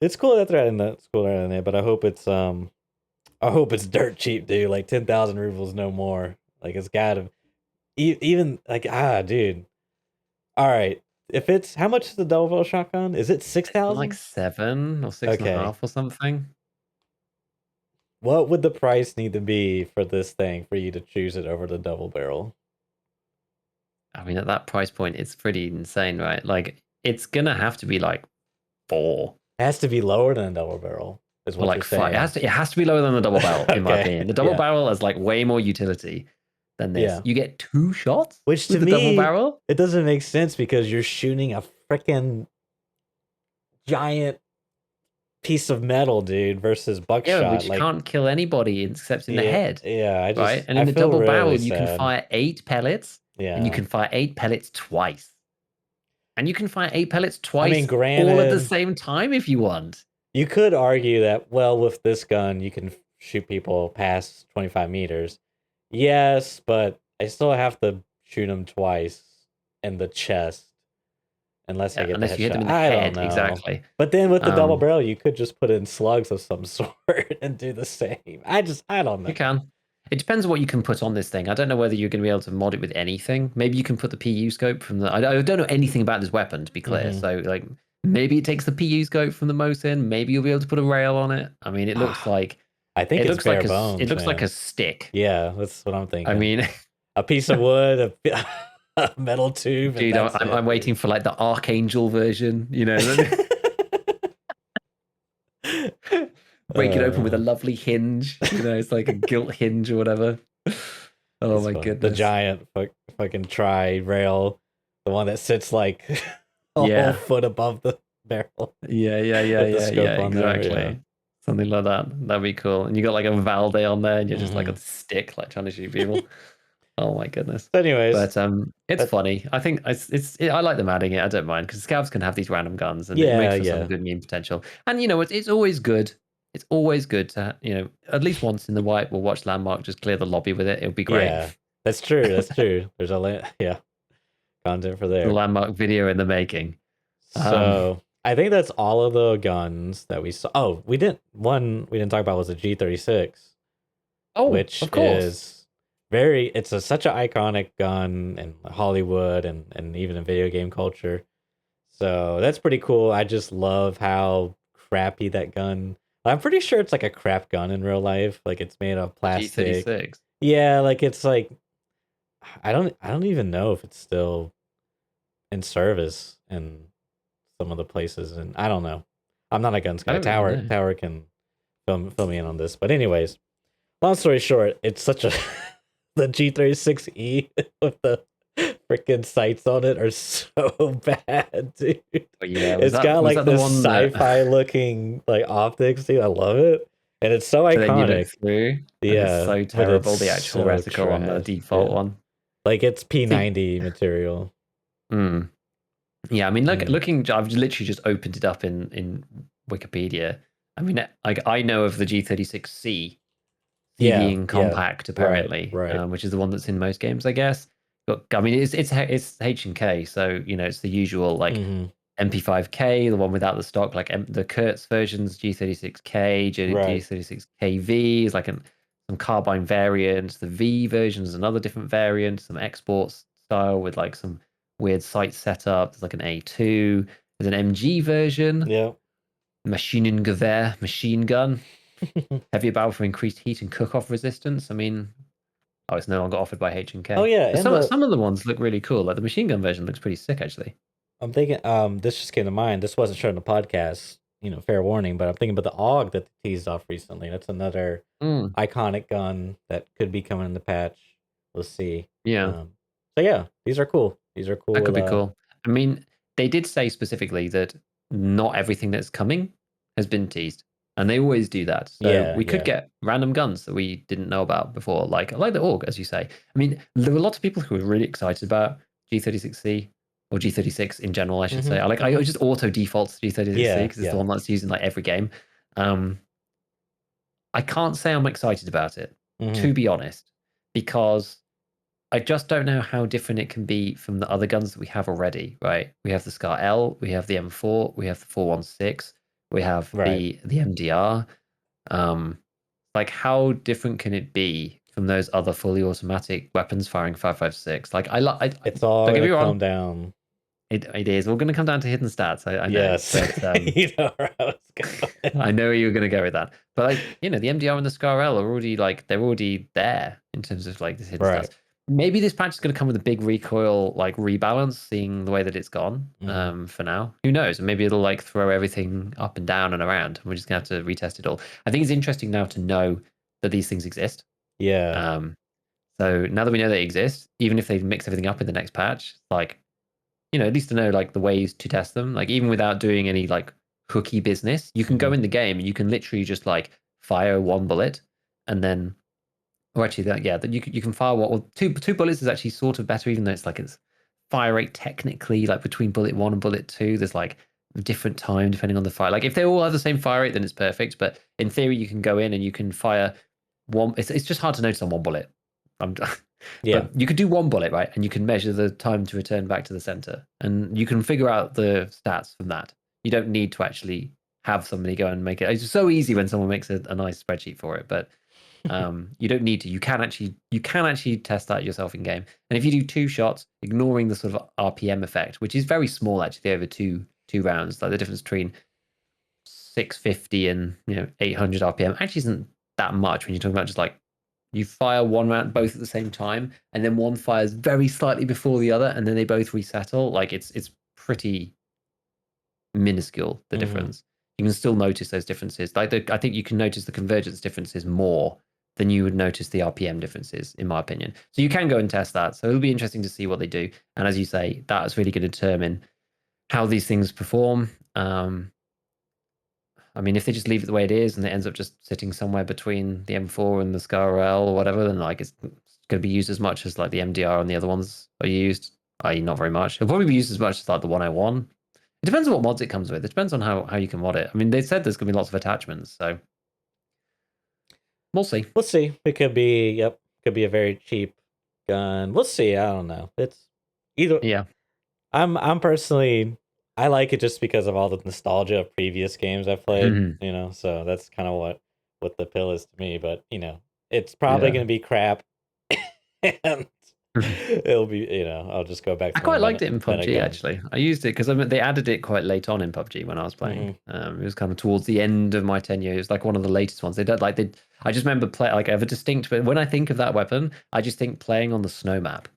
It's cool that they're adding that. It's cool they're adding that, but I hope it's dirt cheap, dude. Like 10,000 rubles, no more. Like it's gotta even like dude. All right, if it's how much is the double barrel shotgun? Is it 6,000? Like 7 or 6.5 or something. What would the price need to be for this thing for you to choose it over the double barrel? I mean, at that price point, it's pretty insane, right? Like, it's gonna have to be like 4. It has to be lower than a double barrel. Is what you're saying. 5. It has to be lower than the double barrel, in my opinion. The double barrel has like way more utility than this. Yeah. You get 2 shots, which to me, double barrel? It doesn't make sense, because you're shooting a freaking giant piece of metal, dude, versus buckshot. Yeah, which you can't kill anybody except in the head. Yeah, right. And in the double barrel, you can fire 8 pellets. Yeah, and you can fire 8 pellets twice. And you can fire 8 pellets twice, all at the same time if you want. You could argue that, well, with this gun, you can shoot people past 25 meters. Yes, but I still have to shoot them twice in the chest. Unless I get unless the you hit them in the head. head, exactly. But then with the double barrel, you could just put in slugs of some sort and do the same. I don't know. You can. It depends on what you can put on this thing. I don't know whether you're going to be able to mod it with anything. Maybe you can put the PU scope from the... I don't know anything about this weapon, to be clear. So, like, maybe it takes the PU scope from the Mosin. Maybe you'll be able to put a rail on it. I mean, it looks like... I think it looks bare bones. It looks like a stick. Yeah, that's what I'm thinking. I mean... a piece of wood, a metal tube. Dude, I'm waiting for, like, the Archangel version, you know? Break it open with a lovely hinge. You know, it's like a gilt hinge or whatever. Oh my goodness. The giant fucking tri-rail. The one that sits like a whole foot above the barrel. Yeah, exactly. Something like that. That'd be cool. And you got like a Valde on there, and you're just like a stick, like trying to shoot people. Oh my goodness. Anyways, but it's funny. I think I like them adding it. I don't mind, because scavs can have these random guns, and it makes for some good meme potential. And you know, it's always good. It's always good to, you know, at least once in the white, we'll watch Landmark just clear the lobby with it. It'll be great. Yeah, that's true. That's true. There's content for there. The Landmark video in the making. So I think that's all of the guns that we saw. Oh, we didn't talk about was the G36. Oh, which of course. Is it's such an iconic gun in Hollywood and even in video game culture. So that's pretty cool. I just love how crappy that gun. I'm pretty sure it's like a crap gun in real life. Like it's made of plastic. G36. Yeah, like it's like I don't even know if it's still in service in some of the places, and I don't know. I'm not a guns guy. Tower can fill me in on this. But anyways, long story short, it's such a the G36E with the freaking sights on it are so bad, dude. Yeah, it's got like this sci-fi looking like optics, dude. I love it, and it's so iconic. It's so terrible. The actual reticle on the default one, like it's P90 material. Yeah, I mean, looking, I've literally just opened it up in Wikipedia. I mean, I know of the G36C being compact, apparently, right. Which is the one that's in most games, I guess. I mean, it's H&K, so it's the usual like MP5K, the one without the stock, like the Kurtz versions, G36K, G36KV is like some carbine variants. The V version is another different variant, some export style with like some weird sight setup. There's like an A2. There's an MG version. Yeah. Maschinengewehr, machine gun. Heavier barrel for increased heat and cook-off resistance. I mean, it's no longer offered by H&K. Oh yeah, but some of the ones look really cool. Like the machine gun version looks pretty sick, actually. I'm thinking, this just came to mind. This wasn't shown in the podcast, fair warning, but I'm thinking about the AUG that they teased off recently. That's another iconic gun that could be coming in the patch. We'll see. Yeah. So yeah, these are cool. These are cool. That could be cool. I mean, they did say specifically that not everything that's coming has been teased. And they always do that. So we could get random guns that we didn't know about before, like the AUG, as you say. I mean, there were lots of people who were really excited about G36C or G36 in general, I should say. I just auto defaults to G36C because it's the one that's used in like every game. I can't say I'm excited about it, to be honest, because I just don't know how different it can be from the other guns that we have already, right? We have the Scar L, we have the M4, we have the 416, we have the MDR. Like, how different can it be from those other fully automatic weapons firing 5.56? Like, it's all going to come down. It is. We're going to come down to hidden stats. I know. Yes. But, you know where I was going. I know where you were going to go with that. But like, the MDR and the Scar L are already they're already there in terms of like this hidden stats. Maybe this patch is going to come with a big recoil like rebalance, seeing the way that it's gone. For now, who knows? And maybe it'll like throw everything up and down and around. And we're just going to have to retest it all. I think it's interesting now to know that these things exist. Yeah. So now that we know they exist, even if they mix everything up in the next patch, like, at least to know like the ways to test them. Like even without doing any like hooky business, you can go in the game and you can literally just like fire one bullet and then. Or actually, that you can fire two bullets is actually sort of better, even though it's fire rate technically like between bullet 1 and bullet 2. There's like a different time depending on the fire. Like if they all have the same fire rate, then it's perfect. But in theory, you can go in and you can fire one. It's just hard to notice on one bullet. But you could do one bullet, right? And you can measure the time to return back to the center, and you can figure out the stats from that. You don't need to actually have somebody go and make it. It's so easy when someone makes a nice spreadsheet for it, but. You don't need to. You can actually test that yourself in game. And if you do 2 shots, ignoring the sort of RPM effect, which is very small actually over two rounds, like the difference between 650 and 800 RPM actually isn't that much when you're talking about just like you fire one round both at the same time, and then one fires very slightly before the other, and then they both resettle. Like it's pretty minuscule, the difference. You can still notice those differences. Like I think you can notice the convergence differences more than you would notice the RPM differences, in my opinion. So you can go and test that. So it'll be interesting to see what they do. And as you say, that's really going to determine how these things perform. I mean, if they just leave it the way it is and it ends up just sitting somewhere between the M4 and the Scar L or whatever, then like it's going to be used as much as like the MDR and the other ones are used, i.e. not very much. It'll probably be used as much as like the 101. It depends on what mods it comes with. It depends on how you can mod it. I mean, they said there's going to be lots of attachments, so we'll see. We'll see. It could be, could be a very cheap gun. We'll see. I don't know. It's either. Yeah. I'm personally, I like it just because of all the nostalgia of previous games I've played, so that's kind of what the appeal is to me. But, it's probably going to be crap. And it'll be, I'll just go back to I quite liked it in PUBG, actually. I used it because they added it quite late on in PUBG when I was playing. It was kind of towards the end of my tenure. It was like one of the latest ones. I just remember I have a distinct, but when I think of that weapon, I just think playing on the snow map.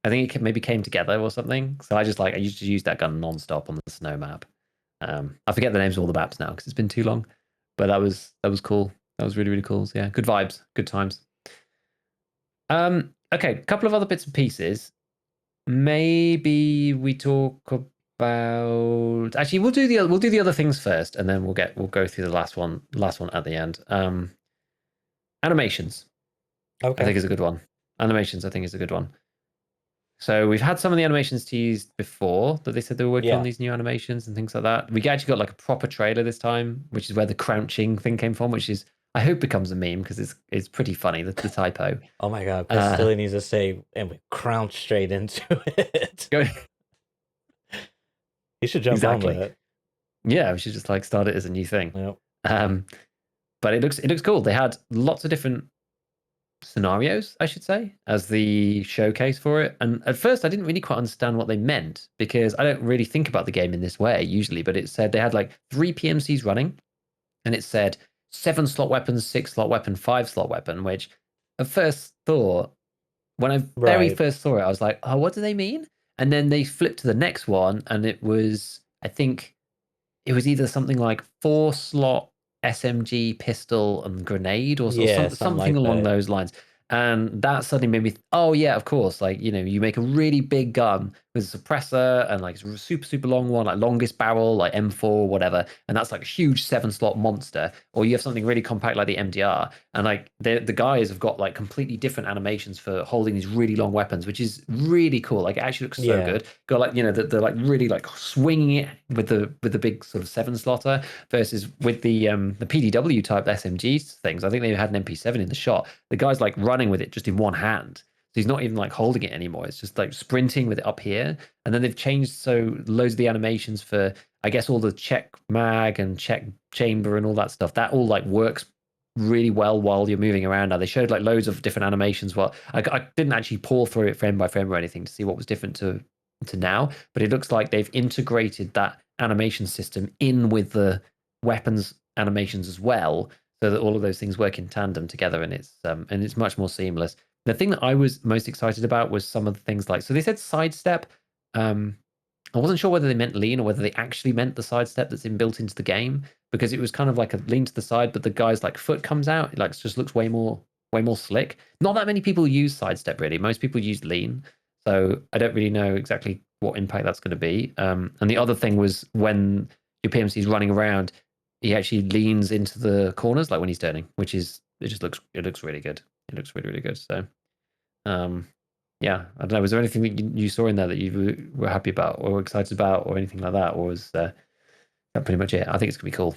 I think it maybe came together or something. So I used to use that gun non-stop on the snow map. I forget the names of all the maps now because it's been too long, but that was cool. That was really, really cool. So yeah, good vibes, good times. Okay, a couple of other bits and pieces. Maybe we talk about. Actually, we'll do the other things first, and then we'll go through the last one at the end. Animations. Okay. I think is a good one. Animations, I think, is a good one. So we've had some of the animations teased before that they said they were working on these new animations and things like that. We actually got like a proper trailer this time, which is where the crouching thing came from, which is I hope becomes a meme because it's pretty funny, the typo. Oh my god, Pistilli needs to say, and we crouch straight into it. He should jump on that. Yeah, we should just like start it as a new thing. Yep. But it looks cool. They had lots of different scenarios, I should say, as the showcase for it. And at first, I didn't really quite understand what they meant because I don't really think about the game in this way usually. But it said they had like 3 PMCs running, and it said 7-slot weapons, 6-slot weapon, 5-slot weapon. Which, at first thought, when I very first saw it, I was like, "Oh, what do they mean?" And then they flipped to the next one, and it was, I think, it was either something like 4-slot SMG, pistol, and grenade, or something like along those lines. And that suddenly made me, oh yeah, of course. Like, you make a really big gun with a suppressor and like a super, super long one, like longest barrel, like M4, whatever. And that's like a huge 7-slot monster. Or you have something really compact like the MDR. And like the guys have got like completely different animations for holding these really long weapons, which is really cool. Like it actually looks so good. Got like, they're like really like swinging it with the big sort of 7-slotter versus with the PDW type SMG things. I think they had an MP7 in the shot. The guy's like running with it just in one hand. So he's not even like holding it anymore. It's just like sprinting with it up here. And then they've changed so loads of the animations for, I guess, all the check mag and check chamber and all that stuff. That all like works really well while you're moving around. Now they showed like loads of different animations. Well, I didn't actually pull through it frame by frame or anything to see what was different to now, but it looks like they've integrated that animation system in with the weapons animations as well, so that all of those things work in tandem together, and it's much more seamless. The thing that I was most excited about was some of the things like, so they said sidestep. I wasn't sure whether they meant lean or whether they actually meant the sidestep that's built into the game, because it was kind of like a lean to the side, but the guy's like foot comes out, it like just looks way more slick. Not that many people use sidestep really. Most people use lean, so I don't really know exactly what impact that's going to be. And the other thing was when your PMC is running around, he actually leans into the corners like when he's turning, which is it looks really good. It looks really, really good. So, yeah, I don't know. Was there anything that you saw in there that you were happy about or excited about or anything like that, or was that pretty much it? I think it's gonna be cool.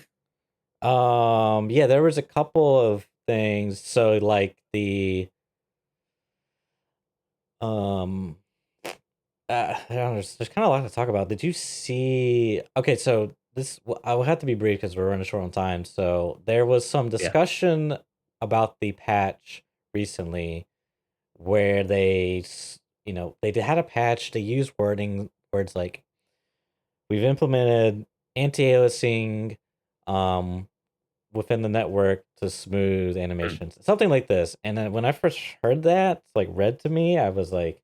Yeah, there was a couple of things. So like the I don't know, there's kind of a lot to talk about. Did you see? Okay, so this I will have to be brief because we're running short on time. So there was some discussion about the patch recently where they had a patch. They used words like, we've implemented anti-aliasing within the network to smooth animations, something like this. And then when I first heard that, like read to me, I was like,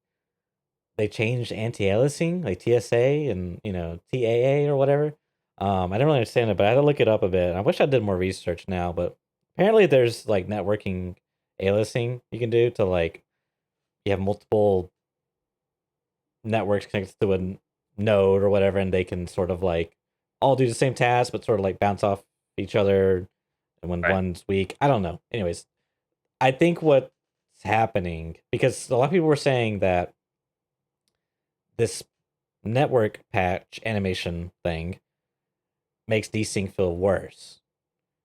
they changed anti-aliasing, like TSA and TAA or whatever. I didn't really understand it, but I had to look it up a bit. I wish I did more research now, but apparently there's like networking aliasing you can do to like, you have multiple networks connected to a node or whatever, and they can sort of like all do the same task, but sort of like bounce off each other. And when one's weak, I don't know. Anyways, I think what's happening, because a lot of people were saying that this network patch animation thing makes desync feel worse,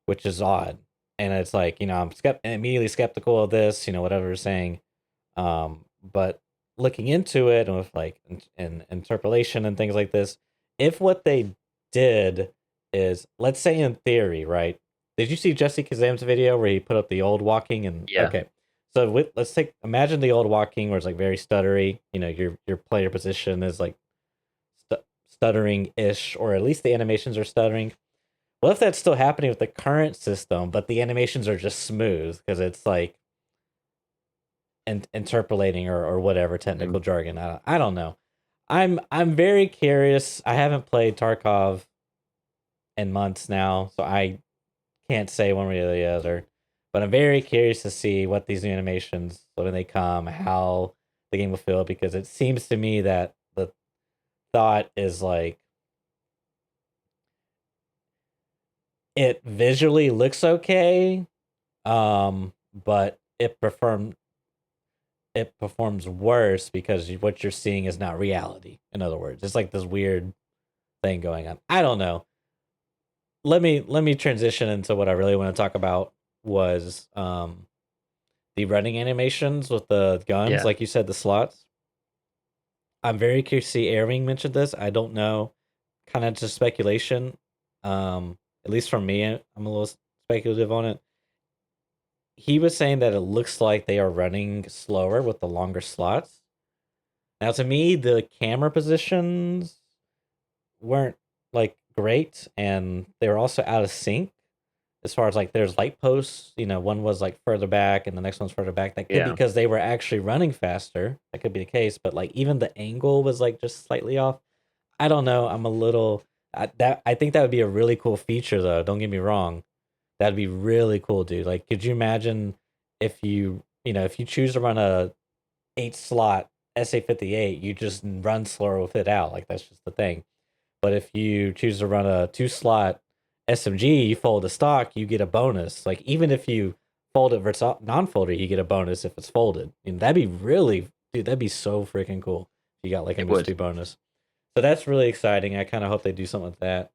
which is odd. And it's like, I'm immediately skeptical of this, whatever you're saying. But looking into it and with like interpolation and things like this, if what they did is, let's say in theory, right? Did you see Jesse Kazam's video where he put up the old walking? And okay, so let's imagine the old walking where it's like very stuttery. Your player position is like stuttering ish, or at least the animations are stuttering. What if that's still happening with the current system, but the animations are just smooth because it's like interpolating or whatever technical jargon. I don't know. I'm very curious. I haven't played Tarkov in months now, so I can't say one way or the other. But I'm very curious to see what these new animations, when they come, how the game will feel, because it seems to me that the thought is like, it visually looks okay, but it performs worse because what you're seeing is not reality. In other words, it's like this weird thing going on. I don't know. Let me transition into what I really want to talk about. was the running animations with the guns, like you said, the slots. I'm very curious to see Airwing mentioned this. I don't know, kind of just speculation. At least from me, I'm a little speculative on it. He was saying that it looks like they are running slower with the longer slots. Now, to me, the camera positions weren't like great, and they were also out of sync as far as like there's light posts. One was like further back, and the next one's further back. That could be because they were actually running faster. That could be the case, but like even the angle was like just slightly off. I don't know. I'm a little I think that would be a really cool feature, though. Don't get me wrong. That'd be really cool, dude. Like, could you imagine if if you choose to run a 8-slot SA58, you just run slower with it out. Like, that's just the thing. But if you choose to run a 2-slot SMG, you fold a stock, you get a bonus. Like, even if you fold it versus non-folder, you get a bonus if it's folded. That'd be that'd be so freaking cool if you got like a move speed bonus. So that's really exciting. I kind of hope they do something with that.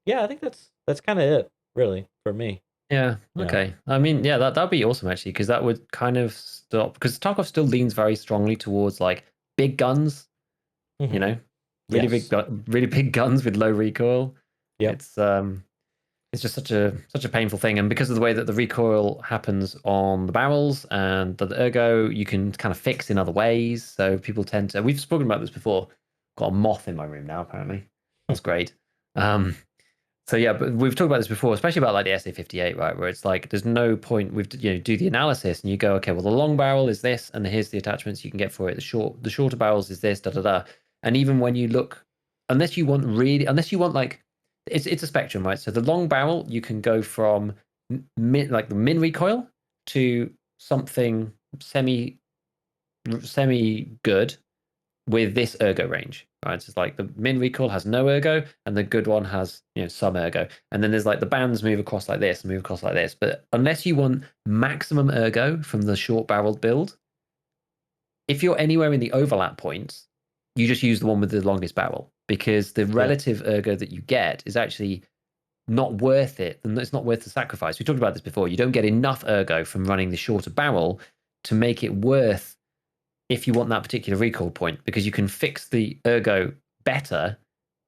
Yeah, I think that's kind of it, really, for me. Yeah. Okay. I mean, yeah, that'd be awesome actually, because that would kind of stop, because Tarkov still leans very strongly towards like big guns, really big guns with low recoil. Yeah. It's just such a painful thing, and because of the way that the recoil happens on the barrels and the ergo, you can kind of fix in other ways. So people tend to. We've spoken about this before. Got a moth in my room now. Apparently, that's great. So yeah, but we've talked about this before, especially about like the SA58, right? Where it's like there's no point with do the analysis and you go, okay, well the long barrel is this, and here's the attachments you can get for it. The shorter barrels is this, da da da. And even when you look, unless you want like, it's a spectrum, right? So the long barrel, you can go from like the min recoil to something semi good with this ergo range, right? So it's like the min recoil has no ergo, and the good one has some ergo. And then there's like the bands move across like this, move across like this. But unless you want maximum ergo from the short barreled build, if you're anywhere in the overlap points, you just use the one with the longest barrel, because the relative ergo that you get is actually not worth it. And it's not worth the sacrifice. We talked about this before. You don't get enough ergo from running the shorter barrel to make it worth if you want that particular recoil point, because you can fix the ergo better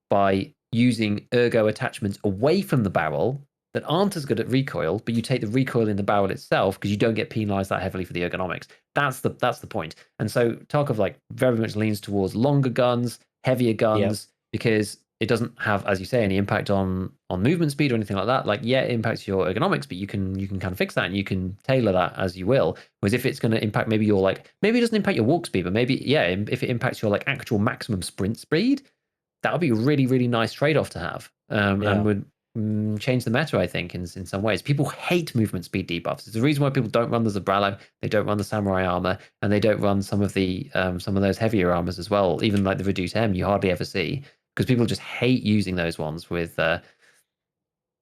by using ergo attachments away from the barrel that aren't as good at recoil, but you take the recoil in the barrel itself because you don't get penalized that heavily for the ergonomics. That's the point. And so Tarkov like very much leans towards longer guns, heavier guns, because it doesn't have, as you say, any impact on movement speed or anything like that. Like, yeah, it impacts your ergonomics, but you can kind of fix that and you can tailor that as you will. Whereas if it's going to impact maybe your maybe it doesn't impact your walk speed, but maybe if it impacts your actual maximum sprint speed, that would be a really, really nice trade-off to have, and would change the meta, I think, in some ways. People hate movement speed debuffs. It's the reason why people don't run the Zabralo, they don't run the Samurai armor, and they don't run some of those heavier armors as well. Even like the Reduce M, you hardly ever see, because people just hate using those ones with the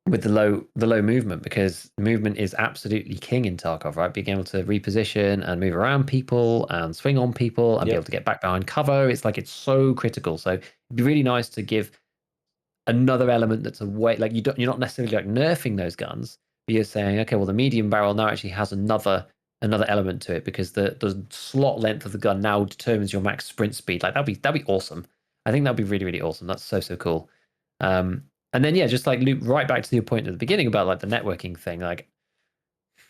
low movement, because movement is absolutely king in Tarkov, right? Being able to reposition and move around people and swing on people and be able to get back behind cover. It's so critical. So it'd be really nice to give another element that's a way, like you're not necessarily like nerfing those guns, but you're saying, okay, well the medium barrel now actually has another element to it, because the slot length of the gun now determines your max sprint speed. Like that'd be awesome. I think that'd be really, really awesome. That's so cool. And then just like loop right back to your point at the beginning about like the networking thing. Like,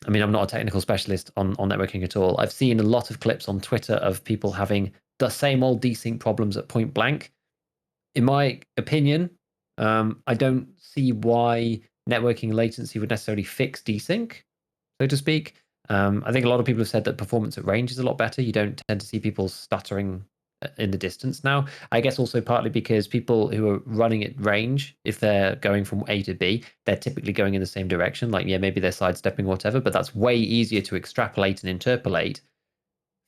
I mean, I'm not a technical specialist on networking at all. I've seen a lot of clips on Twitter of people having the same old desync problems at point blank. In my opinion, I don't see why networking latency would necessarily fix desync, so to speak. I think a lot of people have said that performance at range is a lot better. You don't tend to see people stuttering in the distance now. I guess also partly because people who are running at range, if they're going from A to B, they're typically going in the same direction. Like, maybe they're sidestepping or whatever, but that's way easier to extrapolate and interpolate.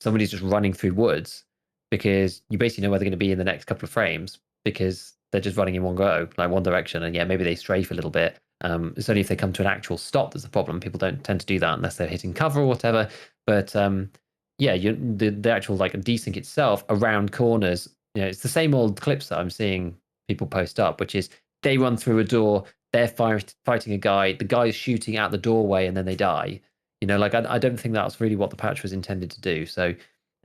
Somebody's just running through woods, because you basically know where they're going to be in the next couple of frames, because they're just running in one go, like one direction, and maybe they stray for a little bit. It's only if they come to an actual stop that's the problem. People don't tend to do that unless they're hitting cover or whatever. But the actual like desync itself around corners, it's the same old clips that I'm seeing people post up, which is they run through a door, they're fighting a guy, the guy's shooting out the doorway and then they die. You know, like I don't think that's really what the patch was intended to do. So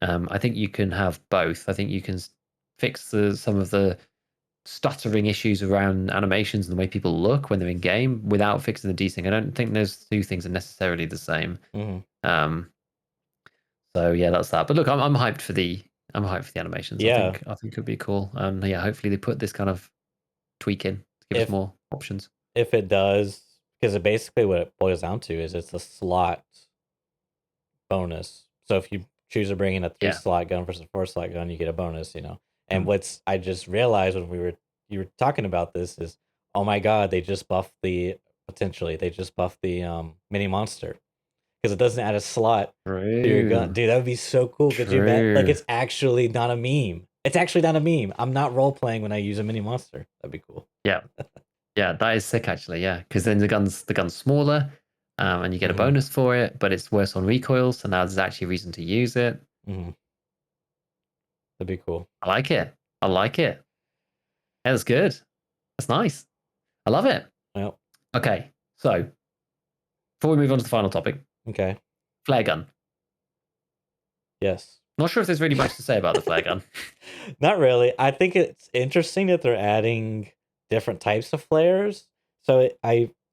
I think you can have both. I think you can fix some of the stuttering issues around animations and the way people look when they're in game without fixing the desync. I don't think those two things are necessarily the same. So yeah, that's that. But look, I'm hyped for the animations. Yeah. I think it could be cool. And yeah, hopefully they put this kind of tweak in to give us more options. If it does, because basically what it boils down to is it's a slot bonus. So if you choose to bring in a 3-slot gun versus a 4-slot gun, you get a bonus, you know. And what's I just realized when you were talking about this is, oh my god, they just buffed the mini monster. Because it doesn't add a slot to your gun. Dude, that would be so cool. Could you imagine? Like, it's actually not a meme. It's actually not a meme. I'm not role playing when I use a mini monster. That'd be cool. Yeah. Yeah, that is sick actually, yeah. Because then the gun's smaller, and you get a bonus for it, but it's worse on recoil, so now there's actually a reason to use it. That'd be cool. I like it. Yeah, that's good. That's nice. I love it. Yep. Okay, so before we move on to the final topic. Okay. Flare gun. Yes. Not sure if there's really much to say about the flare gun. Not really. I think it's interesting that they're adding different types of flares. So I'm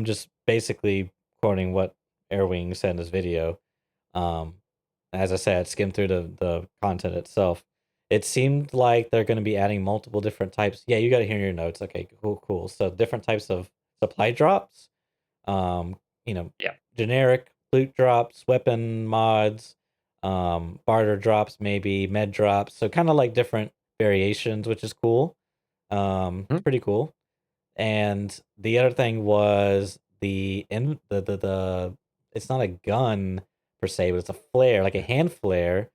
just basically quoting what Airwing said in his video. As I said, skimmed through the content itself. It seemed like they're going to be adding multiple different types. Yeah, you got to hear your notes. Okay, cool. So different types of supply drops. Generic loot drops, weapon mods, barter drops, maybe med drops. So kind of like different variations, which is cool. It's pretty cool. And the other thing was the it's not a gun per se, but it's a flare, like a hand flare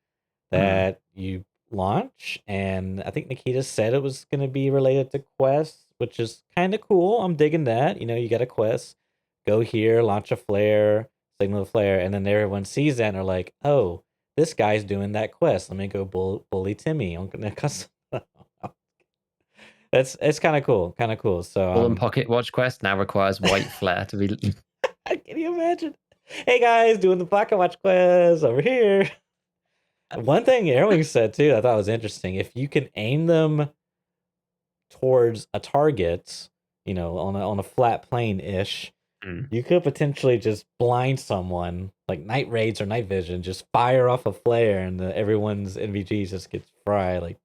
that you launch. And I think Nikita said it was going to be related to quests, which is kind of cool. I'm digging that. You know, you got a quest, go here, launch a flare, signal the flare, and then everyone sees that and are like, oh, this guy's doing that quest. Let me go bully Timmy. I'm gonna cuss. It's kind of cool. So Golden Pocket Watch quest now requires white flare to be. Can you imagine? Hey guys, doing the Pocket Watch quest over here. One thing Airwing said too, I thought was interesting. If you can aim them towards a target, you know, on a flat plane ish, you could potentially just blind someone, like night raids or night vision, just fire off a flare, and everyone's NVG just gets fried, like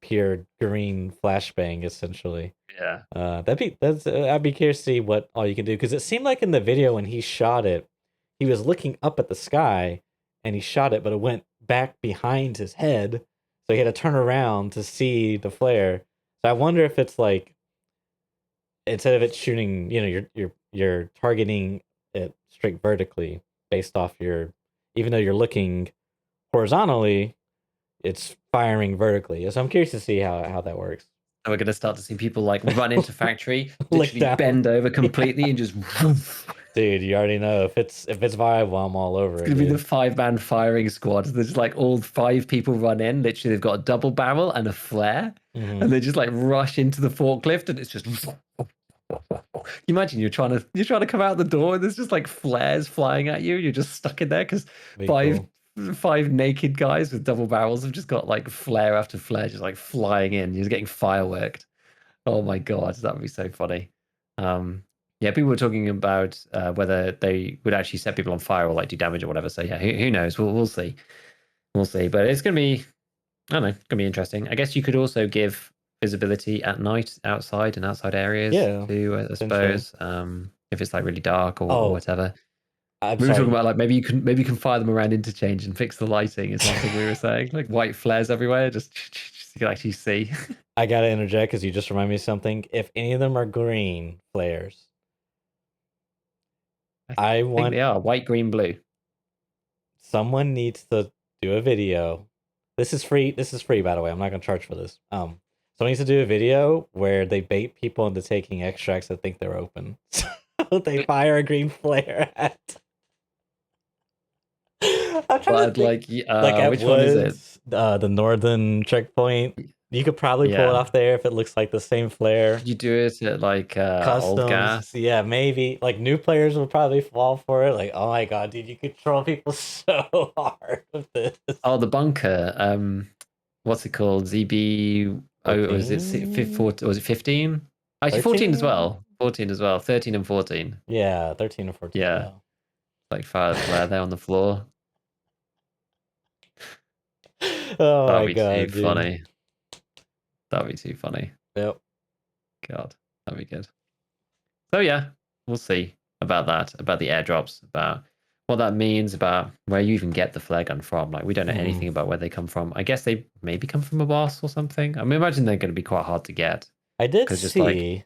pure green flashbang, essentially. Yeah. I'd be curious to see what all you can do, because it seemed like in the video when he shot it, he was looking up at the sky and he shot it, but it went back behind his head, so he had to turn around to see the flare. So I wonder if it's like, instead of it shooting, you know, you're targeting it straight vertically based off even though you're looking horizontally, it's firing vertically. So I'm curious to see how that works. And we're going to start to see people like run into factory, literally bend over completely and just. Dude, you already know if it's viable, I'm all over it. It's going to be the 5-man firing squad. There's like all 5 people run in. Literally, they've got a double barrel and a flare, and they just like rush into the forklift, and it's just. You imagine you're trying to come out the door, and there's just like flares flying at you. You're just stuck in there because five naked guys with double barrels have just got like flare after flare just like flying in. You're just getting fireworked. Oh my god, that would be so funny. Yeah, people were talking about whether they would actually set people on fire or like do damage or whatever. So yeah, who knows? We'll see. But it's gonna be, I don't know, it's gonna be interesting. I guess you could also give visibility at night outside and outside areas too, I suppose. If it's like really dark or whatever. We were talking about like maybe you can fire them around interchange and fix the lighting is one thing we were saying. Like white flares everywhere, just you can actually see. I gotta interject because you just remind me of something. If any of them are green flares, I want they are white, green, blue. Someone needs to do a video. This is free, by the way. I'm not gonna charge for this. Someone needs to do a video where they bait people into taking extracts that think they're open. So they fire a green flare at. I'm trying to think, like which one is it? The northern checkpoint. You could probably pull it off there if it looks like the same flare. Could you do it at like old gas? Yeah, maybe. Like new players would probably fall for it. Like, oh my god, dude, you could troll people so hard with this. Oh, the bunker. What's it called? ZB. Oh, was it 14? Was it 15? Actually, 14 as well. 14 as well. 13 and 14. Yeah, 13 and 14. Yeah. Like fire flare there on the floor. Oh That'd my be god, too dude. funny. That'd be too funny. Yep. God, that'd be good. So yeah, we'll see about that, about the airdrops, about what that means, about where you even get the flare gun from. Like we don't know anything about where they come from. I guess they maybe come from a boss or something. I mean, imagine they're going to be quite hard to get. I did see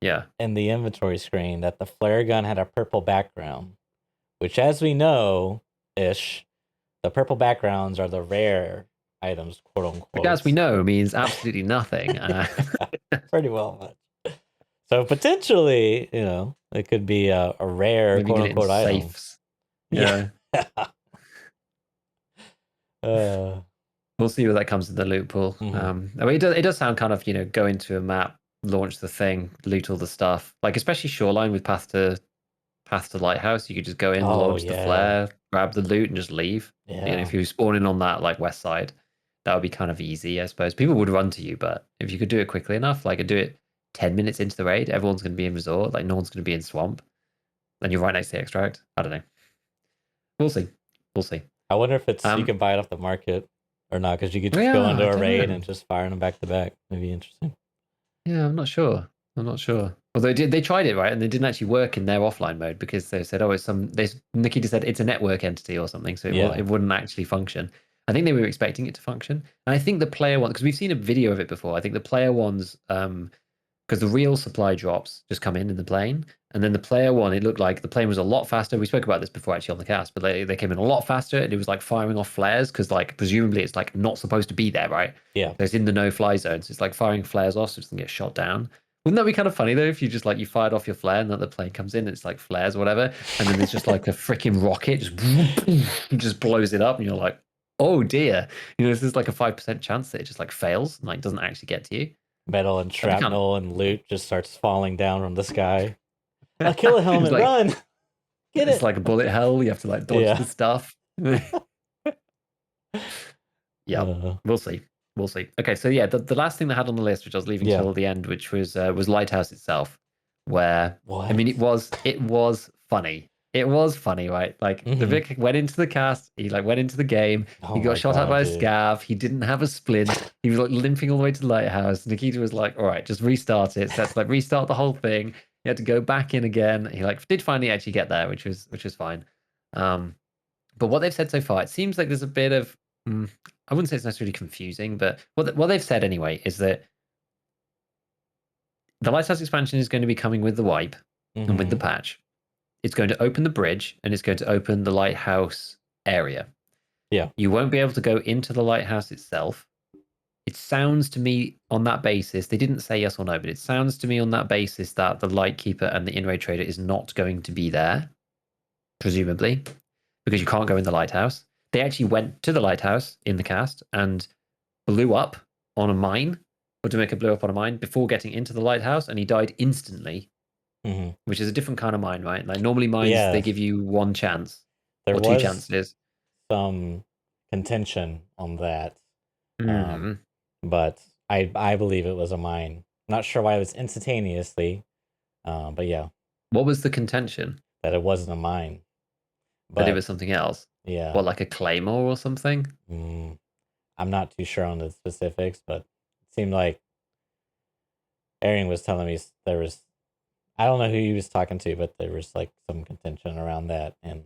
in the inventory screen that the flare gun had a purple background, which, as we know, the purple backgrounds are the rare items, quote unquote. Which, as we know, means absolutely nothing. Pretty well much. So potentially, it could be a rare, maybe quote unquote item. Safes. Yeah. We'll see where that comes in the loot pool. I mean, it does sound kind of, go into a map, launch the thing, loot all the stuff. Like especially Shoreline with path to Lighthouse, you could just go in, launch the flare, grab the loot, and just leave. Yeah. And if you spawn in on that like west side, that would be kind of easy, I suppose. People would run to you, but if you could do it quickly enough, like do it 10 minutes into the raid, everyone's going to be in resort, like no one's going to be in swamp, then you're right next to the extract. I don't know. We'll see. I wonder if it's you can buy it off the market or not, because you could just go into a raid and just fire them back to back. Maybe interesting. Yeah, I'm not sure. Although they tried it, right, and it didn't actually work in their offline mode because they said, Nikita said it's a network entity or something, so it wouldn't actually function. I think they were expecting it to function, and I think the player one, because we've seen a video of it before. I think the player ones, because the real supply drops just come in the plane, and then the player one, it looked like the plane was a lot faster. We spoke about this before actually on the cast, but they came in a lot faster, and it was like firing off flares because like presumably it's like not supposed to be there, right? Yeah, so it's in the no-fly zone, so it's like firing flares off so it doesn't get shot down. Wouldn't that be kind of funny though if you just like you fired off your flare and then the plane comes in and it's like flares or whatever, and then there's just like a freaking rocket just blows it up and you're like, oh dear, this is like a 5% chance that it just like fails and like doesn't actually get to you. Metal and shrapnel and loot just starts falling down from the sky. A killer helmet, like, run! Get it's like a bullet hell. You have to like dodge the stuff. Yeah, we'll see. Okay, so yeah, the last thing they had on the list, which I was leaving till the end, which was Lighthouse itself, where I mean, it was funny. It was funny, right? Like the Vic went into the cast, he like went into the game, he got shot out by a scav, he didn't have a splint, he was like limping all the way to the lighthouse. Nikita was like, all right, just restart it. So that's like restart the whole thing. He had to go back in again. He like did finally actually get there, which was fine. But what they've said so far, it seems like there's a bit of I wouldn't say it's necessarily confusing, but what they've said anyway is that the Lighthouse expansion is going to be coming with the wipe and with the patch. It's going to open the bridge and it's going to open the lighthouse area. Yeah. You won't be able to go into the lighthouse itself. It sounds to me on that basis, they didn't say yes or no, but it sounds to me on that basis that the Lightkeeper and the in-raid trader is not going to be there, presumably, because you can't go in the lighthouse. They actually went to the lighthouse in the cast and blew up on a mine, or Jamaica blew up on a mine before getting into the lighthouse, and he died instantly, which is a different kind of mine, right? Like normally mines, they give you one chance or two chances. Some contention on that, but I believe it was a mine. Not sure why it was instantaneously, but yeah. What was the contention? That it wasn't a mine. But it was something else. Yeah. What, like a claymore or something? I'm not too sure on the specifics, but it seemed like Arian was telling me there was, I don't know who he was talking to, but there was like some contention around that, and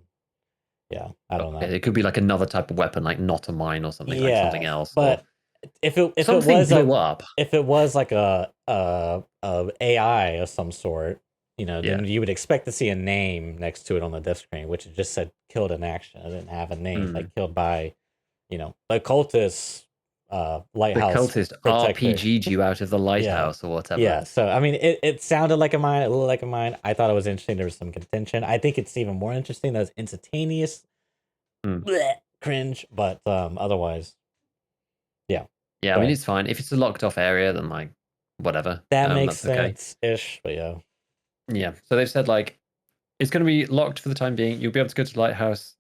yeah, I don't know. It could be like another type of weapon, like not a mine or something, like something else. But if it was like a AI of some sort, then you would expect to see a name next to it on the disk screen, which it just said killed in action. It didn't have a name, like killed by, the cultist lighthouse. The cultist RPG'd you out of the lighthouse or whatever. Yeah, so I mean, it sounded like a mine, it looked like a mine. I thought it was interesting. There was some contention. I think it's even more interesting that it's instantaneous. Blech, cringe, but otherwise, yeah. Yeah, I mean But it's fine. If it's a locked off area, then like whatever. that makes That's okay. sense-ish, but yeah. Yeah. So they've said like it's going to be locked for the time being. You'll be able to go to the Lighthouse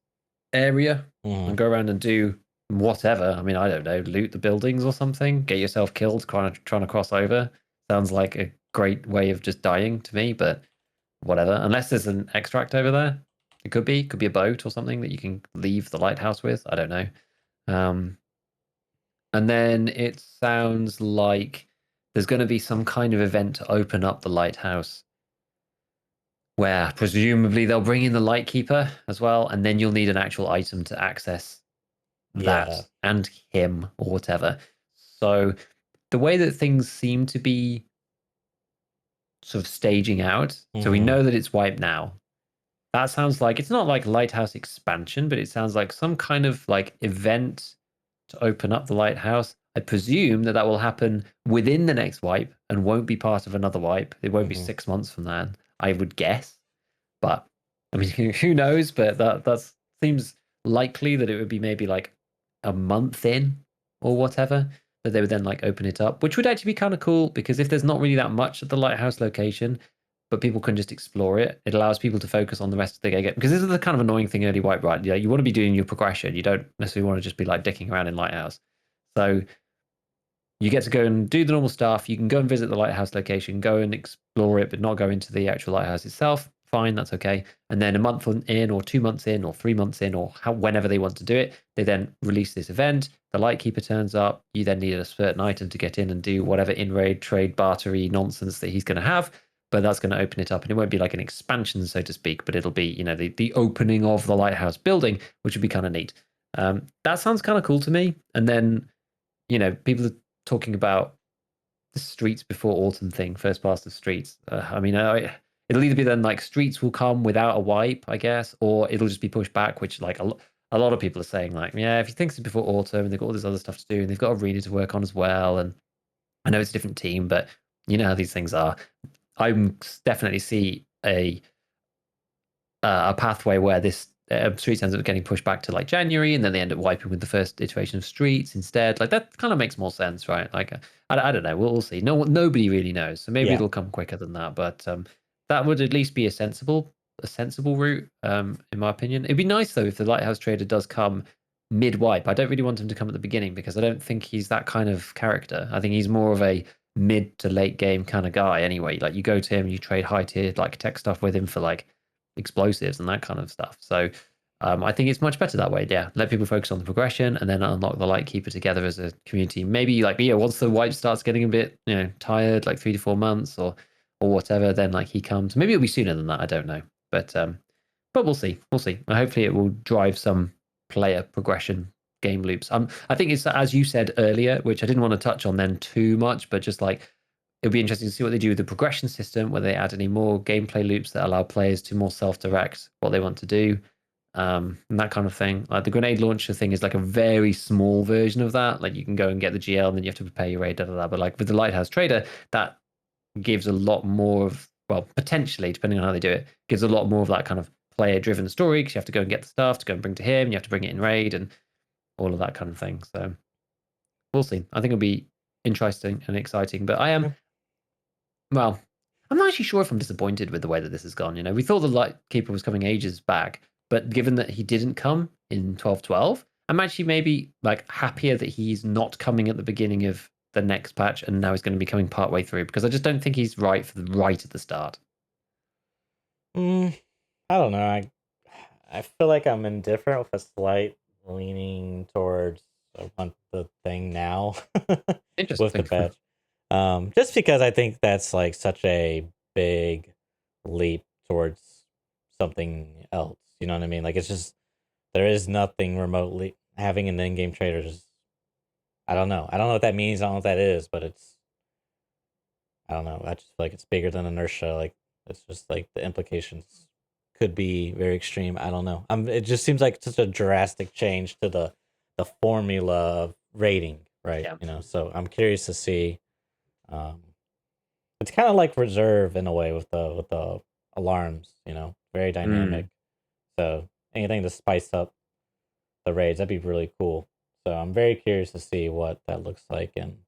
area and go around and do whatever. I mean, I don't know, loot the buildings or something, get yourself killed trying to cross over. Sounds like a great way of just dying to me, but whatever. Unless there's an extract over there, it could be a boat or something that you can leave the lighthouse with. I don't know. And then it sounds like there's going to be some kind of event to open up the lighthouse where presumably they'll bring in the Lightkeeper as well, and then you'll need an actual item to access that and him or whatever. So the way that things seem to be sort of staging out, so we know that it's wiped now. That sounds like it's not like Lighthouse Expansion, but it sounds like some kind of like event to open up the lighthouse. I presume that will happen within the next wipe and won't be part of another wipe. It won't be 6 months from then, I would guess. But I mean, who knows? But that seems likely that it would be maybe like a month in or whatever. But they would then like open it up, which would actually be kind of cool because if there's not really that much at the lighthouse location, but people can just explore it, it allows people to focus on the rest of the game. Because this is the kind of annoying thing early wipe, right? Yeah, you want to be doing your progression. You don't necessarily want to just be like dicking around in Lighthouse. So you get to go and do the normal stuff. You can go and visit the lighthouse location, go and explore it, but not go into the actual lighthouse itself. Fine, that's okay. And then a month in, or 2 months in, or 3 months in, or whenever they want to do it, they then release this event. The Lightkeeper turns up. You then need a certain item to get in and do whatever in-raid, trade, bartery nonsense that he's going to have. But that's going to open it up, and it won't be like an expansion, so to speak, but it'll be, the opening of the lighthouse building, which would be kind of neat. That sounds kind of cool to me. And then, people are talking about the streets before autumn thing, first past the streets. I mean, it'll either be then like streets will come without a wipe, I guess, or it'll just be pushed back, which like a lot of people are saying like, yeah, if you think it's before autumn and they've got all this other stuff to do and they've got arena to work on as well. And I know it's a different team, but you know how these things are. I definitely see a pathway where this Streets ends up getting pushed back to like January, and then they end up wiping with the first iteration of Streets instead. Like that kind of makes more sense, right? Like I don't know. We'll see. Nobody really knows. So maybe it'll come quicker than that. But that would at least be a sensible route, in my opinion. It'd be nice though if the Lighthouse Trader does come mid wipe. I don't really want him to come at the beginning because I don't think he's that kind of character. I think he's more of a mid to late game kind of guy. Anyway, like you go to him, you trade high tier like tech stuff with him for like explosives and that kind of stuff. So I think it's much better that way. Yeah, let people focus on the progression and then unlock the Lightkeeper together as a community. Maybe like once the wipe starts getting a bit tired, like 3 to 4 months or whatever, then like he comes. Maybe it'll be sooner than that. I don't know, but we'll see. We'll see. Hopefully, it will drive some player progression game loops. I think it's as you said earlier, which I didn't want to touch on then too much, but just like it'll be interesting to see what they do with the progression system, whether they add any more gameplay loops that allow players to more self-direct what they want to do, and that kind of thing. Like the grenade launcher thing is like a very small version of that. Like you can go and get the GL and then you have to prepare your raid, But like with the Lighthouse Trader, that gives a lot more of, well, potentially, depending on how they do it, gives a lot more of that kind of player-driven story because you have to go and get the stuff to go and bring to him. You have to bring it in raid and all of that kind of thing. So we'll see. I think it'll be interesting and exciting. But I am well, I'm not actually sure if I'm disappointed with the way that this has gone. We thought the Lightkeeper was coming ages back, but given that he didn't come in 12.12, I'm actually maybe like happier that he's not coming at the beginning of the next patch and now he's going to be coming partway through because I just don't think he's right at the start. I don't know. I feel like I'm indifferent with a slight leaning towards I want the thing now with the patch. Just because I think that's like such a big leap towards something else. You know what I mean? Like it's just there is nothing remotely having an in-game trader. Just I don't know. I don't know what that means. I don't know what that is, but I don't know. I just feel like it's bigger than inertia. Like it's just like the implications could be very extreme. I don't know. It just seems like such a drastic change to the formula of rating, right? Yeah. So I'm curious to see. It's kind of like reserve in a way with the alarms, very dynamic. So anything to spice up the raids, that'd be really cool. So I'm very curious to see what that looks like, and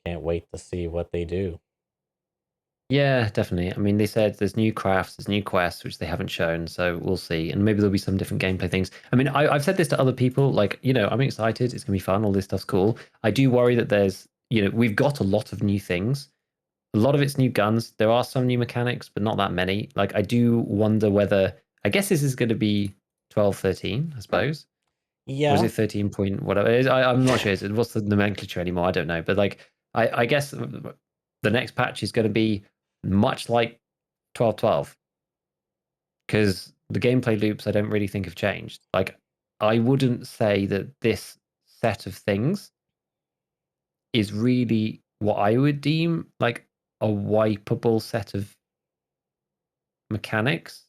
can't wait to see what they do. Yeah, definitely. I mean, they said there's new crafts, there's new quests, which they haven't shown, so we'll see. And maybe there'll be some different gameplay things. I mean, I've said this to other people, like, I'm excited. It's gonna be fun. All this stuff's cool. I do worry that there's, we've got a lot of new things. A lot of it's new guns. There are some new mechanics, but not that many. Like, I do wonder whether, I guess this is going to be 12, 13, I suppose. Yeah. Or is it 13 point whatever? I'm not sure. What's the nomenclature anymore? I don't know. But like, I guess the next patch is going to be much like 12.12, because the gameplay loops I don't really think have changed. Like, I wouldn't say that this set of things is really what I would deem like a wipeable set of mechanics,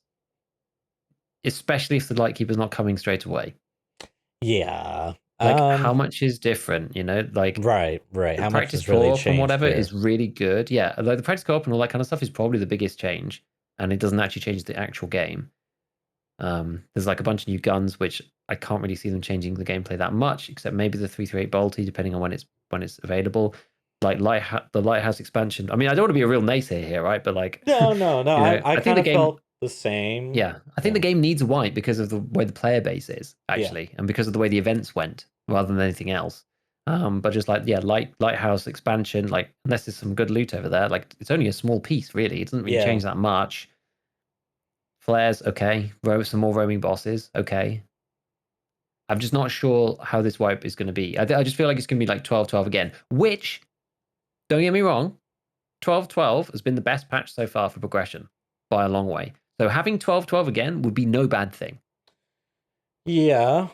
especially if the Lightkeeper's not coming straight away. Yeah. Like, how much is different, like right. How much is really co-op and whatever is really good. Yeah, like the practice co-op and all that kind of stuff is probably the biggest change, and it doesn't actually change the actual game. There's like a bunch of new guns, which I can't really see them changing the gameplay that much, except maybe the 338 bolty, depending on when it's available. Like the Lighthouse expansion. I mean, I don't want to be a real naysayer here, right? But like, no. I think the game felt the same. Yeah, I think the game needs a wipe because of the way the player base is actually, and because of the way the events went, rather than anything else. But just like Lighthouse expansion, like unless there's some good loot over there, like it's only a small piece really. It doesn't really change that much. Flares, okay. Some more roaming bosses, okay. I'm just not sure how this wipe is going to be. I just feel like it's going to be like 12.12 again, which, don't get me wrong, 12.12 has been the best patch so far for progression by a long way. So having 12.12 again would be no bad thing. Yeah.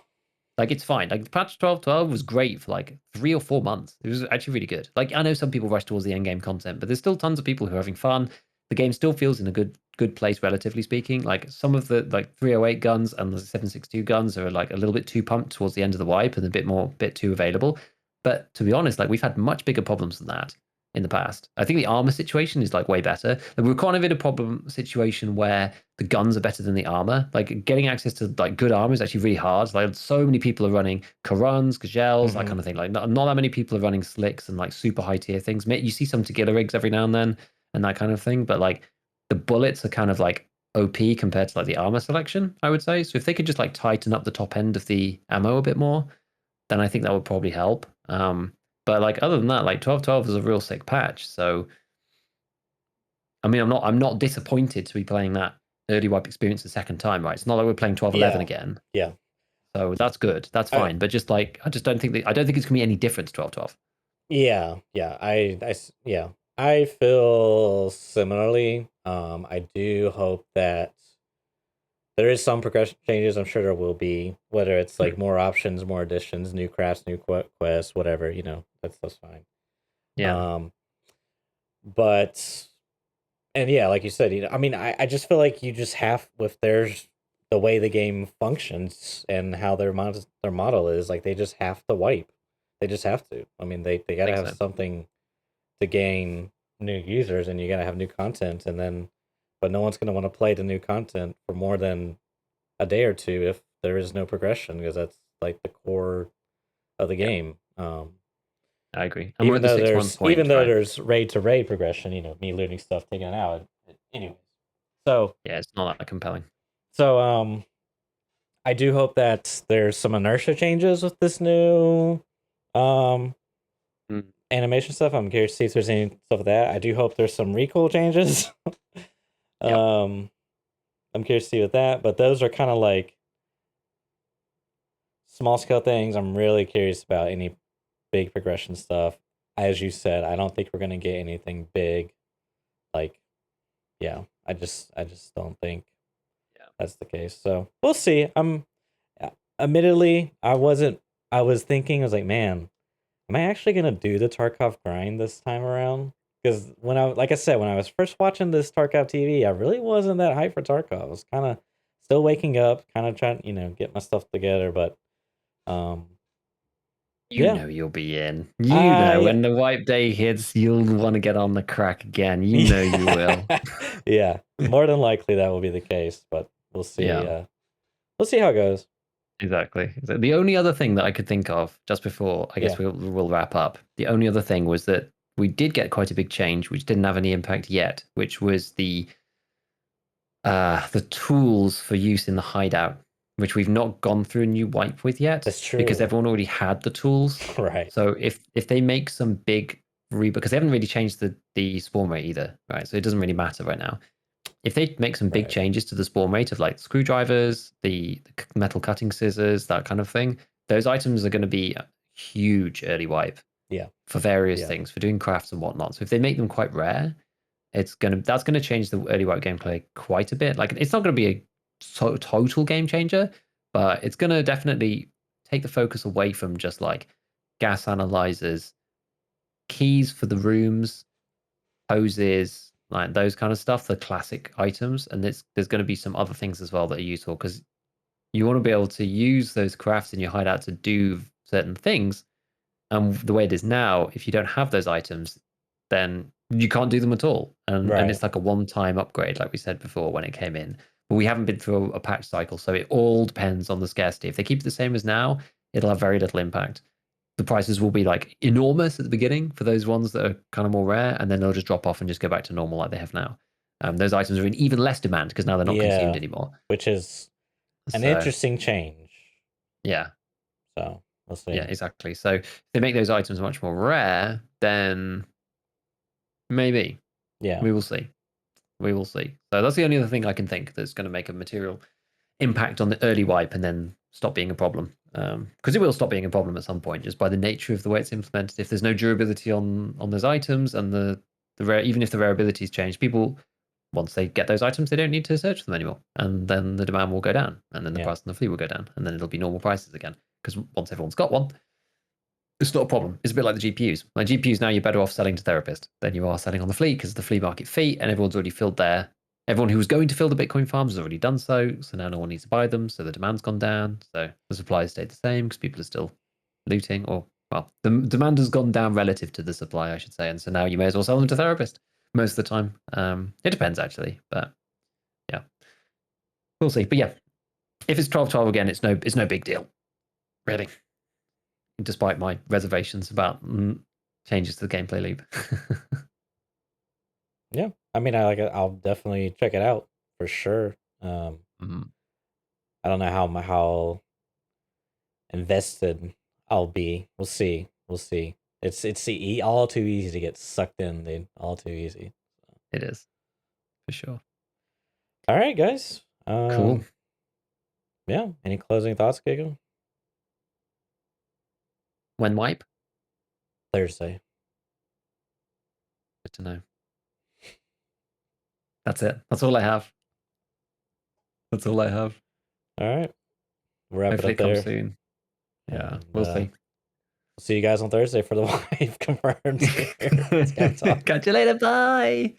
Like, it's fine. Like, the patch 12.12 was great for like 3 or 4 months. It was actually really good. Like, I know some people rush towards the end game content, but there's still tons of people who are having fun. The game still feels in a good place, relatively speaking. Like, some of the like 308 guns and the 762 guns are like a little bit too pumped towards the end of the wipe and a bit too available. But to be honest, like, we've had much bigger problems than that in the past. I think the armor situation is like way better. Like, we're kind of in a problem situation where the guns are better than the armor. Like, getting access to like good armor is actually really hard. Like, so many people are running Karuns, Gazelles, that kind of thing. Like, not that many people are running slicks and like super high tier things. You see some Tagilla rigs every now and then and that kind of thing, but like the bullets are kind of like OP compared to like the armor selection, I would say. So if they could just like tighten up the top end of the ammo a bit more, then I think that would probably help. But like, other than that, like 12.12 is a real sick patch. So I mean, I'm not disappointed to be playing that early wipe experience the second time, right? It's not like we're playing 12.11 again. Yeah. So that's good. That's fine. But just like, I don't think it's gonna be any different to 12.12. Yeah. I feel similarly. I do hope that there is some progression changes. I'm sure there will be, whether it's like more options, more additions, new crafts, new quests, whatever, that's fine. Yeah. But, and yeah, like you said, I mean, I just feel like you just have, with there's the way the game functions and how their model is, like, they just have to wipe. They just have to. I mean, they got to have something to gain new users, and you got to have new content, but no one's going to want to play the new content for more than a day or two if there is no progression, because that's like the core of the game. I agree. And even though there's raid to raid progression, me looting stuff, taking it out. Anyway, so yeah, it's not that compelling. So I do hope that there's some inertia changes with this new animation stuff. I'm curious to see if there's any stuff with that. I do hope there's some recoil changes. I'm curious to see with that, but those are kind of like small scale things. I'm really curious about any big progression stuff. As you said, I don't think we're gonna get anything big. Like, yeah, I just don't think that's the case. So we'll see. Admittedly, I was thinking, I was like, man, am I actually gonna do the Tarkov grind this time around? Because like I said, when I was first watching this Tarkov TV, I really wasn't that hyped for Tarkov. I was kind of still waking up, kind of trying, get my stuff together. But, you know you'll be in. You know, when the wipe day hits, you'll want to get on the crack again. You know you will. Yeah, more than likely that will be the case. But we'll see. Yeah. We'll see how it goes. Exactly. The only other thing that I could think of just before, I guess we'll wrap up. The only other thing was that we did get quite a big change, which didn't have any impact yet, which was the tools for use in the hideout, which we've not gone through a new wipe with yet. That's true. Because everyone already had the tools. Right. So if they make some big because they haven't really changed the spawn rate either, right? So it doesn't really matter right now. If they make some big changes to the spawn rate of like screwdrivers, the metal cutting scissors, that kind of thing, those items are going to be a huge early wipe. Yeah. For various things, for doing crafts and whatnot. So if they make them quite rare, that's gonna change the early wipe gameplay quite a bit. Like it's not going to be a total game changer, but it's going to definitely take the focus away from just like gas analyzers, keys for the rooms, hoses, like those kind of stuff, the classic items. And there's going to be some other things as well that are useful because you want to be able to use those crafts in your hideout to do certain things. And the way it is now, if you don't have those items, then you can't do them at all. And it's like a one-time upgrade, like we said before when it came in. But we haven't been through a patch cycle, so it all depends on the scarcity. If they keep it the same as now, it'll have very little impact. The prices will be like enormous at the beginning for those ones that are kind of more rare, and then they'll just drop off and just go back to normal like they have now. Those items are in even less demand because now they're not consumed anymore. Which is an interesting change. Yeah. So we'll see. Yeah, exactly. So if they make those items much more rare, then maybe. Yeah. We will see. We will see. So that's the only other thing I can think that's going to make a material impact on the early wipe and then stop being a problem. Because it will stop being a problem at some point, just by the nature of the way it's implemented. If there's no durability on those items and the rare, even if the rare abilities change, people once they get those items, they don't need to search for them anymore, and then the demand will go down, and then the price on the fleet will go down, and then it'll be normal prices again. Because once everyone's got one, it's not a problem. It's a bit like the GPUs. Like GPUs now, you're better off selling to therapists than you are selling on the fleet because the flea market fee, and everyone's already filled their. Everyone who was going to fill the Bitcoin farms has already done so. So now no one needs to buy them. So the demand's gone down. So the supply has stayed the same because people are still looting. Or well, the demand has gone down relative to the supply, I should say. And so now you may as well sell them to therapists most of the time. It depends actually, but yeah, we'll see. But yeah, if it's 12.12 again, it's no big deal, really. Despite my reservations about changes to the gameplay loop. Yeah, I mean, I like it. I'll definitely check it out for sure. I don't know how invested I'll be. We'll see. It's all too easy to get sucked in, dude. All too easy. It is, for sure. All right, guys. Cool. Yeah. Any closing thoughts, Giga? When wipe? Thursday. Good to know. That's it. That's all I have. All right. Wrap it up there. Soon. Yeah, we'll see. See you guys on Thursday for the wife confirmed. Catch you later. Bye.